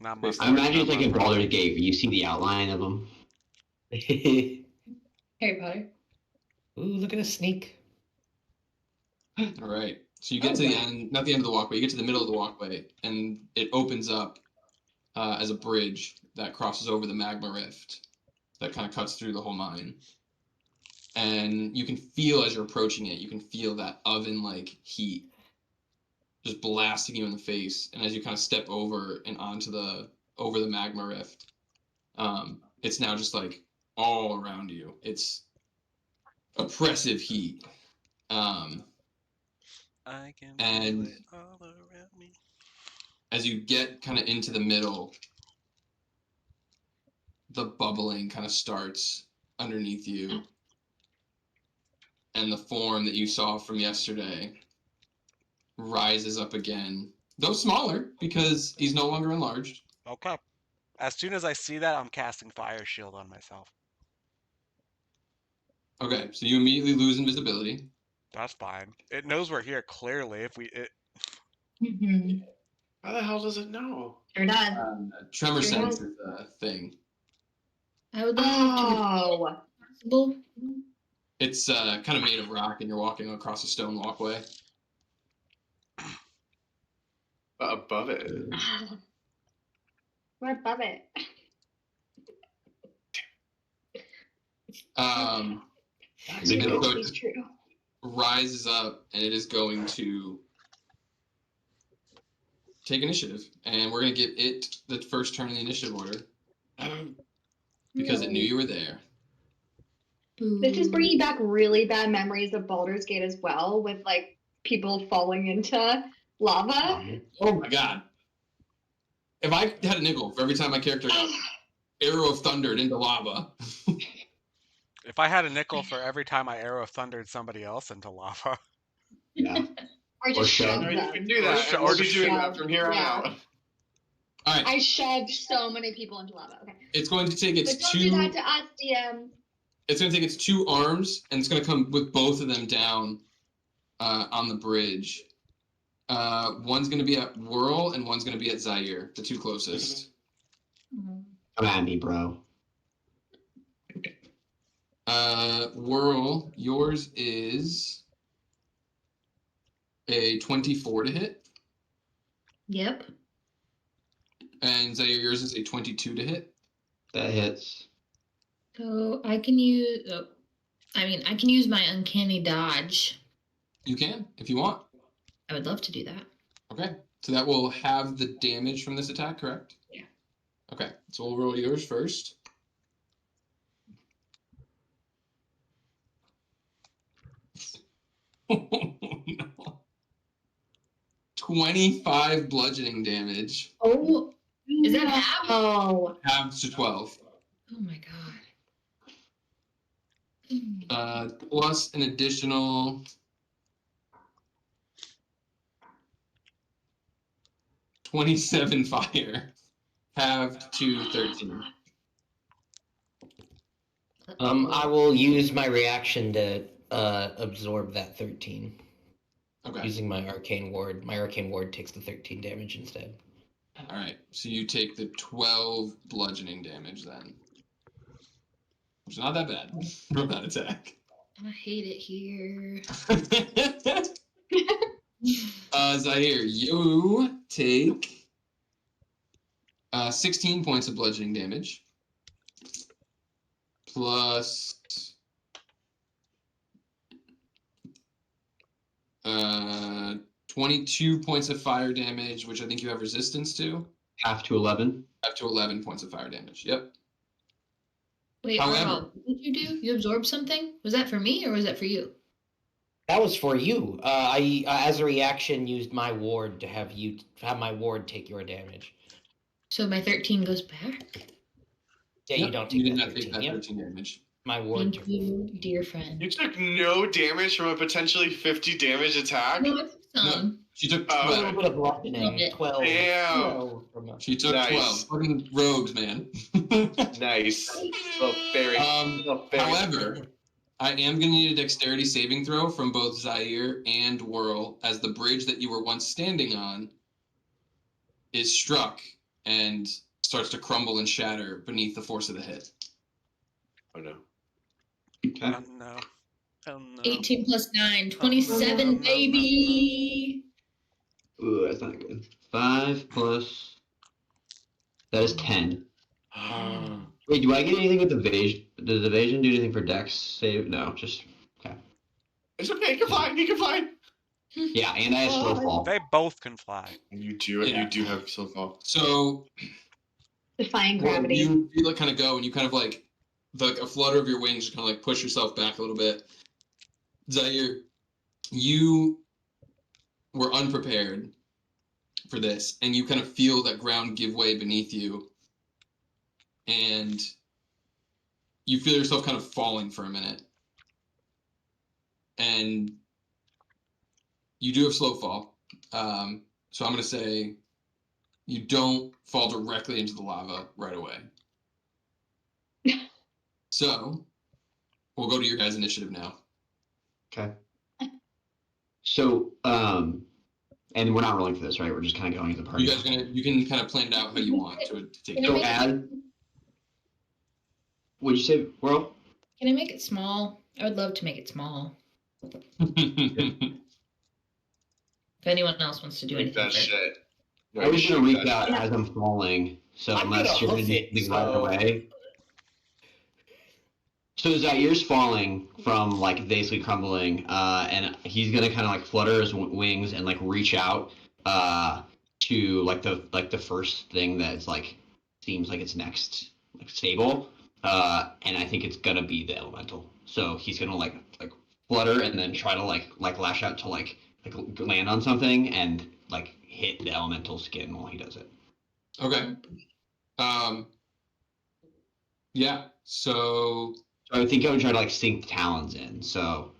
B: Not
F: I
B: before-
G: I imagine
B: not
G: it's like in
B: before-
G: Baldur's Gate, where you see the outline of them.
E: Harry Potter.
H: Ooh, look at us sneak.
F: All right. So you get to the end, not the end of the walkway, you get to the middle of the walkway, and it opens up as a bridge that crosses over the magma rift that kind of cuts through the whole mine. And you can feel as you're approaching it, you can feel that oven-like heat just blasting you in the face. And as you kind of step over and onto over the magma rift, it's now just like all around you. It's oppressive heat.
B: I can
F: And
B: feel it all around me.
F: as you get kind of into the middle, the bubbling kind of starts underneath you. And the form that you saw from yesterday rises up again, though smaller because he's no longer enlarged.
B: Okay. As soon as I see that, I'm casting Fire Shield on myself.
F: Okay, so you immediately lose invisibility.
B: That's fine. It knows we're here clearly.
D: How the hell does it know?
A: Sure does.
F: Tremor
A: Sure
F: sense
A: does.
F: is a thing.
E: I would love to
A: Oh.
E: be possible.
F: It's kind of made of rock, and you're walking across a stone walkway.
D: Above it.
A: We're above it.
G: Is it
F: And
G: good?
F: so
A: It's
F: it
A: true.
F: rises up, and it is going to take initiative. And we're going to give it the first turn in the initiative order because it knew you were there.
A: This is bringing back really bad memories of Baldur's Gate as well, with like people falling into lava.
F: Oh my god. If I had a nickel for every time my character got arrow of thundered into lava.
B: If I had a nickel for every time I arrow thundered somebody else into lava.
G: Yeah.
A: Or just
G: shove.
A: shove
D: You
A: them.
D: can do that, and
B: Or
D: we'll be
B: just
D: doing
A: shove.
D: that from here on
A: Yeah.
D: out.
F: All right.
A: I shoved so many people into lava. Okay.
F: It's going to take its
A: But don't do that to us, DM.
F: It's going to take its 2 arms, and it's going to come with both of them down on the bridge. One's going to be at Whirl, and one's going to be at Zaire, the 2 closest.
G: Come at me, bro.
F: Whirl, yours is a 24 to hit,
E: Yep.
F: and Zaire, yours is a 22 to hit.
G: That hits.
E: So I can use. I can use my uncanny dodge.
F: You can, if you want.
E: I would love to do that.
F: Okay, so that will have the damage from this attack, correct?
E: Yeah.
F: Okay, so we'll roll yours first. No. 25 bludgeoning damage.
E: Oh, is that half?
A: Oh.
F: Halves to 12.
E: Oh my god.
F: Plus an additional 27 fire. Halved to 13.
H: I will use my reaction to absorb that 13.
F: Okay.
H: Using my arcane ward. My arcane ward takes the 13 damage instead.
F: All right. So you take the 12 bludgeoning damage then. Which is not that bad from that attack.
E: I hate it here.
F: Zaire, you take 16 points of bludgeoning damage. Plus 22 points of fire damage, which I think you have resistance to.
G: Half to 11.
F: Up to 11 points of fire damage. Yep.
E: Wait,
F: However-
E: Earl, what did you do? You absorbed something? Was that for me or was that for you?
H: That was for you. I as a reaction used my ward to have my ward take your damage.
E: So my 13 goes back?
H: Yeah,
F: Yep,
H: you don't take
F: did
H: that
F: not
H: 13.
F: take that
H: Yep.
F: 13 damage.
H: My ward.
E: Thank you, dear friend.
D: You took no damage from a potentially 50 damage attack?
E: No, I took some.
F: She took
D: Oh,
H: A
F: 12.
H: little bit of bludgeoning.
E: Okay.
H: 12.
D: Damn.
H: 12 from a-
F: She took
D: Nice.
F: 12. Fucking rogues, man.
D: Nice. Well, very.
F: However, I am going to need a dexterity saving throw from both Zaire and Whirl, as the bridge that you were once standing on is struck and starts to crumble and shatter beneath the force of the hit.
D: Oh no.
G: Okay.
B: No. Oh no.
E: 18 plus 9, 27,
B: no, no.
E: baby.
G: Ooh, that's not good. 5 plus. That is 10. Wait, do I get anything with evasion? Does evasion do anything for Dex save? No, just okay.
D: It's okay. He can fly. He can fly.
G: Yeah, and I have slow fall.
B: They both can fly.
D: You do.
F: Yeah.
D: You do have slow fall.
F: So
A: Defying
F: well,
A: gravity.
F: you feel it kind of go, and you kind of like a flutter of your wings, you kind of like push yourself back a little bit. Zaire, you were unprepared for this, and you kind of feel that ground give way beneath you, and you feel yourself kind of falling for a minute. And you do have slow fall, so I'm going to say you don't fall directly into the lava right away. So we'll go to your guys' initiative now.
G: Okay. So, and we're not rolling for this, right? We're just kind of going as a party.
F: You guys you can kind of plan it out how you want to take
E: Can I
G: So
E: make
G: add. What'd you say, Whirl?
E: Can I make it small? I would love to make it small.
F: it.
E: If anyone else wants to do
D: Make
E: anything
D: that
E: first.
D: shit. No,
G: I was
D: you
G: gonna
D: shoot
G: reach
D: that
G: out
D: shit.
G: as I'm falling, so
H: I'm
G: unless
H: gonna
G: you're gonna
H: hoof
G: do
H: it,
G: something right
H: so-
G: away. So Zaire's falling from like basically crumbling, and he's gonna kind of like flutter his wings and like reach out to like the first thing that's like seems like it's next like stable, and I think it's gonna be the elemental. So he's gonna like flutter and then try to like lash out to like land on something and like hit the elemental skin while he does it.
F: Okay. Yeah. So
G: So I think I would try to like sink the talons in. So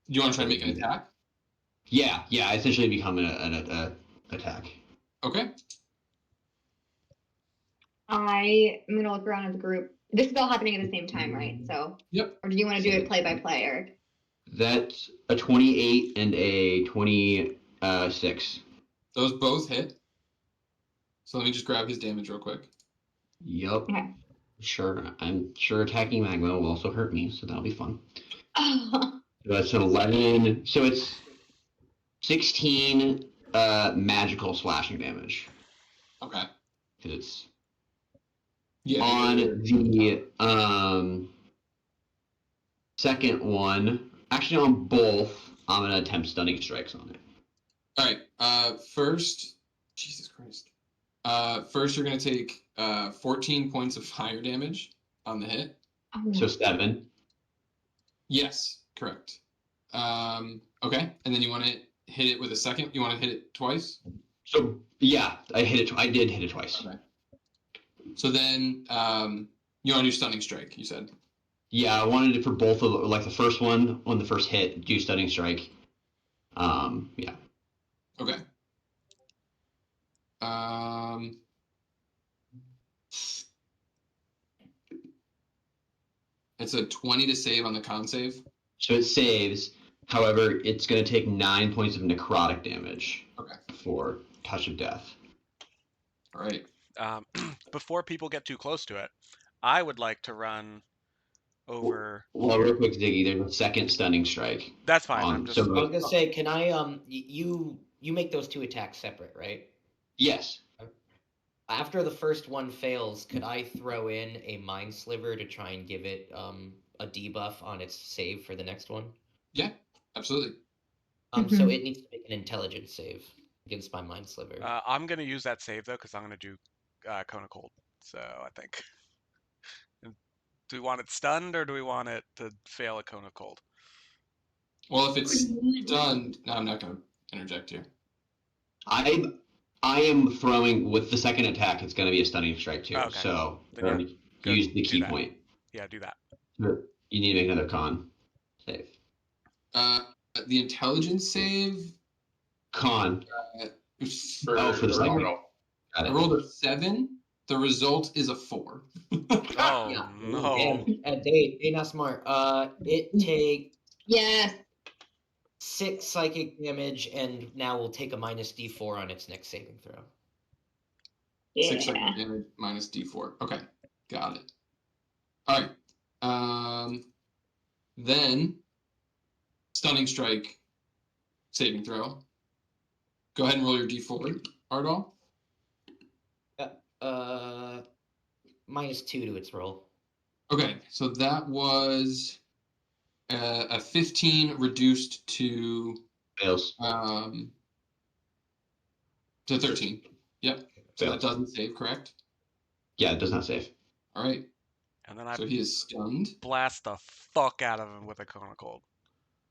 F: you want to try to make an attack?
G: yeah, I essentially become an attack.
F: Okay.
A: I'm gonna look around at the group. This is all happening at the same time, right? So.
F: Yep.
A: Or do you want to do it play by play, Eric?
G: That's a 28 and a 26.
F: Those both hit. So let me just grab his damage real quick.
G: Yup.
A: Okay.
G: Sure. I'm sure attacking Magma will also hurt me, so that'll be fun.
A: Oh.
G: So that's an 11. So it's 16 magical slashing damage.
F: Okay.
G: Because it's
F: Yeah.
G: on the second one. Actually, on both, I'm gonna attempt stunning strikes on it.
F: All right. First, Jesus Christ. First, you're gonna take 14 points of fire damage on the hit.
G: So 7.
F: Yes, correct. Okay, and then you want to hit it with a second. You want to hit it twice.
G: So yeah, I hit it. I did hit it twice.
F: Okay. So then, you want to do stunning strike? You said.
G: Yeah, I wanted it for both of like the first one on the first hit, do stunning strike. Yeah.
F: Okay. It's a 20 to save on the con save.
G: So it saves. However, it's going to take 9 points of necrotic damage.
F: Okay.
G: For touch of death.
F: All right.
B: Before people get too close to it, I would like to run over.
G: Well, real quick, Ziggy, there's a second stunning strike.
B: That's fine. I'm just.
H: I was gonna say, can I you make those two attacks separate, right?
G: Yes.
H: After the first one fails, could I throw in a mind sliver to try and give it a debuff on its save for the next one?
F: Yeah, absolutely.
H: So it needs to make an intelligence save against my mind sliver.
B: I'm gonna use that save though, because I'm gonna do Cone of Cold. So I think. Do we want it stunned or do we want it to fail a Cone of Cold?
F: Well, if it's done, no, I'm not gonna interject here.
G: I am throwing with the second attack. It's going to be a stunning strike too.
B: Okay.
G: So
B: Then
G: use the
B: do
G: key
B: that.
G: point.
B: Yeah, do that.
G: You need to make another con save.
F: The intelligence save.
G: Con.
D: For
G: the second
D: roll.
G: Got
F: I
G: it.
F: rolled a 7. The result is a 4.
B: Oh
H: Yeah.
B: no!
H: Damn, they not smart. It takes
A: Yes.
H: 6 psychic damage, and now we'll take a minus D4 on its next saving throw.
F: 6 psychic damage minus D4. Okay, got it. All right. Then stunning strike saving throw. Go ahead and roll your d4, Ardal.
H: -2 to its roll.
F: Okay, so that was a 15 reduced to
G: Fails.
F: 13. Yep. So
G: Fails.
F: that doesn't save, correct?
G: Yeah, it does not save.
F: All right.
B: And then I
F: So he is stunned.
B: blast the fuck out of him with a cone of cold.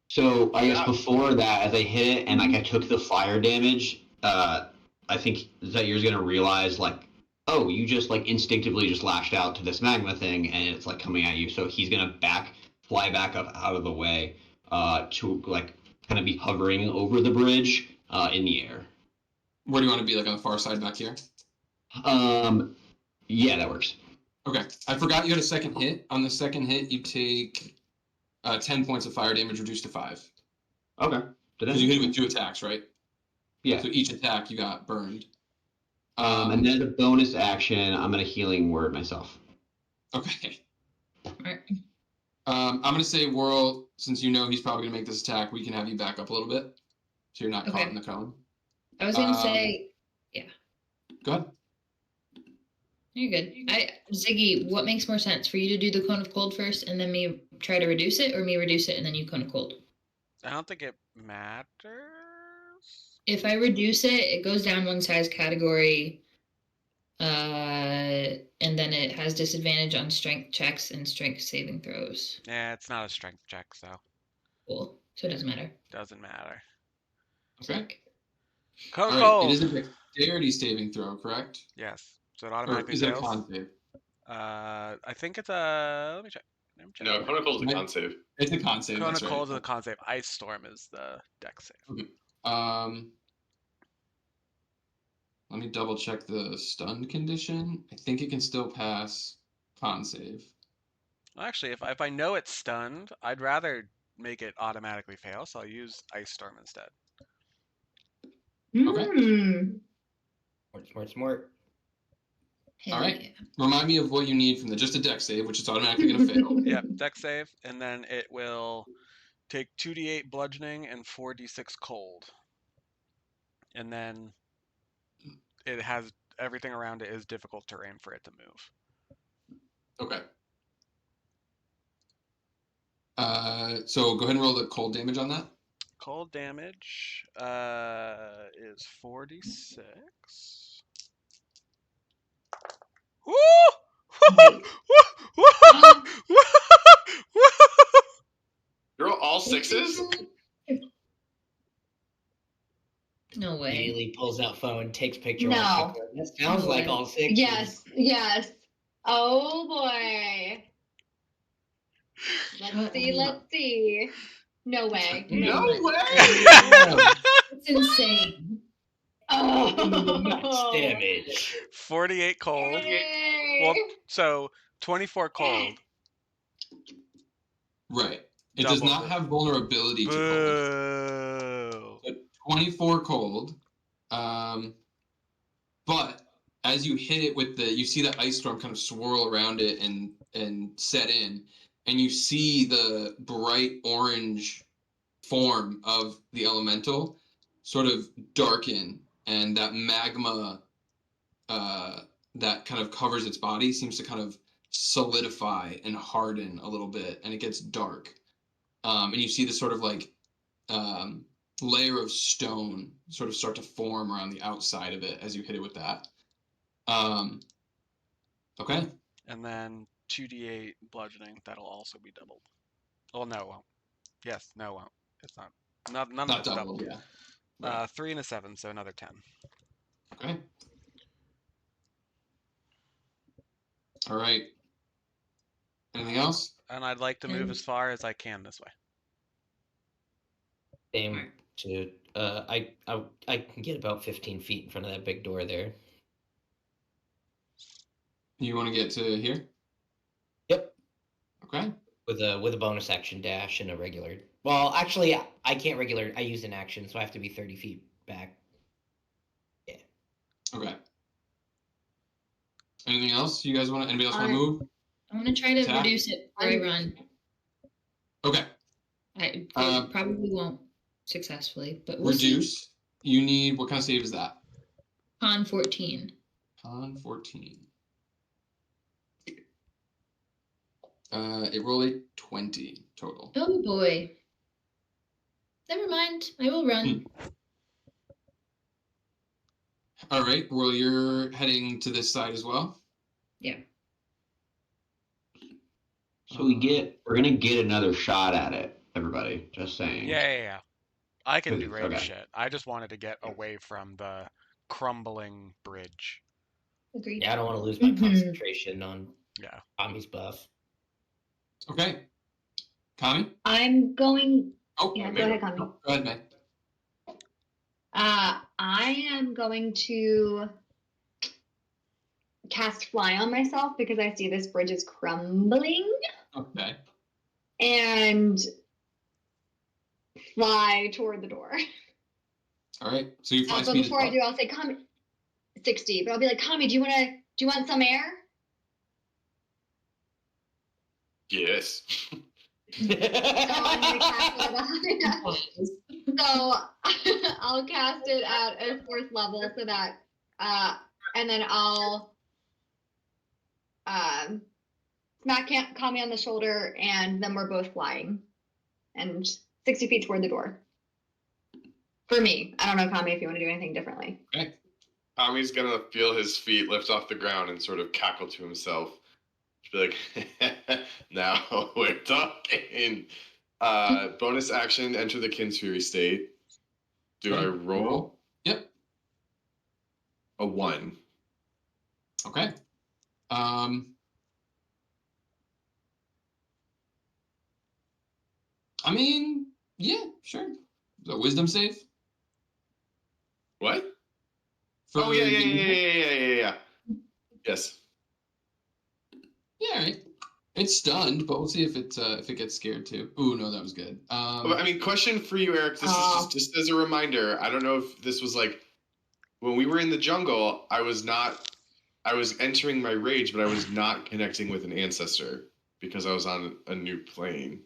G: So I guess before that, as I hit it and like I took the fire damage, I think Zair's gonna realize like, oh, you just like instinctively just lashed out to this magma thing and it's like coming at you. So he's gonna fly back up out of the way, to like kind of be hovering over the bridge, in the air.
F: Where do you want to be, like on the far side back here?
G: Yeah, that works.
F: Okay. I forgot you had a second hit. On the second hit, you take 10 points of fire damage reduced to 5.
G: Okay.
F: Because you hit it with 2 attacks, right?
G: Yeah.
F: So each attack you got burned.
G: And then the bonus action, I'm gonna healing word myself.
F: Okay.
E: Alright.
F: I'm gonna say, Whirl, since you know he's probably gonna make this attack, we can have you back up a little bit, so you're not caught
E: Okay.
F: in the cone.
E: I was gonna say,
F: Go ahead.
E: you're good. Ziggy, what makes more sense for you to do the cone of cold first and then me try to reduce it, or me reduce it and then you cone of cold?
B: I don't think it matters.
E: If I reduce it, it goes down one size category, and then it has disadvantage on strength checks and strength saving throws.
B: Yeah, it's not a strength check, so
E: Cool. So it doesn't matter.
B: doesn't matter.
F: Okay.
B: Cone
F: All right.
B: cold.
F: It is a dexterity saving throw, correct?
B: Yes. So it
F: Or
B: automatically
F: is it a
B: fails.
F: con save?
B: I think it's a. Let me check.
D: No, Cone of Cold is a con save.
F: It's a con save.
B: Cone
F: That's
B: of cold is
F: right.
B: a con save. Ice storm is the dex save.
F: Let me double check the stunned condition. I think it can still pass con save.
B: Well, actually, if I know it's stunned, I'd rather make it automatically fail, so I'll use ice storm instead.
F: Okay.
H: Smart.
F: All right. Remind me of what you need from just a dex save, which is automatically going to fail.
B: Yep, dex save, and then it will take 2d8 bludgeoning and 4d6 cold. And then it has everything around it is difficult terrain for it to move.
F: Okay. So go ahead and roll the cold damage on that.
B: Cold damage is 4d6. Woo!
D: You're all 6s?
E: No way.
H: Immediately pulls out phone, takes picture.
A: No.
H: Off the card. That sounds
E: No
H: like
E: way.
H: all 6s.
A: Yes. Oh boy. Let's see. No way.
D: No way!
E: It's insane.
H: Max damage.
B: 48 cold.
A: Yay.
B: Well, so 24 cold.
F: Right. It does
B: Double
F: not
B: it.
F: have vulnerability to cold.
B: Boo.
F: So 24 cold. But as you hit it with you see that ice storm kind of swirl around it and set in, and you see the bright orange form of the elemental sort of darken, and that magma that kind of covers its body seems to kind of solidify and harden a little bit, and it gets dark. And you see this sort of like layer of stone sort of start to form around the outside of it as you hit it with that. Okay.
B: And then 2d8 bludgeoning, that'll also be doubled. Oh, no, it won't. Yes, no, it won't. It's not. None of it's doubled.
F: Yeah. Right.
B: 3 and a 7, so another 10.
F: Okay. All right. Anything else?
B: And I'd like to move as far as I can this way.
H: Same to I can get about 15 feet in front of that big door there.
F: You want to get to here?
H: Yep.
F: Okay.
H: With a bonus action dash and a regular. Well, actually, I can't regular. I used an action, so I have to be 30 feet back. Yeah.
F: Okay. Anything else you guys want to? Anybody else want to move?
E: I want to try to
F: Attack?
E: reduce it before I run.
F: Okay.
E: I
F: Um,
E: probably won't successfully, but we'll
F: reduce. You need, what kind of save is that?
E: see. Con 14.
F: Con 14. It rolled a 20 total.
E: Oh boy. Never mind. I will run.
F: All right. Well, you're heading to this side as well.
E: Yeah.
G: So we're gonna get another shot at it, everybody. Just saying.
B: Yeah. I can do
G: Good,
B: range
G: okay.
B: shit. I just wanted to get away from the crumbling bridge.
E: Agreed.
H: Yeah, I don't want to lose my concentration on
B: Yeah.
H: Tommy's buff.
F: Okay. Kami?
A: I'm going.
F: Oh,
A: Yeah,
D: Meg.
A: go ahead, Connie.
F: go ahead, Meg.
A: I am going to cast Fly on myself because I see this bridge is crumbling,
F: Okay.
A: and fly toward the door.
F: All right. So you fly
A: But
F: speed
A: before
F: as
A: I do, I'll say, Kami, 60. But I'll be like, Kami, do you want some air?
D: Yes.
A: So I'm gonna cast it at so I'll cast it at a 4th level so that and then I'll smack Kami on the shoulder, and then we're both flying and 60 feet toward the door. For me, I don't know, Kami, if you want to do anything differently.
F: Okay.
D: Tommy's gonna feel his feet lift off the ground and sort of cackle to himself. Be like, now we're talking. Bonus action, enter the Kinsfury state. Do
F: Okay.
D: I roll?
F: Yep.
D: A 1.
F: Okay. I mean, yeah, sure. The wisdom save?
D: What?
F: For
D: Oh, yeah. Yes.
F: Yeah, all right. It's stunned, but we'll see if it gets scared too. Ooh, no, that was good.
D: I mean, question for you, Eric. This is just as a reminder. I don't know if this was like when we were in the jungle. I was entering my rage, but I was not connecting with an ancestor because I was on a new plane.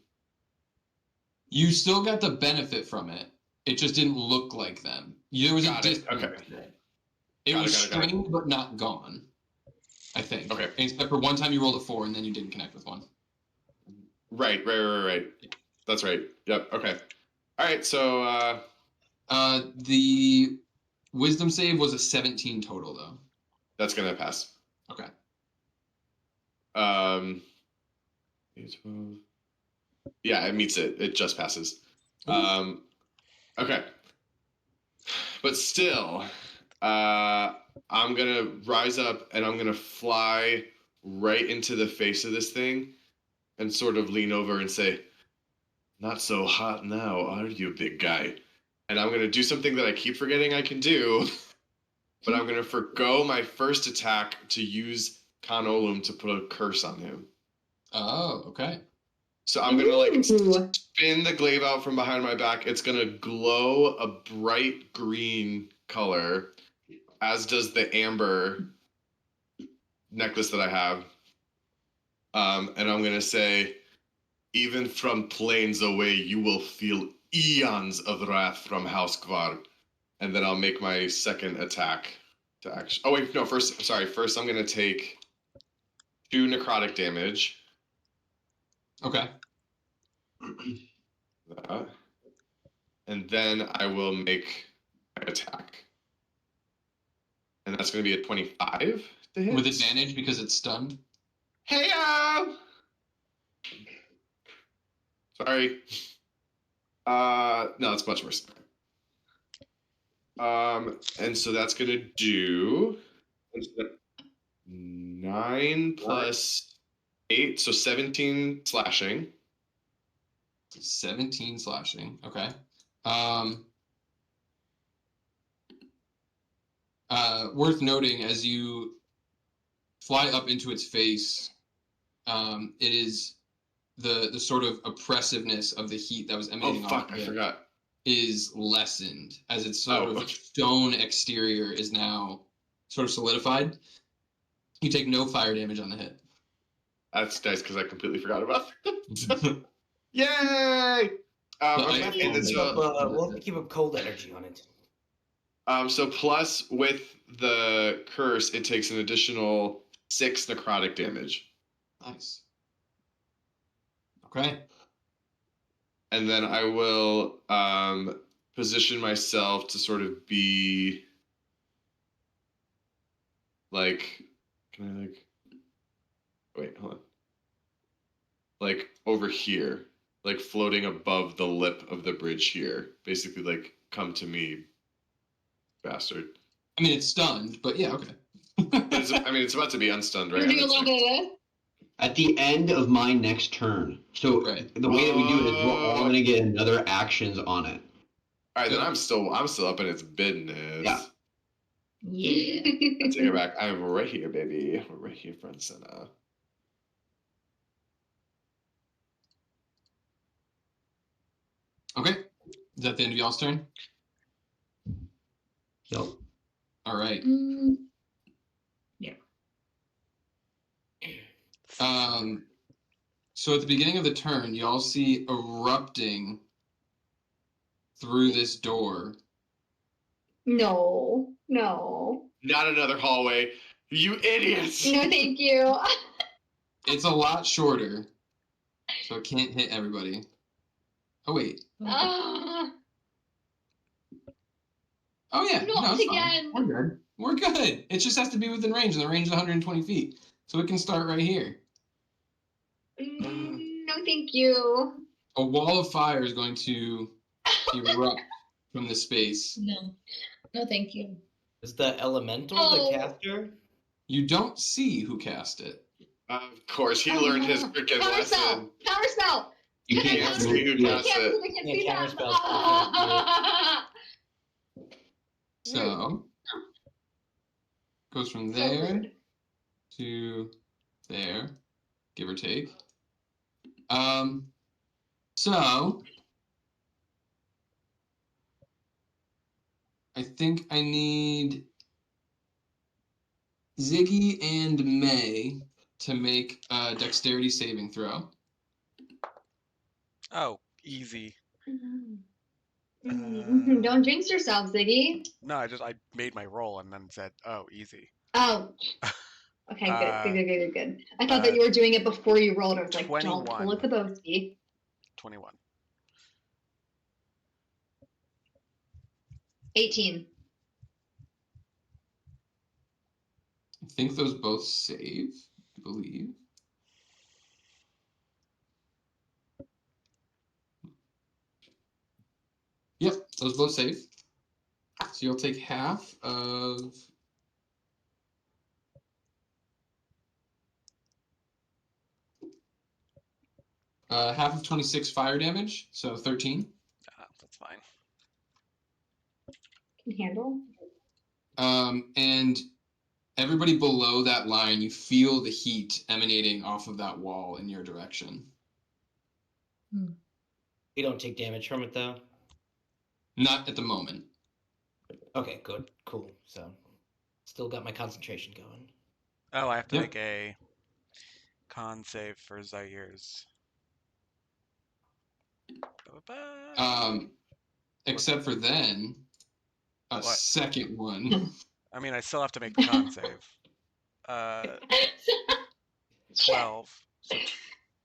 F: You still got the benefit from it. It just didn't look like them. There was a distance.
D: Okay.
F: It
D: Got
F: was
D: it.
F: strained but not gone. I think.
D: Okay.
F: Except for one time you rolled a 4 and then you didn't connect with one.
D: Right. That's right. Yep. Okay. All right. So
F: The wisdom save was a 17 total though.
D: that's gonna pass.
F: Okay.
D: 12. Yeah, it meets it. It just passes. Okay. But still, I'm gonna rise up and I'm gonna fly right into the face of this thing and sort of lean over and say, "Not so hot now, are you, big guy?" And I'm gonna do something that I keep forgetting I can do, but I'm gonna forgo my first attack to use Con Olum to put a curse on him.
F: Oh, okay.
D: So I'm gonna like spin the glaive out from behind my back. It's gonna glow a bright green color, as does the amber necklace that I have. And I'm gonna say, even from planes away, you will feel eons of wrath from House Kvar. And then I'll make my second attack to action. Oh wait, no, first I'm gonna take 2 necrotic damage.
F: Okay.
D: That. And then I will make my attack. And that's going to be a 25 to hit.
F: With advantage because it's stunned.
D: Hey-o! Sorry. No, it's much worse. And so that's going to do 9 plus 8, so 17 slashing.
F: 17 slashing. Okay. Worth noting, as you fly up into its face, it is the sort of oppressiveness of the heat that was emanating off of it
D: I forgot.
F: is lessened as its sort of stone exterior is now sort of solidified. You take no fire damage on the hit.
D: That's nice because I completely forgot about that. Yay! Okay,
F: ice
D: and then
H: We'll have to keep up cold energy on it.
D: so plus with the curse, it takes an additional 6 necrotic damage.
F: Nice. Okay.
D: And then I will position myself to sort of be like, can I like, wait, hold on. Like over here, like floating above the lip of the bridge here. Basically, like, come to me, bastard.
F: I mean, it's stunned, but yeah, okay.
D: It's about to be unstunned, right?
A: You're doing a little bit of this.
G: At the end of my next turn. So
F: Right.
G: the way that we do it is we're all gonna get another actions on it.
D: All right, then I'm still up in its business.
G: Yeah.
E: Yeah.
D: I take it back. I'm right here, baby. We're right here, front and center.
F: Okay. Is that the end of y'all's turn?
G: Yep.
F: All right.
E: Yeah.
F: So at the beginning of the turn, y'all see erupting through this door.
A: No.
D: Not another hallway. You idiots!
A: No, thank you.
F: It's a lot shorter, so it can't hit everybody. Oh wait.
A: Ah,
F: Oh yeah.
A: not
F: it's fine.
A: again.
F: We're good. We're good. It just has to be within range, and the range is 120 feet, so it can start right here.
A: No, thank you.
F: A wall of fire is going to erupt from this space.
E: No. No, thank you.
H: Is the elemental
A: Oh.
H: the caster?
F: You don't see who cast it.
D: Of course, he learned his freaking lesson.
A: Counter spell.
G: You
A: Can I
G: can't
A: counter
D: see who
A: spell?
D: cast
A: I
D: it.
A: can't
H: Yeah,
A: see
H: counter
A: that.
H: spells, you
F: So goes from
A: So
F: there
A: rude.
F: to there, give or take. So I think I need Ziggy and May to make a dexterity saving throw.
B: Oh, easy.
A: Don't jinx yourself, Ziggy.
B: No, I made my roll and then said, oh, easy.
A: Oh. Okay, good. I thought
B: uh,
A: that you were doing it before you rolled. I was like, don't
B: 21.
A: pull at the bowski.
B: 21.
A: 18.
F: I think those both save, I believe. Yep, those both save. So you'll take half of half of 26 fire damage, so 13.
B: That's fine.
A: Can handle.
F: And everybody below that line, you feel the heat emanating off of that wall in your direction.
H: You don't take damage from it though?
F: Not at the moment.
H: Okay, good. Cool. So still got my concentration going.
B: Oh, I have to
F: Yep.
B: make a con save for Zaire's.
F: Except for then, a
B: What?
F: second one.
B: I mean, I still have to make the con save. 12.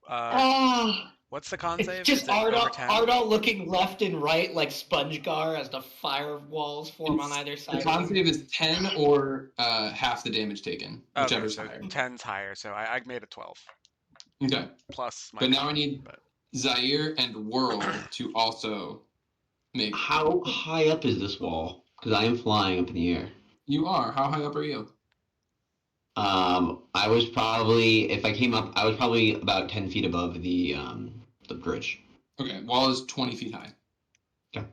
B: So, what's the con save?
H: Just
B: Is it over 10?
H: Ardal looking left and right like Spongegar as the fire walls form on either
F: The
H: side.
F: con save is 10 or half the damage taken,
B: Okay,
F: whichever's
B: so
F: higher.
B: 10's higher, so I made a 12.
F: Okay.
B: Plus my
F: But now
B: con,
F: I need
B: but-
F: Zaire and Whirl to also make.
G: How high up is this wall? Because I am flying up in the air.
F: You are. How high up are you?
G: I was probably, if I came up, I was probably about 10 feet above the bridge.
F: Okay, wall is 20 feet high.
G: Okay.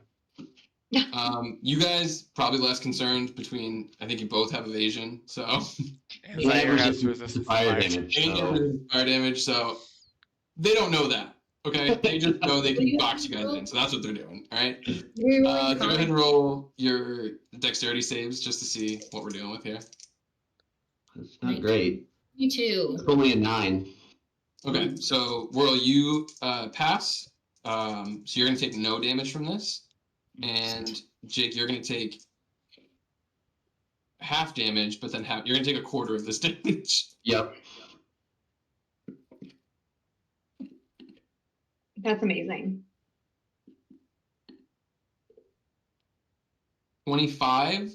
F: You guys probably less concerned between. I think you both have evasion, so.
B: And
G: Yeah,
B: Zaire
G: it was
B: has
G: just
B: resistance to
G: fire
B: fire.
G: damage.
F: And
G: So.
F: fire damage, so they don't know that. Okay, they just know they can box you guys in, so that's what they're doing. All right. So go ahead and roll your dexterity saves just to see what we're dealing with here.
G: It's not great.
E: Me too.
G: It's only a 9.
F: Okay, so Whirl, you pass, So you're going to take no damage from this. And Jake, you're going to take half damage, but then you're going to take a quarter of this damage.
G: Yep.
A: That's amazing.
F: 25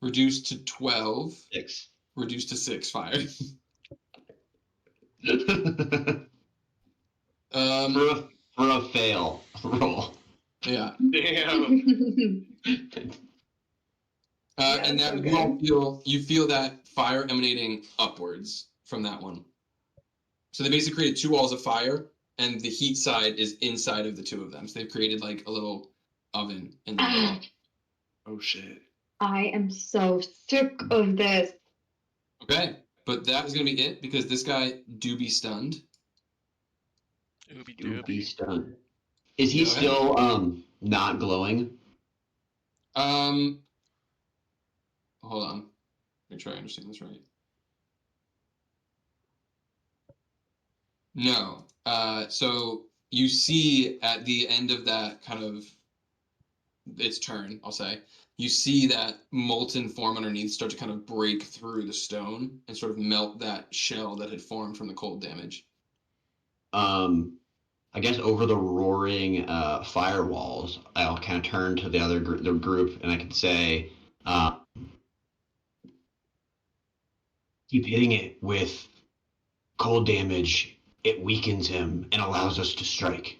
F: reduced to 12,
G: 6.
F: reduced to 6 fire.
G: For a fail roll.
F: Yeah.
D: Damn.
F: And that you feel that fire emanating upwards from that one. So they basically created 2 walls of fire, and the heat side is inside of the 2 of them. So they've created like a little oven in the middle.
D: Oh shit.
A: I am so sick of this.
F: Okay, but that is gonna be it because this guy do be stunned.
B: Ooby
G: Do be
B: dooby.
G: stunned. Is he
F: Go ahead.
G: still not glowing?
F: Hold on. Make sure I understand this right. No. So you see at the end of that kind of its turn, I'll say, you see that molten form underneath start to kind of break through the stone and sort of melt that shell that had formed from the cold damage.
G: I guess over the roaring firewalls, I'll kind of turn to the group, and I can say, keep hitting it with cold damage. It weakens him and allows us to strike.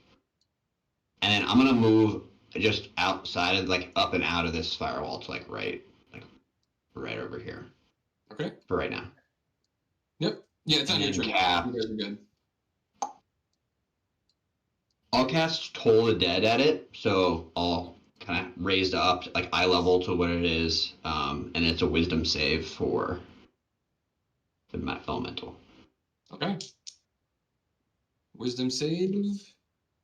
G: And then I'm gonna move just outside of, like, up and out of this firewall to right over here
F: Okay.
G: for right now.
F: Yep. Yeah, it's on your
G: And
F: turn.
G: cap.
F: You guys are good.
G: I'll cast Toll the Dead at it, so I'll kind of raise it up like eye level to what it is, and it's a Wisdom save for the elemental.
F: Okay. Wisdom save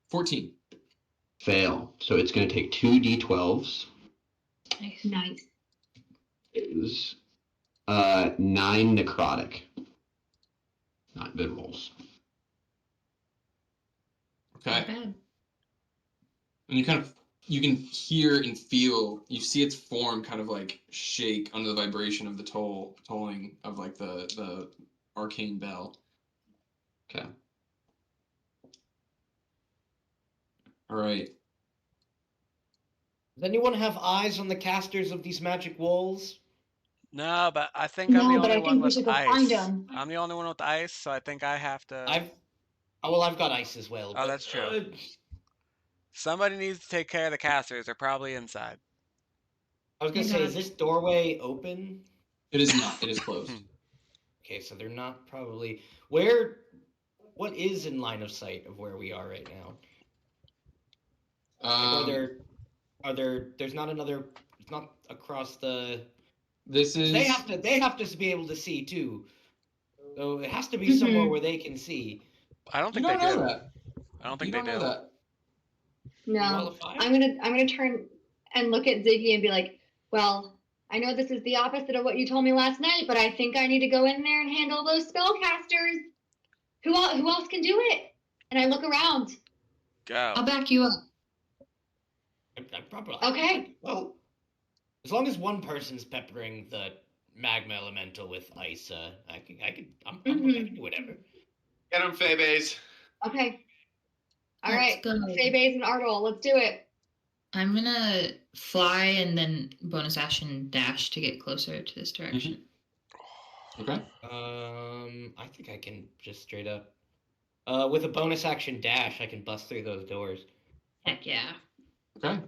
F: 14.
G: Fail. So it's going to take 2d12s.
A: Nice.
G: Is 9 necrotic. Not good rolls.
F: Okay.
E: Not bad.
F: And you can hear and feel, you see its form kind of like shake under the vibration of the tolling of like the arcane bell.
G: Okay.
F: All right.
H: Does anyone have eyes on the casters of these magic walls?
B: No, but I think I'm the
A: No, but
B: only
A: I
B: one
A: think we
B: with
A: should go
B: ice.
A: find them.
B: I'm the only one with ice, so I think I have to.
H: I've got ice as well.
B: Oh,
H: but,
B: that's true. Somebody needs to take care of the casters. They're probably inside.
H: I was gonna
E: Hey,
H: say, is
E: God.
H: this doorway open?
F: It is not. It is closed.
H: Okay, so they're not probably what is in line of sight of where we are right now? There's not another, it's not across the,
F: This is.
H: they have to be able to see too. So it has to be somewhere where they can see.
B: I don't
F: You
B: think
F: don't
B: they
F: know
B: do.
F: that.
B: I don't
F: You
B: think they
F: don't know
B: do.
F: that.
A: No,
H: Wall of fire?
A: I'm gonna turn and look at Ziggy and be like, well, I know this is the opposite of what you told me last night, but I think I need to go in there and handle those spellcasters. Who else can do it? And I look around.
B: Go.
E: I'll back you up.
A: Okay.
H: Well, as long as one person's peppering the magma elemental with ice, I can do whatever.
D: Get him, Febes.
A: Okay. All
E: Let's
A: right.
E: go.
A: Febes and Ardol, let's do it.
E: I'm gonna fly and then bonus action dash to get closer to this direction.
F: Okay.
H: I think I can just straight up. With a bonus action dash, I can bust through those doors.
E: Heck yeah.
F: Okay.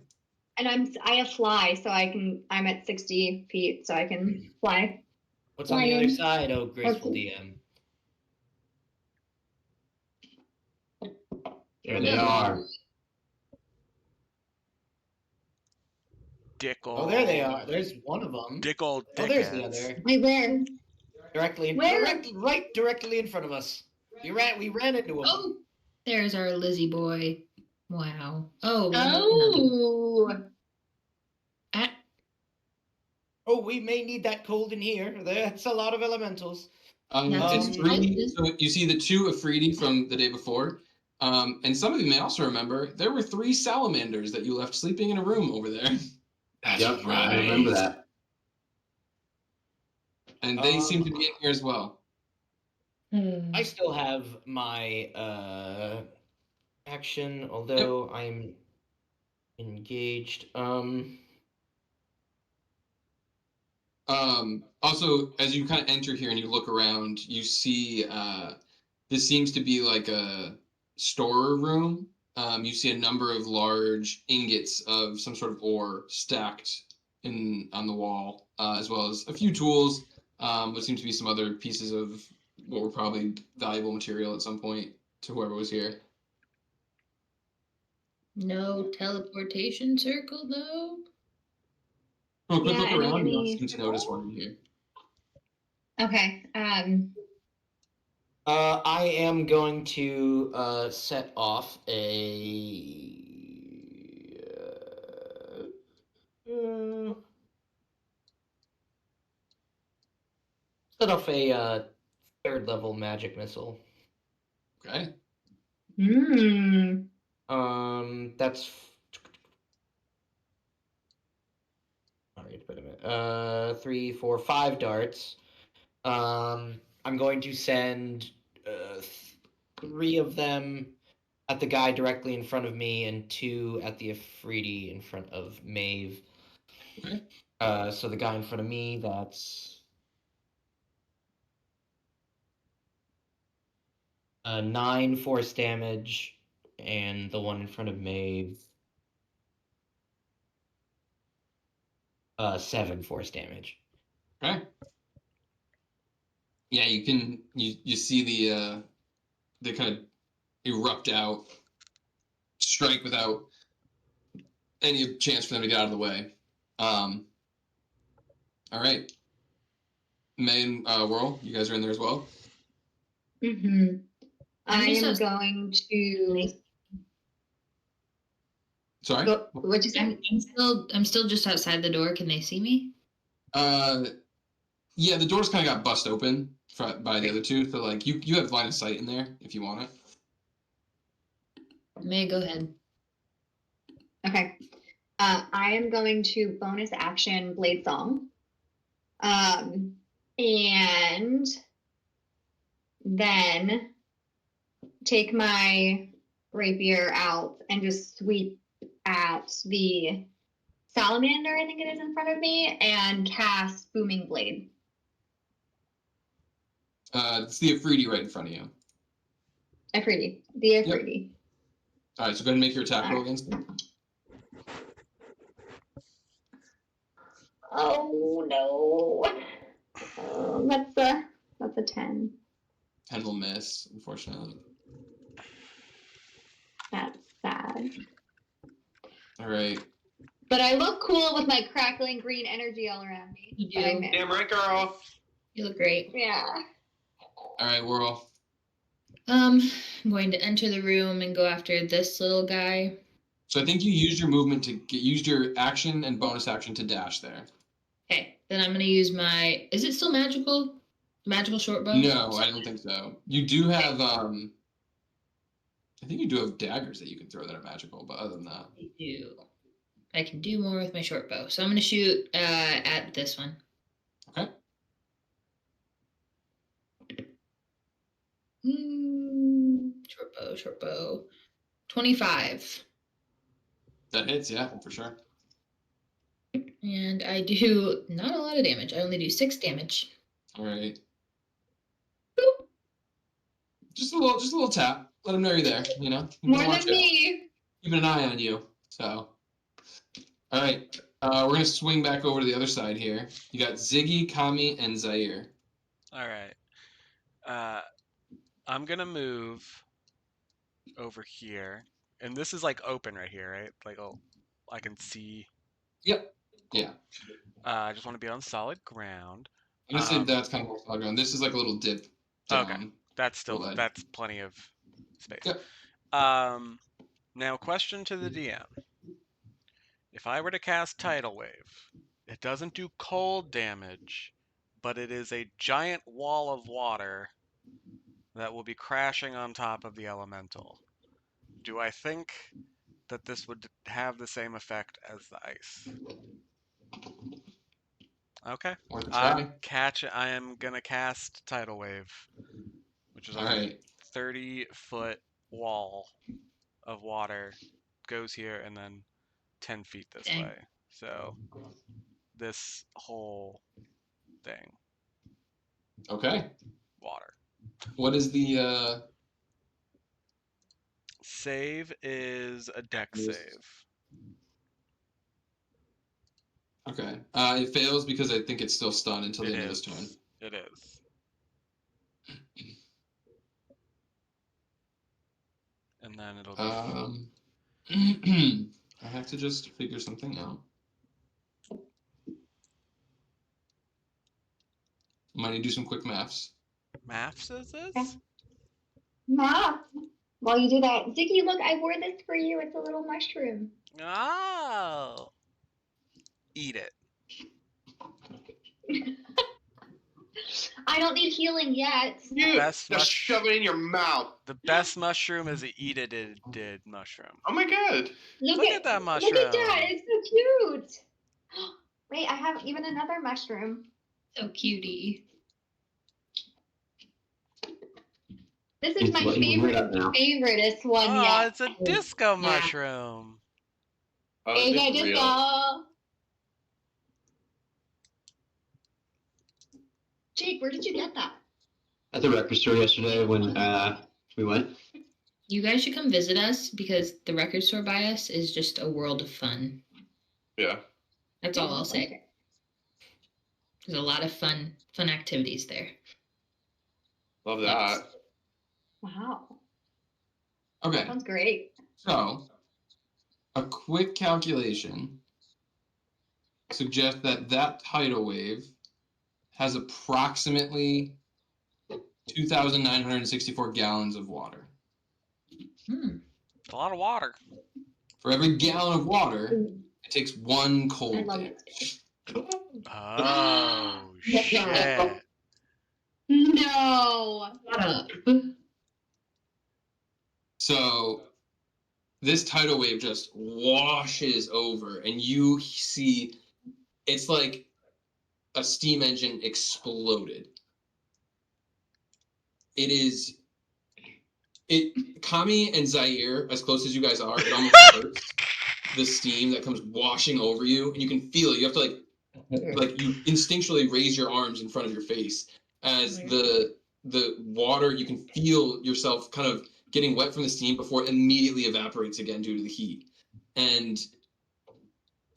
A: And I fly, so I'm at 60 feet, so I can fly.
H: What's on the other
A: Flying.
H: side, oh graceful
A: Okay.
H: DM?
G: There they are.
B: Dickle.
H: Oh, there they are. There's one of them.
B: Dickle
H: Oh, there's the
B: dickheads.
H: other.
A: Wait, where?
H: Directly in front of us. We ran into him.
E: Oh, there's our Lizzie boy. Wow. Oh.
A: Oh.
H: Oh, we may need that cold in here. That's a lot of elementals.
E: That's
F: It's
E: in
F: 3.
E: places.
F: So you see the 2 Afridi from the day before. And some of you may also remember there were 3 salamanders that you left sleeping in a room over there,
D: That's
G: Yep,
D: right.
G: I remember that.
F: and they seem to be in here as well.
H: I still have my action, although I'm engaged.
F: Also, as you kind of enter here and you look around, you see this seems to be like a store room. You see a number of large ingots of some sort of ore stacked on the wall, as well as a few tools. What seem to be some other pieces of what were probably valuable material at some point to whoever was here.
E: No teleportation circle though.
F: Oh, quick
A: Yeah,
F: look around. You don't
A: any
F: seem to notice one in here.
A: Okay.
H: I am going to set off a. Set off a 3rd level magic missile.
F: Okay.
H: That's. All right, wait a minute. 3, 4, 5 darts. I'm going to send 3 of them at the guy directly in front of me and 2 at the Afridi in front of Maeve.
F: Okay.
H: So the guy in front of me, that's 9 force damage, and the one in front of Maeve, 7 force damage.
F: Okay. Yeah, you see they kind of erupt out, strike without any chance for them to get out of the way. All right, May and Whirl, you guys are in there as well.
A: I
E: just
A: am
E: outside.
A: going to
F: Sorry.
A: go. What'd you say?
E: I'm still just outside the door. Can they see me?
F: Yeah, the doors kind of got bust open by the other 2, so like you have line of sight in there if you want it.
E: May, go ahead.
A: Okay. I am going to bonus action Blade Song. And then take my rapier out and just sweep at the salamander, I think it is in front of me, and cast Booming Blade.
F: It's the Afridi right in front of you.
A: Afridi. The Afridi.
F: All right, so go ahead and make your attack roll against them.
A: Oh no. That's a 10.
F: 10 will miss, unfortunately.
A: That's sad.
F: All right.
A: But I look cool with my crackling green energy all around me.
E: You
A: But I
E: do.
A: missed.
D: Damn right, girl.
E: You look great.
A: Yeah.
F: All right, Whirl.
E: I'm going to enter the room and go after this little guy.
F: So I think you used your movement to used your action and bonus action to dash there.
E: Okay, then I'm gonna use my. Is it still magical? Magical short bow?
F: No, I don't think so. You do have I think you do have daggers that you can throw that are magical, but other than that.
E: I do. I can do more with my short bow. So I'm gonna shoot at this one.
F: Okay.
E: Short bow. 25.
F: That hits, yeah, for sure.
E: And I do not a lot of damage. I only do 6 damage.
F: All right. Boop. Just a little tap. Let them know you're there. You know.
A: More than me.
F: Keeping an eye on you. So. All right. We're gonna swing back over to the other side here. You got Ziggy, Kami, and Zaire.
B: All right. I'm gonna move over here, and this is like open right here, right? Like, oh, I can see.
F: Yep. Yeah.
B: I just want to be on solid ground.
F: I'm gonna say that's kind of solid ground. This is like a little dip down.
B: Okay, that's plenty of space.
F: Yep.
B: Now, question to the DM: if I were to cast Tidal Wave, it doesn't do cold damage, but it is a giant wall of water that will be crashing on top of the elemental. do I think that this would have the same effect as the ice? Okay.
F: Worth a try.
B: I am gonna cast Tidal Wave, which is
F: All
B: a
F: right.
B: 30-foot wall of water, goes here and then 10 feet this
E: Dang.
B: way. So this whole thing,
F: Okay.
B: water.
F: What is the
B: Save is a deck
F: Yes.
B: save.
F: Okay. It fails because I think it's still stunned until the end of this turn.
B: It is. And then it'll be
F: I have to just figure something out. Might need to do some quick maths.
B: maths is this?
A: Math. While you do that, Ziggy, look, I wore this for you. It's a little mushroom.
B: Oh. Eat it.
A: I don't need healing yet.
B: Best
D: Just shove it in your mouth.
B: The best mushroom is a did mushroom.
D: Oh my god.
B: Look at that
A: Look at that.
B: mushroom.
A: It's so cute. Wait, I have even another mushroom.
E: So cutie.
A: This is my favoriteest one
B: Oh,
A: yet.
B: it's a disco mushroom.
D: Oh,
A: There you go,
D: it's real.
A: disco. Jake, where did you get that?
G: At the record store yesterday when we went.
E: You guys should come visit us because the record store by us is just a world of fun.
D: Yeah.
E: That's all I'll say. There's a lot of fun activities there.
D: Love that.
A: Wow.
F: Okay.
A: Sounds great.
F: So, a quick calculation suggests that tidal wave has approximately 2,964 gallons of water.
B: It's a lot of water.
F: For every gallon of water, it takes one cold
A: I love
F: damage.
B: Oh, shit.
A: No.
E: Shut up.
F: So this tidal wave just washes over, and you see it's like a steam engine exploded. Kami and Zaire, as close as you guys are, it almost hurts the steam that comes washing over you, and you can feel it. You have to like you instinctually raise your arms in front of your face as the water, you can feel yourself kind of getting wet from the steam before it immediately evaporates again due to the heat. And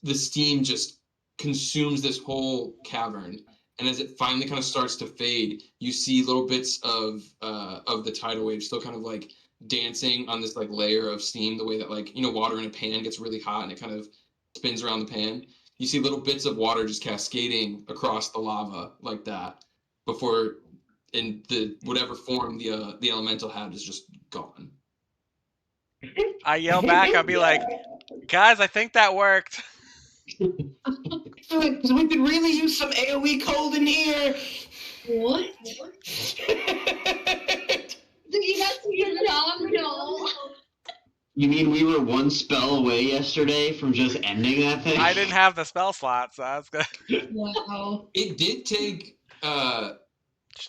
F: the steam just consumes this whole cavern. And as it finally kind of starts to fade, you see little bits of the tidal wave still kind of like dancing on this like layer of steam, the way that like, you know, water in a pan gets really hot and it kind of spins around the pan. You see little bits of water just cascading across the lava like that before in the whatever form the elemental had is just gone.
B: I yell back, I'll be like, guys, I think that worked.
C: So we could really use some AoE cold in here.
E: What?
A: Ziggy, that's phenomenal.
G: You mean we were one spell away yesterday from just ending that thing?
B: I didn't have the spell slot, so that's good.
E: Wow.
F: It did take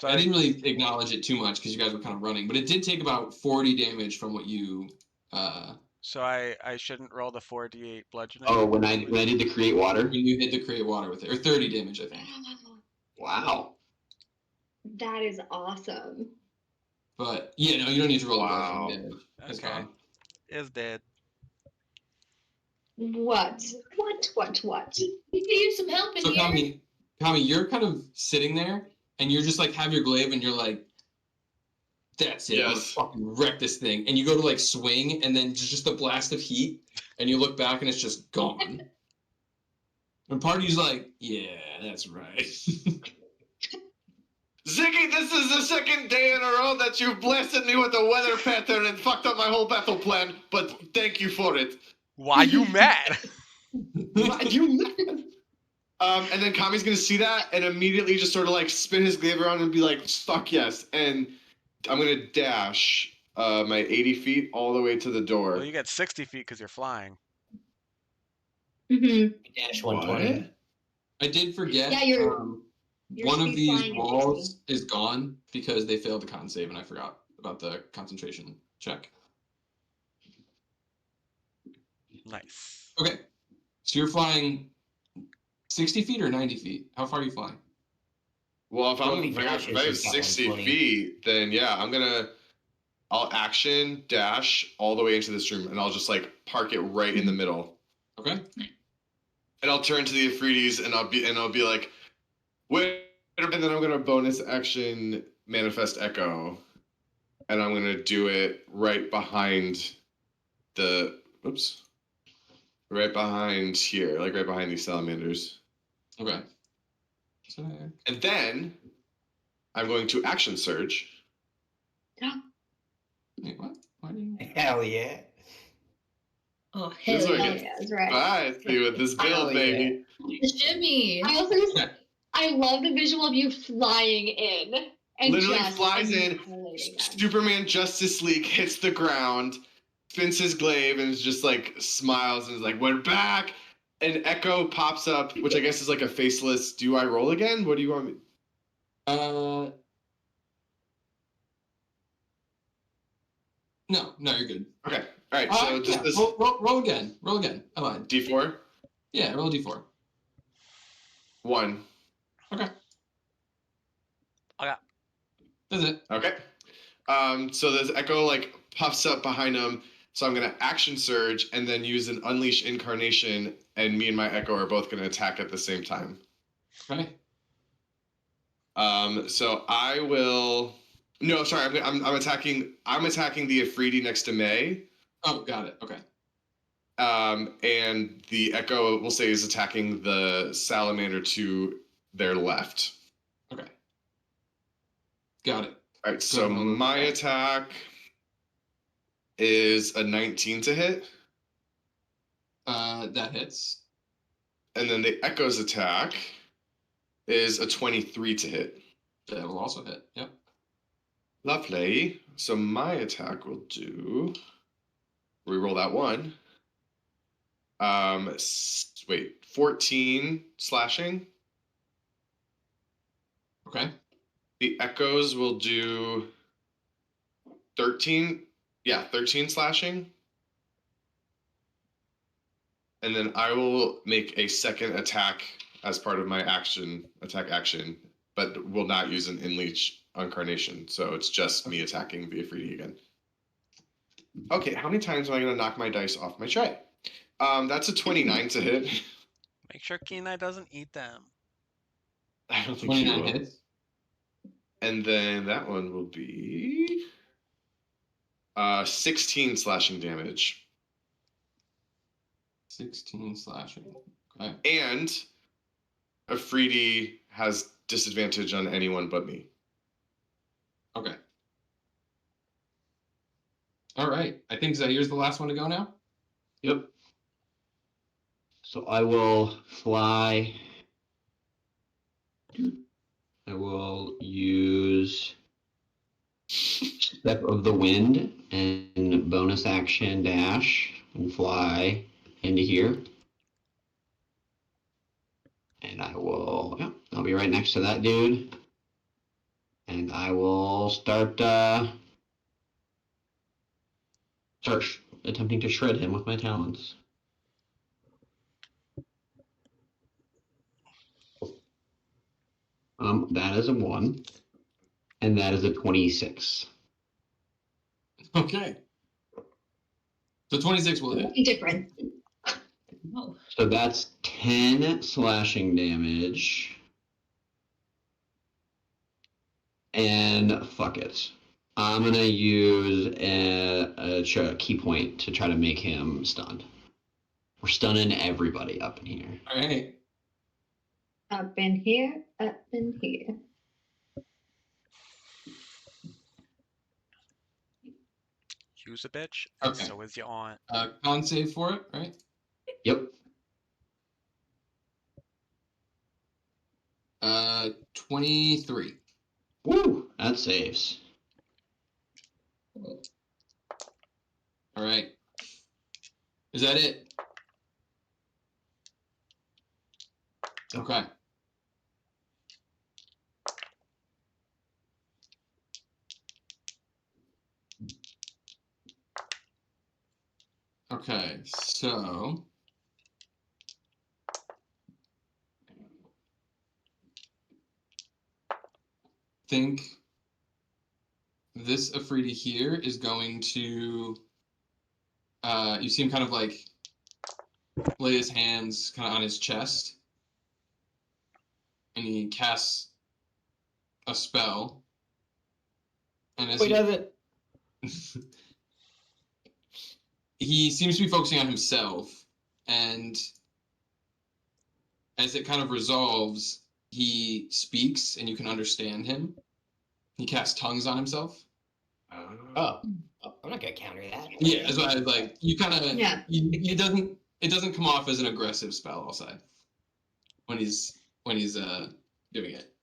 F: I didn't really acknowledge it too much because you guys were kind of running, but it did take about 40 damage from what you
B: So I shouldn't roll the 4d8 bludgeoning?
G: Oh, when I did the create water?
F: when you hit the create water with it, or 30 damage, I think.
G: Wow.
A: That is awesome.
F: But yeah, no, you don't need to roll
D: Wow.
F: the bludgeoning damage. It's
B: Okay.
F: fine.
B: Is dead.
A: What?
E: We could use some help in
F: So
E: here.
F: Kami, you're kind of sitting there, and you're just like have your glaive, and you're like, "That's it, I'm gonna
D: Yes.
F: fucking wreck this thing." And you go to like swing, and then just a blast of heat, and you look back, and it's just gone. And part of you's like, "Yeah, that's right."
D: Ziggy, this is the second day in a row that you've blasted me with a weather pattern and fucked up my whole battle plan, but thank you for it.
B: Why you mad?
D: And then Kami's gonna see that and immediately just sort of like spin his glaive around and be like, fuck yes. And I'm gonna dash my 80 feet all the way to the door.
B: Well, you get 60 feet because you're flying.
A: Mm-hmm.
H: Dash 120.
D: What?
F: I did forget.
A: Yeah, your
F: one of
A: speed
F: these
A: flying is
F: walls is gone because they failed the con save, and I forgot about the concentration check.
B: Nice.
F: Okay, so you're flying 60 feet or 90 feet? How far are you flying?
D: Well, if
H: Well,
D: I'm
H: if he
D: if I
H: dashes,
D: if I have
H: he's got
D: 60
H: 120.
D: feet, then yeah, I'll action dash all the way into this room, and I'll just like park it right in the middle.
F: Okay.
D: And I'll turn to the Ifritis, and I'll be like, wait, and then I'm gonna bonus action manifest echo, and I'm gonna do it right behind right behind here, like right behind these salamanders.
F: Okay.
D: And then I'm going to action surge.
F: Wait, what? Why do you...
H: Hell yeah.
E: Oh,
D: This is
E: hell
D: what I
E: yeah.
D: get
A: that's right.
D: spicy with this build,
H: Hell yeah.
D: baby.
E: The shimmy.
A: I also
F: Yeah.
A: I love the visual of you flying in and
D: Literally
A: just
D: flies in.
A: annihilating them.
D: Superman Justice League hits the ground, spins his glaive, and is just like smiles and is like, "We're back." And Echo pops up, which I guess is like a faceless. Do I roll again? What do you want me?
F: No, you're good.
D: Okay, all right. So just
F: yeah.
D: this
F: Roll again. Roll again. I lied.
D: D4.
F: Yeah, roll a d4.
D: 1.
F: Okay.
B: Okay.
F: That's it.
D: Okay. So this Echo like puffs up behind him. So I'm gonna action surge and then use an unleash incarnation, and me and my Echo are both gonna attack at the same time.
F: Okay.
D: So I will. No, sorry. I'm attacking. I'm attacking the Afridi next to May.
F: Oh, got it. Okay.
D: And the Echo, we'll say, is attacking the salamander to their left.
F: Okay. Got it.
D: All right. So my attack is a 19 to hit.
F: That hits.
D: And then the Echo's attack is a 23 to hit.
F: That will also hit. Yep.
D: Lovely. So my attack will do. Reroll that one. Wait, 14 slashing.
F: Okay.
D: The Echoes will do 13. Yeah, 13 slashing. And then I will make a second attack as part of my attack action, but will not use an Inleech Incarnation. So it's just me attacking the Afridi again. Okay, how many times am I going to knock my dice off my tray? That's a 29 to hit.
B: Make sure Kenai doesn't eat them.
D: I don't think she
F: 29
D: will.
F: hits.
D: And then that one will be 16 slashing damage.
F: 16 slashing. Okay.
D: And Afridi has disadvantage on anyone but me.
F: Okay. All right. I think Zair's the last one to go now.
G: Yep. So I will fly. I will use Step of the Wind and bonus action dash and fly into here. And I will, yeah, I'll be right next to that dude. And I will start attempting to shred him with my talons. That is a 1. And that is a 26.
F: Okay. So 26 will hit.
A: Different.
E: Oh,
G: So that's 10 slashing damage. And fuck it. I'm going to use a key point to try to make him stunned. We're stunning everybody up in here.
F: All right.
A: Up in here, up in here.
B: Use a bitch, and
F: Okay.
B: so is your aunt.
F: Con save for it, right?
G: Yep.
F: 23.
G: Woo! That saves.
F: All right. Is that it? Okay. Okay, so think this Afridi here is going to you see him kind of like lay his hands kind of on his chest, and he casts a spell. And as
H: Wait, does it?
F: he seems to be focusing on himself, and as it kind of resolves, he speaks and you can understand him. He casts tongues on himself.
H: Oh, I'm not gonna counter that.
F: Yeah, as well as like you kind of
A: Yeah.
F: it doesn't come off as an aggressive spell, I'll say, when he's doing it.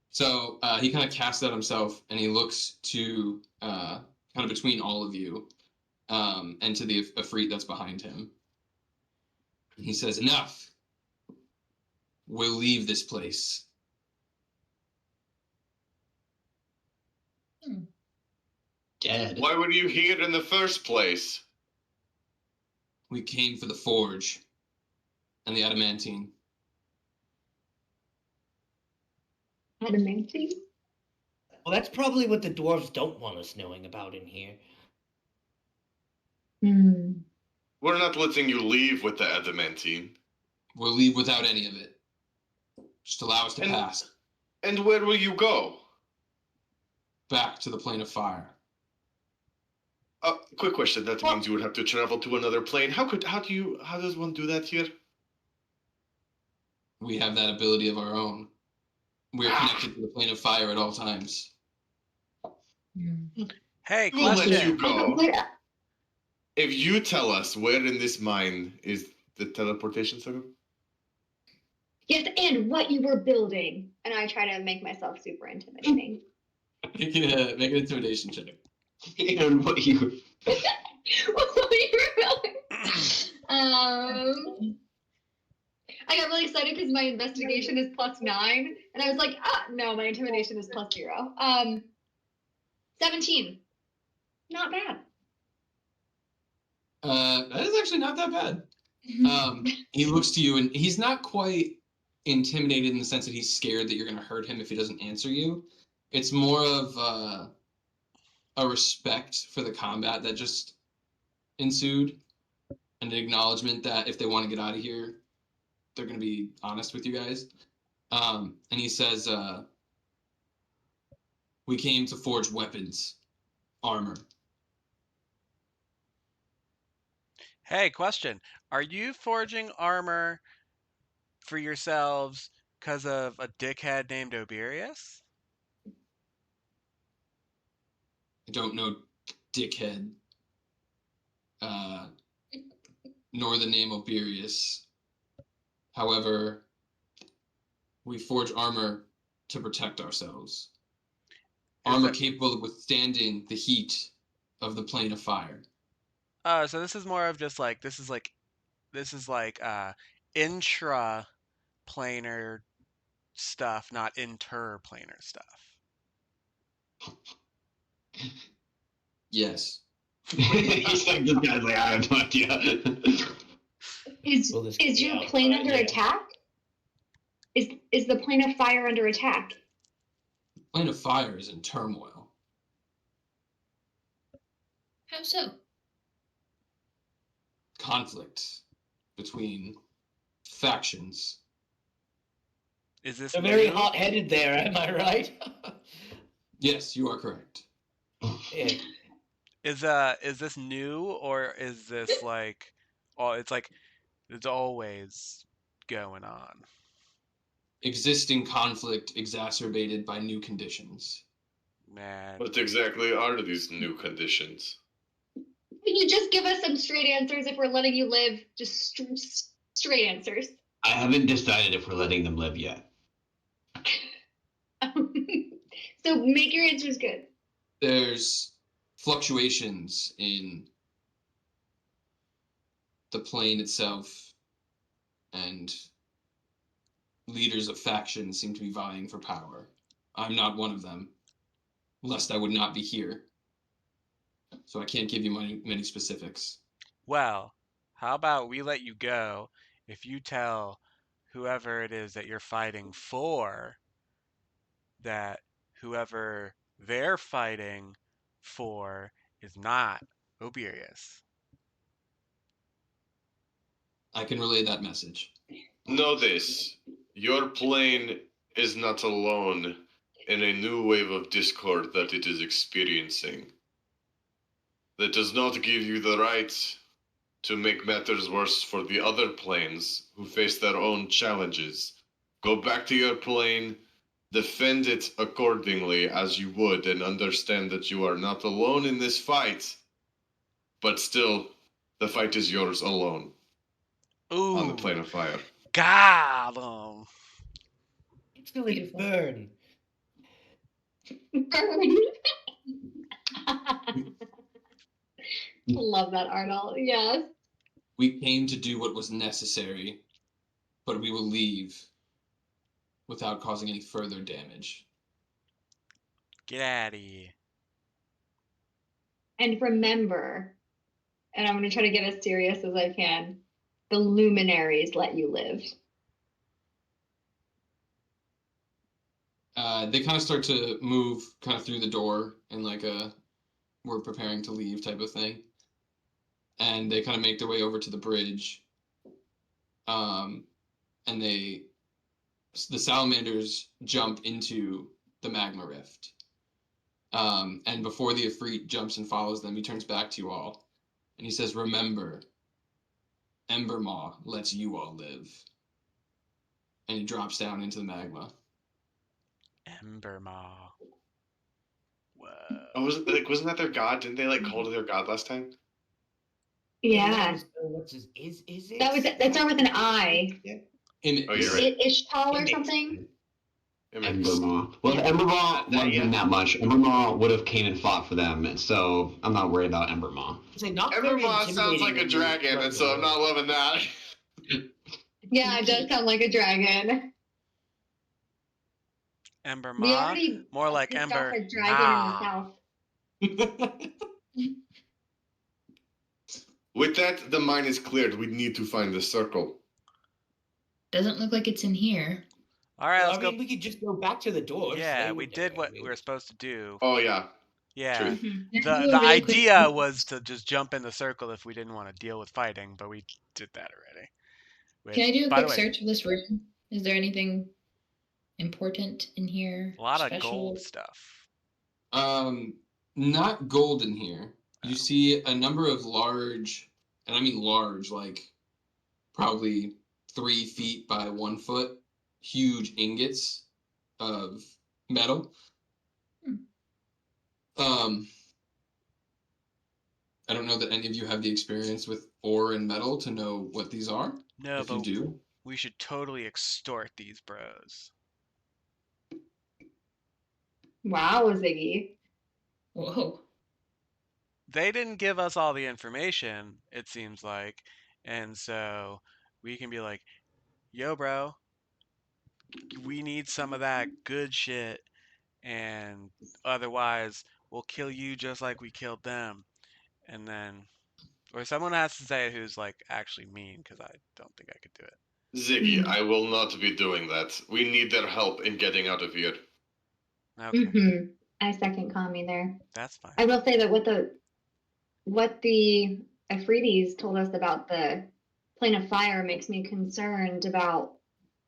F: So he kind of casts that himself, and he looks to kind of between all of you, and to the Ifrit that's behind him. And he says, "Enough. We'll leave this place."
G: Dead.
D: Why were you here in the first place?
F: We came for the forge and the adamantine.
A: Adamantine?
H: Well, that's probably what the dwarves don't want us knowing about in here.
A: Hmm.
D: We're not letting you leave with the adamantine.
F: We'll leave without any of it. Just allow us to
D: And-
F: pass
D: And where will you go?
F: back to the plane of fire.
D: Quick question. That means you would have to travel to another plane. How does one do that here?
F: We have that ability of our own. We are connected to the plane of fire at all times.
B: Hey,
D: We'll let
B: question.
D: you go. If you tell us where in this mine is the teleportation circle.
A: Yes, and what you were building. And I try to make myself super intimidating.
F: Make an intimidation check.
G: And what you
A: What you were building. I got really excited because my investigation is +9, and I was like, no, my intimidation is +0. 17. Not bad.
F: That is actually not that bad. He looks to you, and he's not quite intimidated in the sense that he's scared that you're going to hurt him if he doesn't answer you. It's more of a respect for the combat that just ensued, and an acknowledgement that if they want to get out of here, they're going to be honest with you guys. And he says, "We came to forge weapons, armor."
B: Hey, question. Are you forging armor for yourselves because of a dickhead named Oberius?
F: I don't know dickhead, nor the name Oberius. However, we forge armor to protect ourselves. Armor capable of withstanding the heat of the plane of fire.
B: So this is more of just like this is like intra planar stuff, not interplanar stuff.
F: Yes.
G: he's like, this guy's like, I have no idea.
A: Is
H: Well, this
A: is
H: could be
A: your
H: out,
A: plane
H: but
A: under
H: yeah.
A: attack? Is the plane of fire under attack?
F: Plane of fire is in turmoil.
E: How so?
F: Conflict between factions.
B: Is this
H: They're very
B: new?
H: hot-headed there, am I right?
F: Yes, you are correct.
H: Yeah.
B: Is this new, or is this like it's always going on?
F: Existing conflict exacerbated by new conditions.
B: Man.
D: What exactly are these new conditions?
A: Can you just give us some straight answers if we're letting you live? Just straight answers.
G: I haven't decided if we're letting them live yet.
A: So make your answers good.
F: There's fluctuations in the plane itself and leaders of factions seem to be vying for power. I'm not one of them, lest I would not be here. So I can't give you many specifics.
B: Well, how about we let you go if you tell whoever it is that you're fighting for that whoever they're fighting for is not Oberius.
F: I can relay that message.
D: Know this. Your plane is not alone in a new wave of discord that it is experiencing. That does not give you the right to make matters worse for the other planes who face their own challenges. Go back to your plane, defend it accordingly as you would, and understand that you are not alone in this fight. But still, the fight is yours alone on the
B: Ooh,
D: plane of fire.
B: got him.
H: It's going to burn.
A: Burn. Love that, Arnold. Yes.
F: We came to do what was necessary, but we will leave without causing any further damage.
B: Get out of here.
A: And remember, and I'm going to try to get as serious as I can, the luminaries let you live.
F: They kind of start to move kind of through the door in like a we're preparing to leave type of thing. And they kind of make their way over to the bridge. And the salamanders jump into the magma rift. And before the Ifrit jumps and follows them, he turns back to you all. And he says, remember, Embermaw lets you all live. And he drops down into the magma.
B: Embermaw. Whoa.
D: Oh, wasn't that their god? Didn't they call to their god last time?
A: Yeah.
H: What's his, is it?
A: That started with an I.
F: Image.
D: Oh, you're right.
A: Ishtal or
H: Image.
A: something?
G: Embermaw. Well, if Embermaw loves them that much, Embermaw would have came and fought for them, and so I'm not worried about Embermaw.
D: Embermaw sounds like a dragon, and so I'm not loving that.
A: Yeah, it does sound like a dragon. We
B: Embermaw?
A: already
B: More like
A: pissed
B: Ember.
A: off a dragon in the south.
D: With that, the mine is cleared. We need to find the circle.
E: Doesn't look like it's in here.
B: All right, let's
H: I
B: go.
H: mean, we could just go back to the doors.
B: Yeah, we did what we were supposed to do.
D: Oh, yeah.
B: Yeah.
D: Truth.
E: Let's
B: The
E: do a
B: the
E: really quick-
B: idea was to just jump in the circle if we didn't want to deal with fighting, but we did that already.
E: Can I do a
B: by the
E: quick
B: way,
E: search of this room? Is there anything important in here?
B: a lot of
E: special?
B: gold stuff.
F: Not gold in here. You see a number of large, and I mean large, like probably 3 feet by 1 foot, huge ingots of metal. I don't know that any of you have the experience with ore and metal to know what these are.
B: No,
F: If you
B: but
F: do,
B: we should totally extort these bros.
A: Wow, Ziggy.
E: Whoa.
B: They didn't give us all the information, it seems like, and so we can be like, yo, bro, we need some of that good shit, and otherwise we'll kill you just like we killed them. And then, or someone has to say it who's like actually mean, because I don't think I could do it.
D: Ziggy, I will not be doing that. We need their help in getting out of here.
B: Okay,
A: I second Kami there.
B: that's fine.
A: I will say that what the Afrides told us about the plane of fire makes me concerned about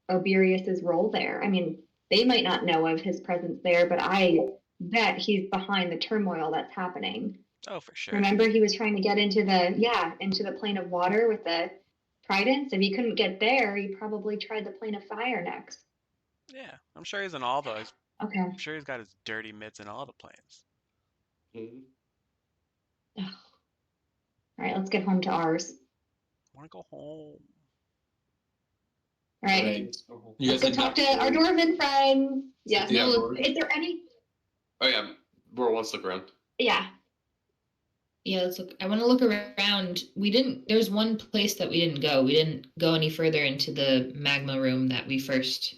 A: Oberius's role there. I mean, they might not know of his presence there, but I bet he's behind the turmoil that's happening.
B: Oh, for sure.
A: Remember, he was trying to get into the plane of water with the tridents. If he couldn't get there, he probably tried the plane of fire next.
B: Yeah, I'm sure he's in all those.
A: Okay.
B: I'm sure he's got his dirty mitts in all the planes.
A: All right, let's get home to ours.
B: I want to go home.
A: All right.
F: right. You
A: Let's
F: guys
A: go
F: head
A: talk
F: back
A: to our dwarven friends. Yes.
F: Yeah,
A: No,
F: Lord.
A: is there any?
D: Oh, yeah. We're one look around.
A: Yeah.
E: Yeah, let's look. I want to look around. There's one place that we didn't go. We didn't go any further into the magma room that we first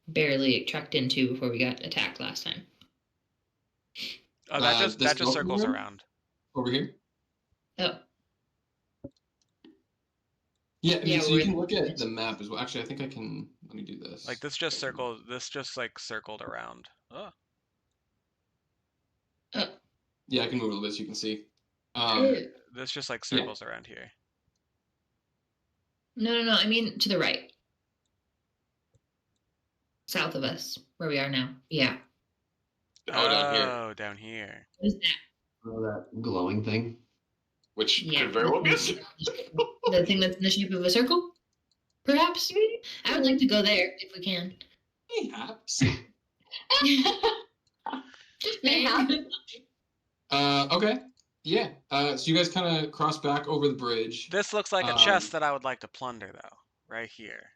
E: barely trekked into before we got attacked last time.
B: Oh, that
F: The
B: just
F: smoke
B: circles
F: room?
B: around.
F: Over here.
E: Oh,
F: Yeah, I mean,
E: Yeah,
F: so
E: we're
F: you can
E: in-
F: look at the map as well. Actually, I think I can. Let me do this.
B: Like this just circled. This just like circled around. Oh.
F: Yeah, I can move a little bit so you can see.
B: This just like
F: Yeah.
B: circles around here.
E: no. I mean to the right, south of us, where we are now. Yeah.
D: Oh, down here.
B: Oh, down here.
E: What is that?
G: Oh, that glowing thing.
D: Which
E: Yeah.
D: could very well be a
E: The thing that's in the shape of a circle, perhaps. I would like to go there if we can.
F: Perhaps.
E: Just
A: Mayhap.
E: saying.
F: Okay. Yeah. So you guys kind of cross back over the bridge.
B: This looks like a chest that I would like to plunder, though. Right here.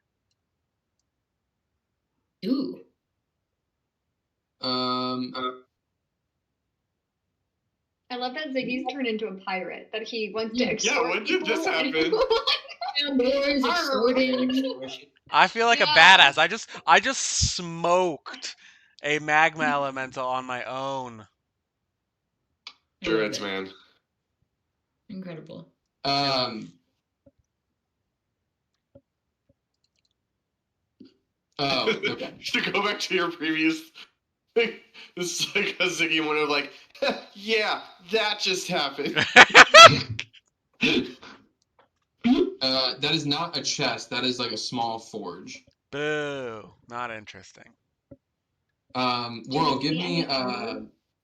E: Ooh.
A: I love that Ziggy's turned into a pirate. That he wants to
E: Yeah,
A: extort
D: when did this
A: people and-
D: happen?
E: Found doors, extorted.
B: I feel like a
A: Yeah.
B: badass. I just smoked a magma elemental on my own.
D: Druids, man.
E: Incredible.
F: Oh, okay.
D: To go back to your previous thing, this is like a Ziggy one of like, yeah, that just happened.
F: That is not a chest. That is like a small forge.
B: Boo. Not interesting.
F: Worrell,
A: see any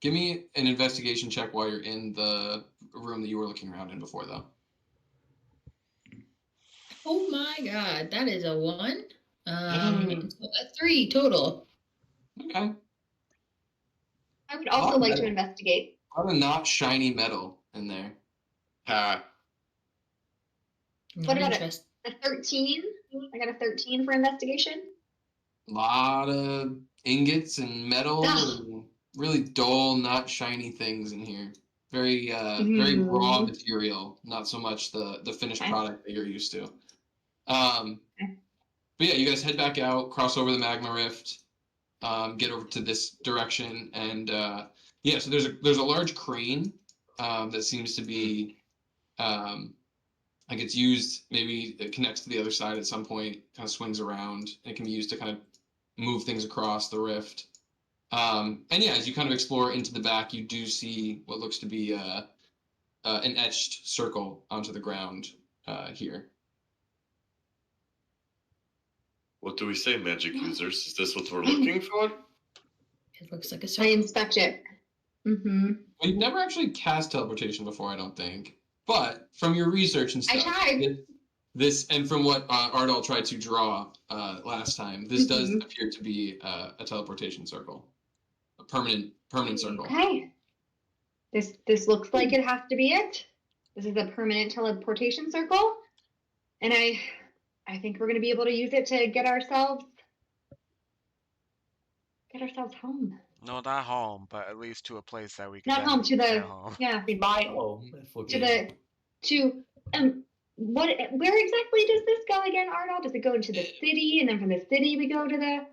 F: give me an investigation check while you're in the room that you were looking around in before, though.
E: Oh my god, that is a 1. So a 3 total.
F: Okay.
A: I would also like to investigate.
F: A lot of not shiny metal in there.
D: Ha.
A: What about
E: interest?
A: a 13? I got a 13 for investigation.
F: A lot of ingots and metal and really dull, not shiny things in here. Very raw material, not so much the finished product that you're used to. But yeah, you guys head back out, cross over the magma rift, get over to this direction, and yeah, so there's a large crane that seems to be like it's used, maybe it connects to the other side at some point, kind of swings around. It can be used to kind of move things across the rift. And yeah, as you kind of explore into the back, you do see what looks to be an etched circle onto the ground here.
D: What do we say, magic users? Is this what we're looking for?
E: It looks like a
A: I
E: circle.
A: inspect it. Mm-hmm.
F: Well, you've never actually cast teleportation before, I don't think. But from your research and
A: I
F: stuff,
A: tried.
F: this and from what Ardal tried to draw last time, this does appear to be a teleportation circle, a permanent circle.
A: Okay. This looks like it has to be it. This is a permanent teleportation circle, and I think we're going to be able to use it to get ourselves home.
B: No, not home, but at least to a place that we can.
A: Not home, to the
B: get home.
A: yeah,
H: Be my home.
A: where exactly does this go again, Arnold? Does it go into the city, and then from the city we go to the?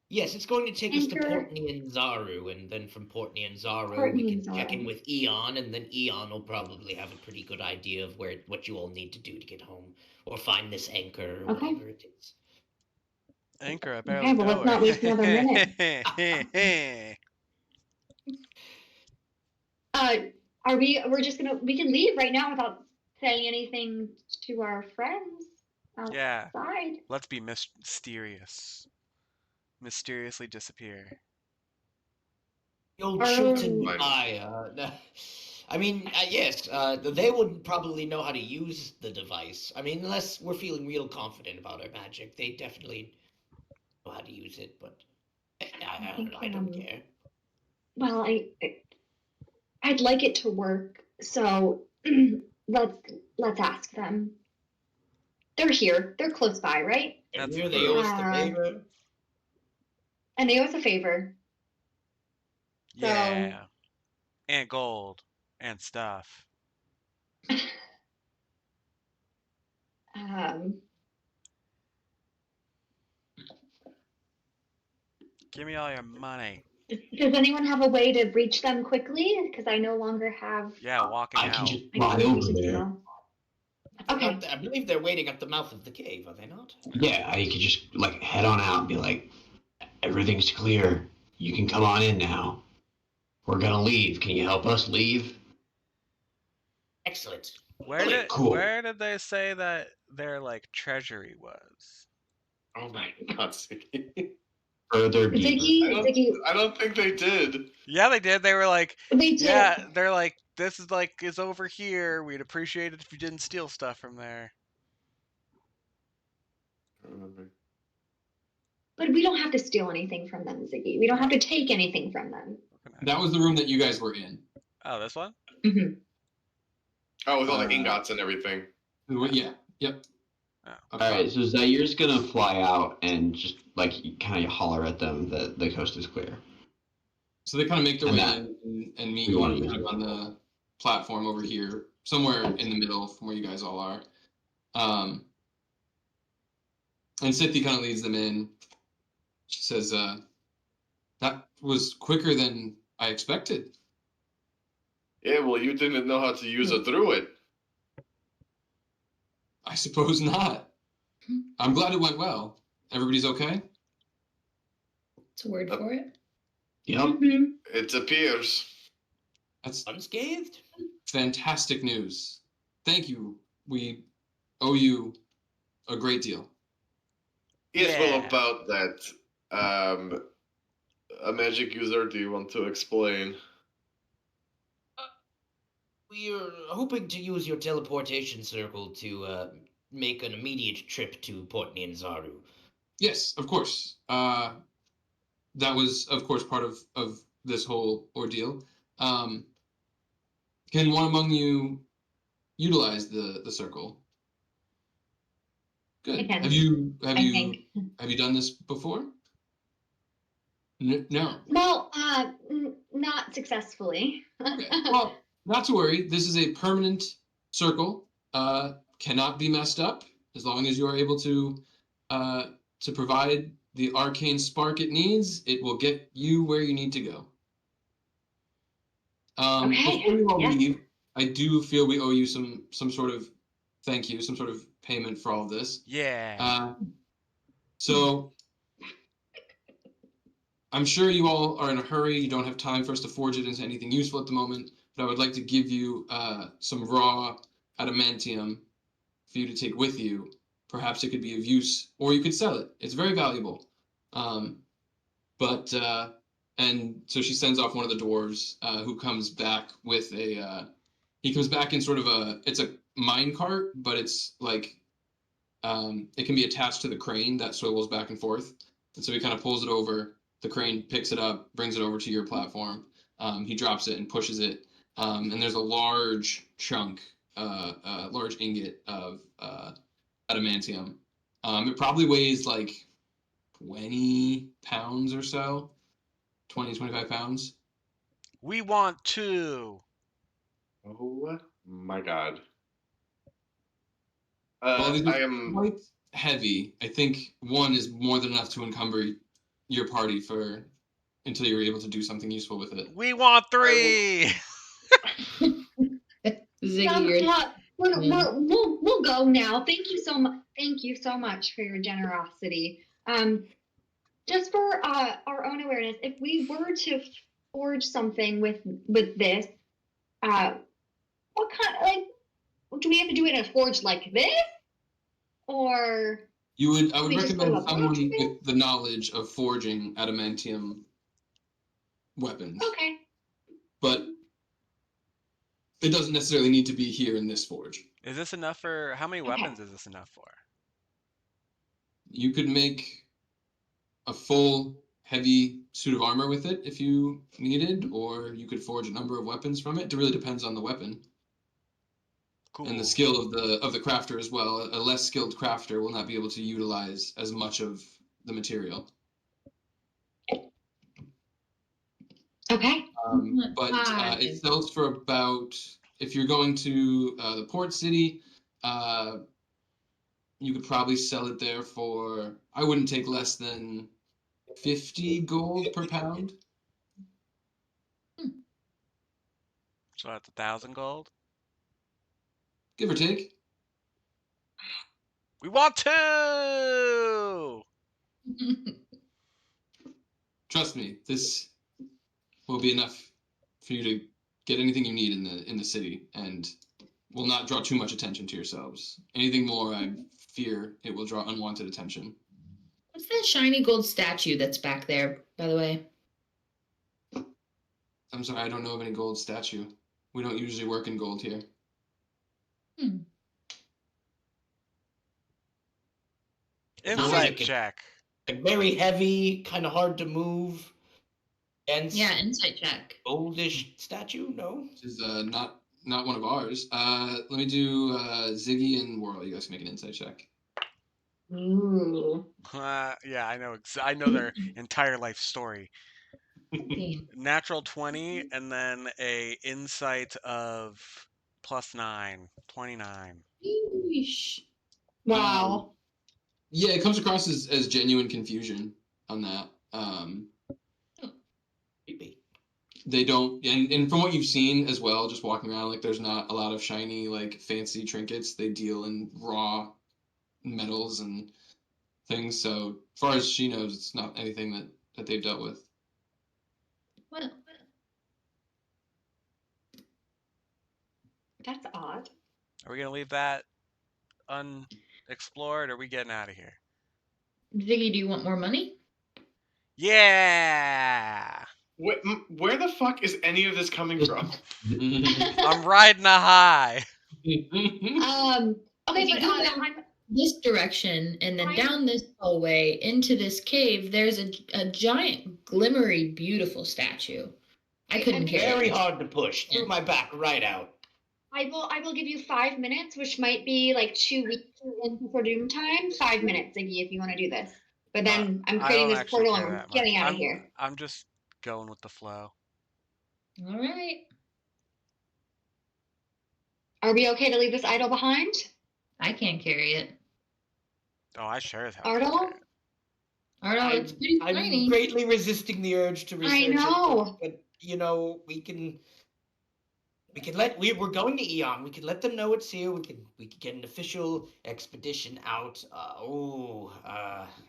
H: Yes, it's going to take us to
A: Anchor.
H: Portney and Zaru, and then from Portney and Zaru
A: Portney
H: we
A: and
H: can check in
A: Zaru.
H: with Eon, and then Eon will probably have a pretty good idea of what you all need to do to get home, or find this anchor, or
A: Okay.
H: whatever it is.
B: Anchor, I barely
A: Okay, well,
B: know
A: let's not waste another minute. We can leave right now without saying anything to our friends outside.
B: Yeah. Let's be mysterious. Mysteriously disappear.
H: The old Chilton I mean, yes, they wouldn't probably know how to use the device. I mean, unless we're feeling real confident about our magic, they definitely know how to use it, but I don't care.
A: Well, I'd like it to work, so let's ask them. They're here. They're close by, right?
B: That's
H: Here they owe us the favor.
A: And they owe us a favor.
B: Yeah. And gold. And stuff.
A: Um,
B: Give me all your money.
A: does anyone have a way to reach them quickly? Because I no longer have
B: Yeah, walking
G: I can
B: out.
G: just
A: my
G: fly over
A: communication
G: there.
A: signal.
H: They're
A: Okay.
H: not- I believe they're waiting at the mouth of the cave, are they not?
G: Yeah, I could just like head on out and be like, everything's clear. You can come on in now. We're gonna leave. Can you help us leave?
H: Excellent.
B: Where did
G: Cool.
B: where did they say that their like treasury was?
D: Oh my god, Ziggy.
G: Further deeper.
A: Ziggy,
D: I don't think they did.
B: Yeah, they did. They were like,
A: they did.
B: yeah, they're like, this is over here. We'd appreciate it if you didn't steal stuff from there.
D: I don't remember.
A: But we don't have to steal anything from them, Ziggy. We don't have to take anything from them.
F: That was the room that you guys were in.
B: Oh, this one?
A: Mm-hmm.
D: Oh, with all the ingots and everything.
F: Yeah. Yep.
B: Oh.
F: Up
G: All right,
F: top.
G: so Zair's gonna fly out and just like kind of holler at them that the coast is clear.
F: So they kind of make their
G: And
F: way
G: that
F: in and meet
G: we
F: you
G: wanna
F: kind
G: use
F: of
G: it.
F: on the platform over here, somewhere in the middle from where you guys all are. And Scythia kind of leads them in. She says, that was quicker than I expected.
D: Yeah, well, you didn't know how to use a druid.
F: I suppose not. I'm glad it went well. Everybody's okay?
E: It's a word for it.
G: Yep.
A: Mm-hmm.
D: It appears.
F: That's
H: Unscathed?
F: fantastic news. Thank you. We owe you a great deal.
D: Yes, well,
B: Yeah.
D: about that, a magic user, do you want to explain?
H: We're hoping to use your teleportation circle to make an immediate trip to Port Nianzaru.
F: Yes, of course. That was, of course, part of this whole ordeal. Can one among you utilize the circle? Good.
A: I can,
F: Have you
A: I think.
F: done this before? No.
A: Well, not successfully.
F: Okay. Well, not to worry. This is a permanent circle. Cannot be messed up as long as you are able to provide the arcane spark it needs. It will get you where you need to go.
A: Okay,
F: Before you all
A: yeah.
F: leave, I do feel we owe you some sort of thank you, some sort of payment for all of this.
B: Yeah.
F: So I'm sure you all are in a hurry. You don't have time for us to forge it into anything useful at the moment, but I would like to give you some raw adamantium for you to take with you. Perhaps it could be of use, or you could sell it. It's very valuable. And so she sends off one of the dwarves who comes back with he comes back in sort of it's a mine cart, but it's like, it can be attached to the crane that swivels back and forth. And so he kind of pulls it over, the crane picks it up, brings it over to your platform. He drops it and pushes it. And there's a large chunk, large ingot of adamantium. It probably weighs like 20 pounds or so, 20, 25 pounds.
B: We want to.
D: Oh my god.
F: Well, these
D: I
F: are
D: am.
F: quite heavy. I think one is more than enough to encumber your party for until you're able to do something useful with it.
B: We want 3.
E: Ziggy, you're
A: We'll go now. Thank you so much. Thank you so much for your generosity. Just for our own awareness, if we were to forge something with this, what kind do we have to do it in a forge like this, or
F: I would
A: we just go to
F: recommend
A: a
F: someone
A: blacksmith?
F: with the knowledge of forging adamantium weapons.
A: Okay.
F: But it doesn't necessarily need to be here in this forge.
B: Is this enough for how many weapons is this enough for?
F: You could make a full heavy suit of armor with it if you needed, or you could forge a number of weapons from it. It really depends on the weapon.
B: Cool.
F: And the skill of the crafter as well. A less skilled crafter will not be able to utilize as much of the material.
A: Okay.
F: But it sells for about if you're going to the port city, you could probably sell it there for, I wouldn't take less than 50 gold per pound.
B: So that's 1,000 gold.
F: Give or take.
B: We want to.
F: Trust me, this will be enough for you to get anything you need in the city, and will not draw too much attention to yourselves. Anything more, I fear it will draw unwanted attention.
E: What's that shiny gold statue that's back there, by the way?
F: I'm sorry, I don't know of any gold statue. We don't usually work in gold here.
B: Insight
H: Like
B: check.
H: a very heavy, kind of hard to move, dense,
E: Yeah, insight check.
H: goldish statue. No.
F: Which is not one of ours. Let me do Ziggy and Whirl. You guys can make an insight check.
A: Ooh.
B: Yeah, I know. I know their entire life story.
E: 15.
B: Natural 20, and then a insight of +9, 29.
E: Yeesh.
A: Wow.
F: Yeah, it comes across as genuine confusion on that.
H: Creepy.
F: They don't, and from what you've seen as well, just walking around, like there's not a lot of shiny, like fancy trinkets. They deal in raw metals and things. So as far as she knows, it's not anything that they've dealt with.
E: Well,
A: That's odd.
B: Are we gonna leave that unexplored, or are we getting out of here?
E: Ziggy, do you want more money?
B: Yeah!
D: Where the fuck is any of this coming from?
B: I'm riding a high.
A: Okay,
E: If you
A: but
E: go down this direction and then down this hallway into this cave, there's a giant, glimmery, beautiful statue. I couldn't carry
H: Very
E: it.
H: hard to push. Threw my back right out.
A: I will give you 5 minutes, which might be like 2 weeks into for doom time. 5 minutes, Ziggy, if you want to do this. But then I'm
B: I
A: creating
B: don't
A: this
B: actually
A: portal
B: care
A: and we're
B: that much.
A: getting out of here.
B: I'm just going with the flow.
E: All right.
A: Are we okay to leave this idol behind?
E: I can't carry it.
B: Oh, I sure as hell.
A: Ardo?
B: can carry it.
E: Ardo, it's pretty
H: I'm
E: tiny.
H: greatly resisting the urge to research it.
A: know.
H: But you know, we can let we're going to Eon. We can let them know it's here. We can get an official expedition out.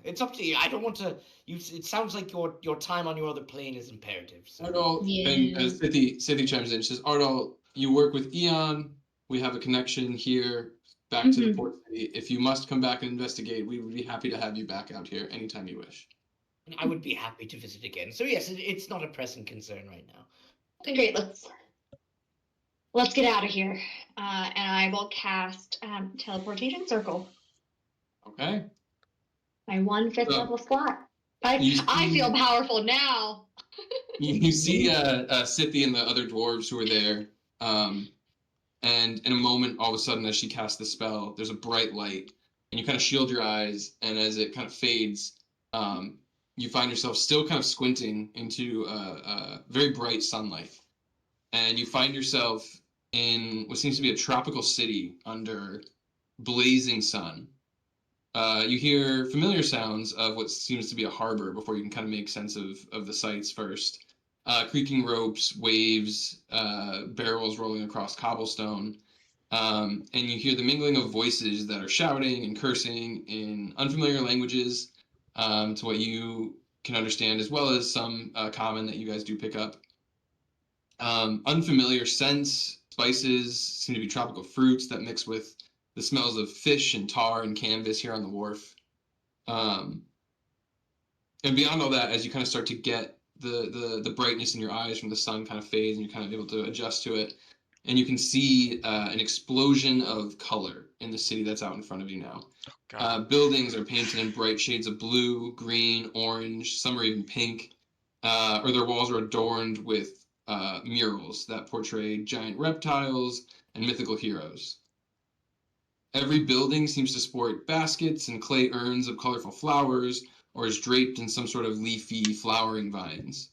H: It's up to you. I don't want to. It sounds like your time on your other plane is imperative. So.
F: Ardal,
E: Yeah.
F: and as Sithy chimes in, she says, Ardal, you work with Eon. We have a connection here back to the port city. If you must come back and investigate, we would be happy to have you back out here anytime you wish.
H: I would be happy to visit again. So yes, it's not a pressing concern right now.
A: Okay, great. Let's get out of here. And I will cast teleportation circle.
F: Okay.
A: My 1/5
F: So,
A: level slot.
F: you
A: I
F: see-
A: feel powerful now.
F: You see Sithy and the other dwarves who are there, and in a moment, all of a sudden, as she casts the spell, there's a bright light, and you kind of shield your eyes, and as it kind of fades, you find yourself still kind of squinting into very bright sunlight, and you find yourself in what seems to be a tropical city under blazing sun. You hear familiar sounds of what seems to be a harbor before you can kind of make sense of the sights first. Creaking ropes, waves, barrels rolling across cobblestone. And you hear the mingling of voices that are shouting and cursing in unfamiliar languages to what you can understand, as well as some common that you guys do pick up. Unfamiliar scents, spices, seem to be tropical fruits that mix with the smells of fish and tar and canvas here on the wharf. And beyond all that, as you kind of start to get the brightness in your eyes from the sun kind of fades and you're kind of able to adjust to it, and you can see an explosion of color in the city that's out in front of you now. Buildings are painted in bright shades of blue, green, orange, some are even pink, or their walls are adorned with murals that portray giant reptiles and mythical heroes. Every building seems to sport baskets and clay urns of colorful flowers, or is draped in some sort of leafy flowering vines.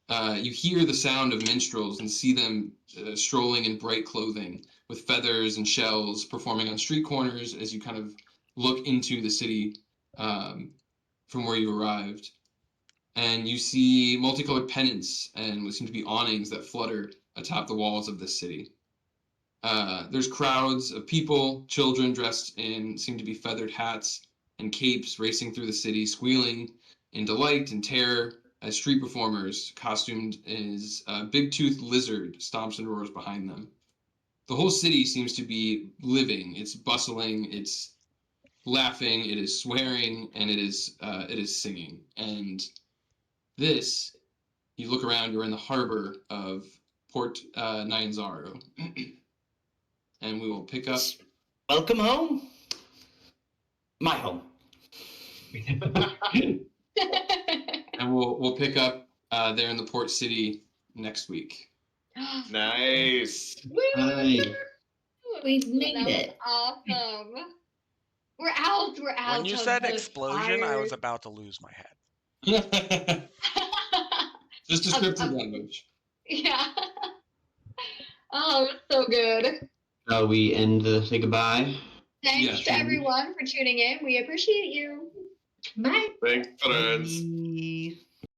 F: You hear the sound of minstrels and see them strolling in bright clothing with feathers and shells, performing on street corners as you kind of look into the city from where you arrived. And you see multicolored pennants and what seem to be awnings that flutter atop the walls of this city. There's crowds of people, children dressed in seem to be feathered hats and capes racing through the city, squealing in delight and terror as street performers costumed as a big-toothed lizard stomps and roars behind them. The whole city seems to be living. It's bustling, it's laughing, it is swearing, and it is singing. And this, you look around, you're in the harbor of Port Nyanzaru. And we will pick up.
H: Welcome home. My home.
F: And we'll pick up there in the port city next week.
D: Nice.
C: Hi.
E: We made
A: That was
E: it.
A: awesome. We're out. We're out.
B: When you
A: of
B: said
A: the
B: explosion, I was
A: fires.
B: about to lose my head.
F: Just descriptive language.
A: Yeah. Oh, it was so good.
G: Shall we say goodbye?
A: Thanks
F: Yeah,
A: to
F: sure.
A: everyone for tuning in. We appreciate you.
E: Bye.
D: Thanks, friends.
C: Bye.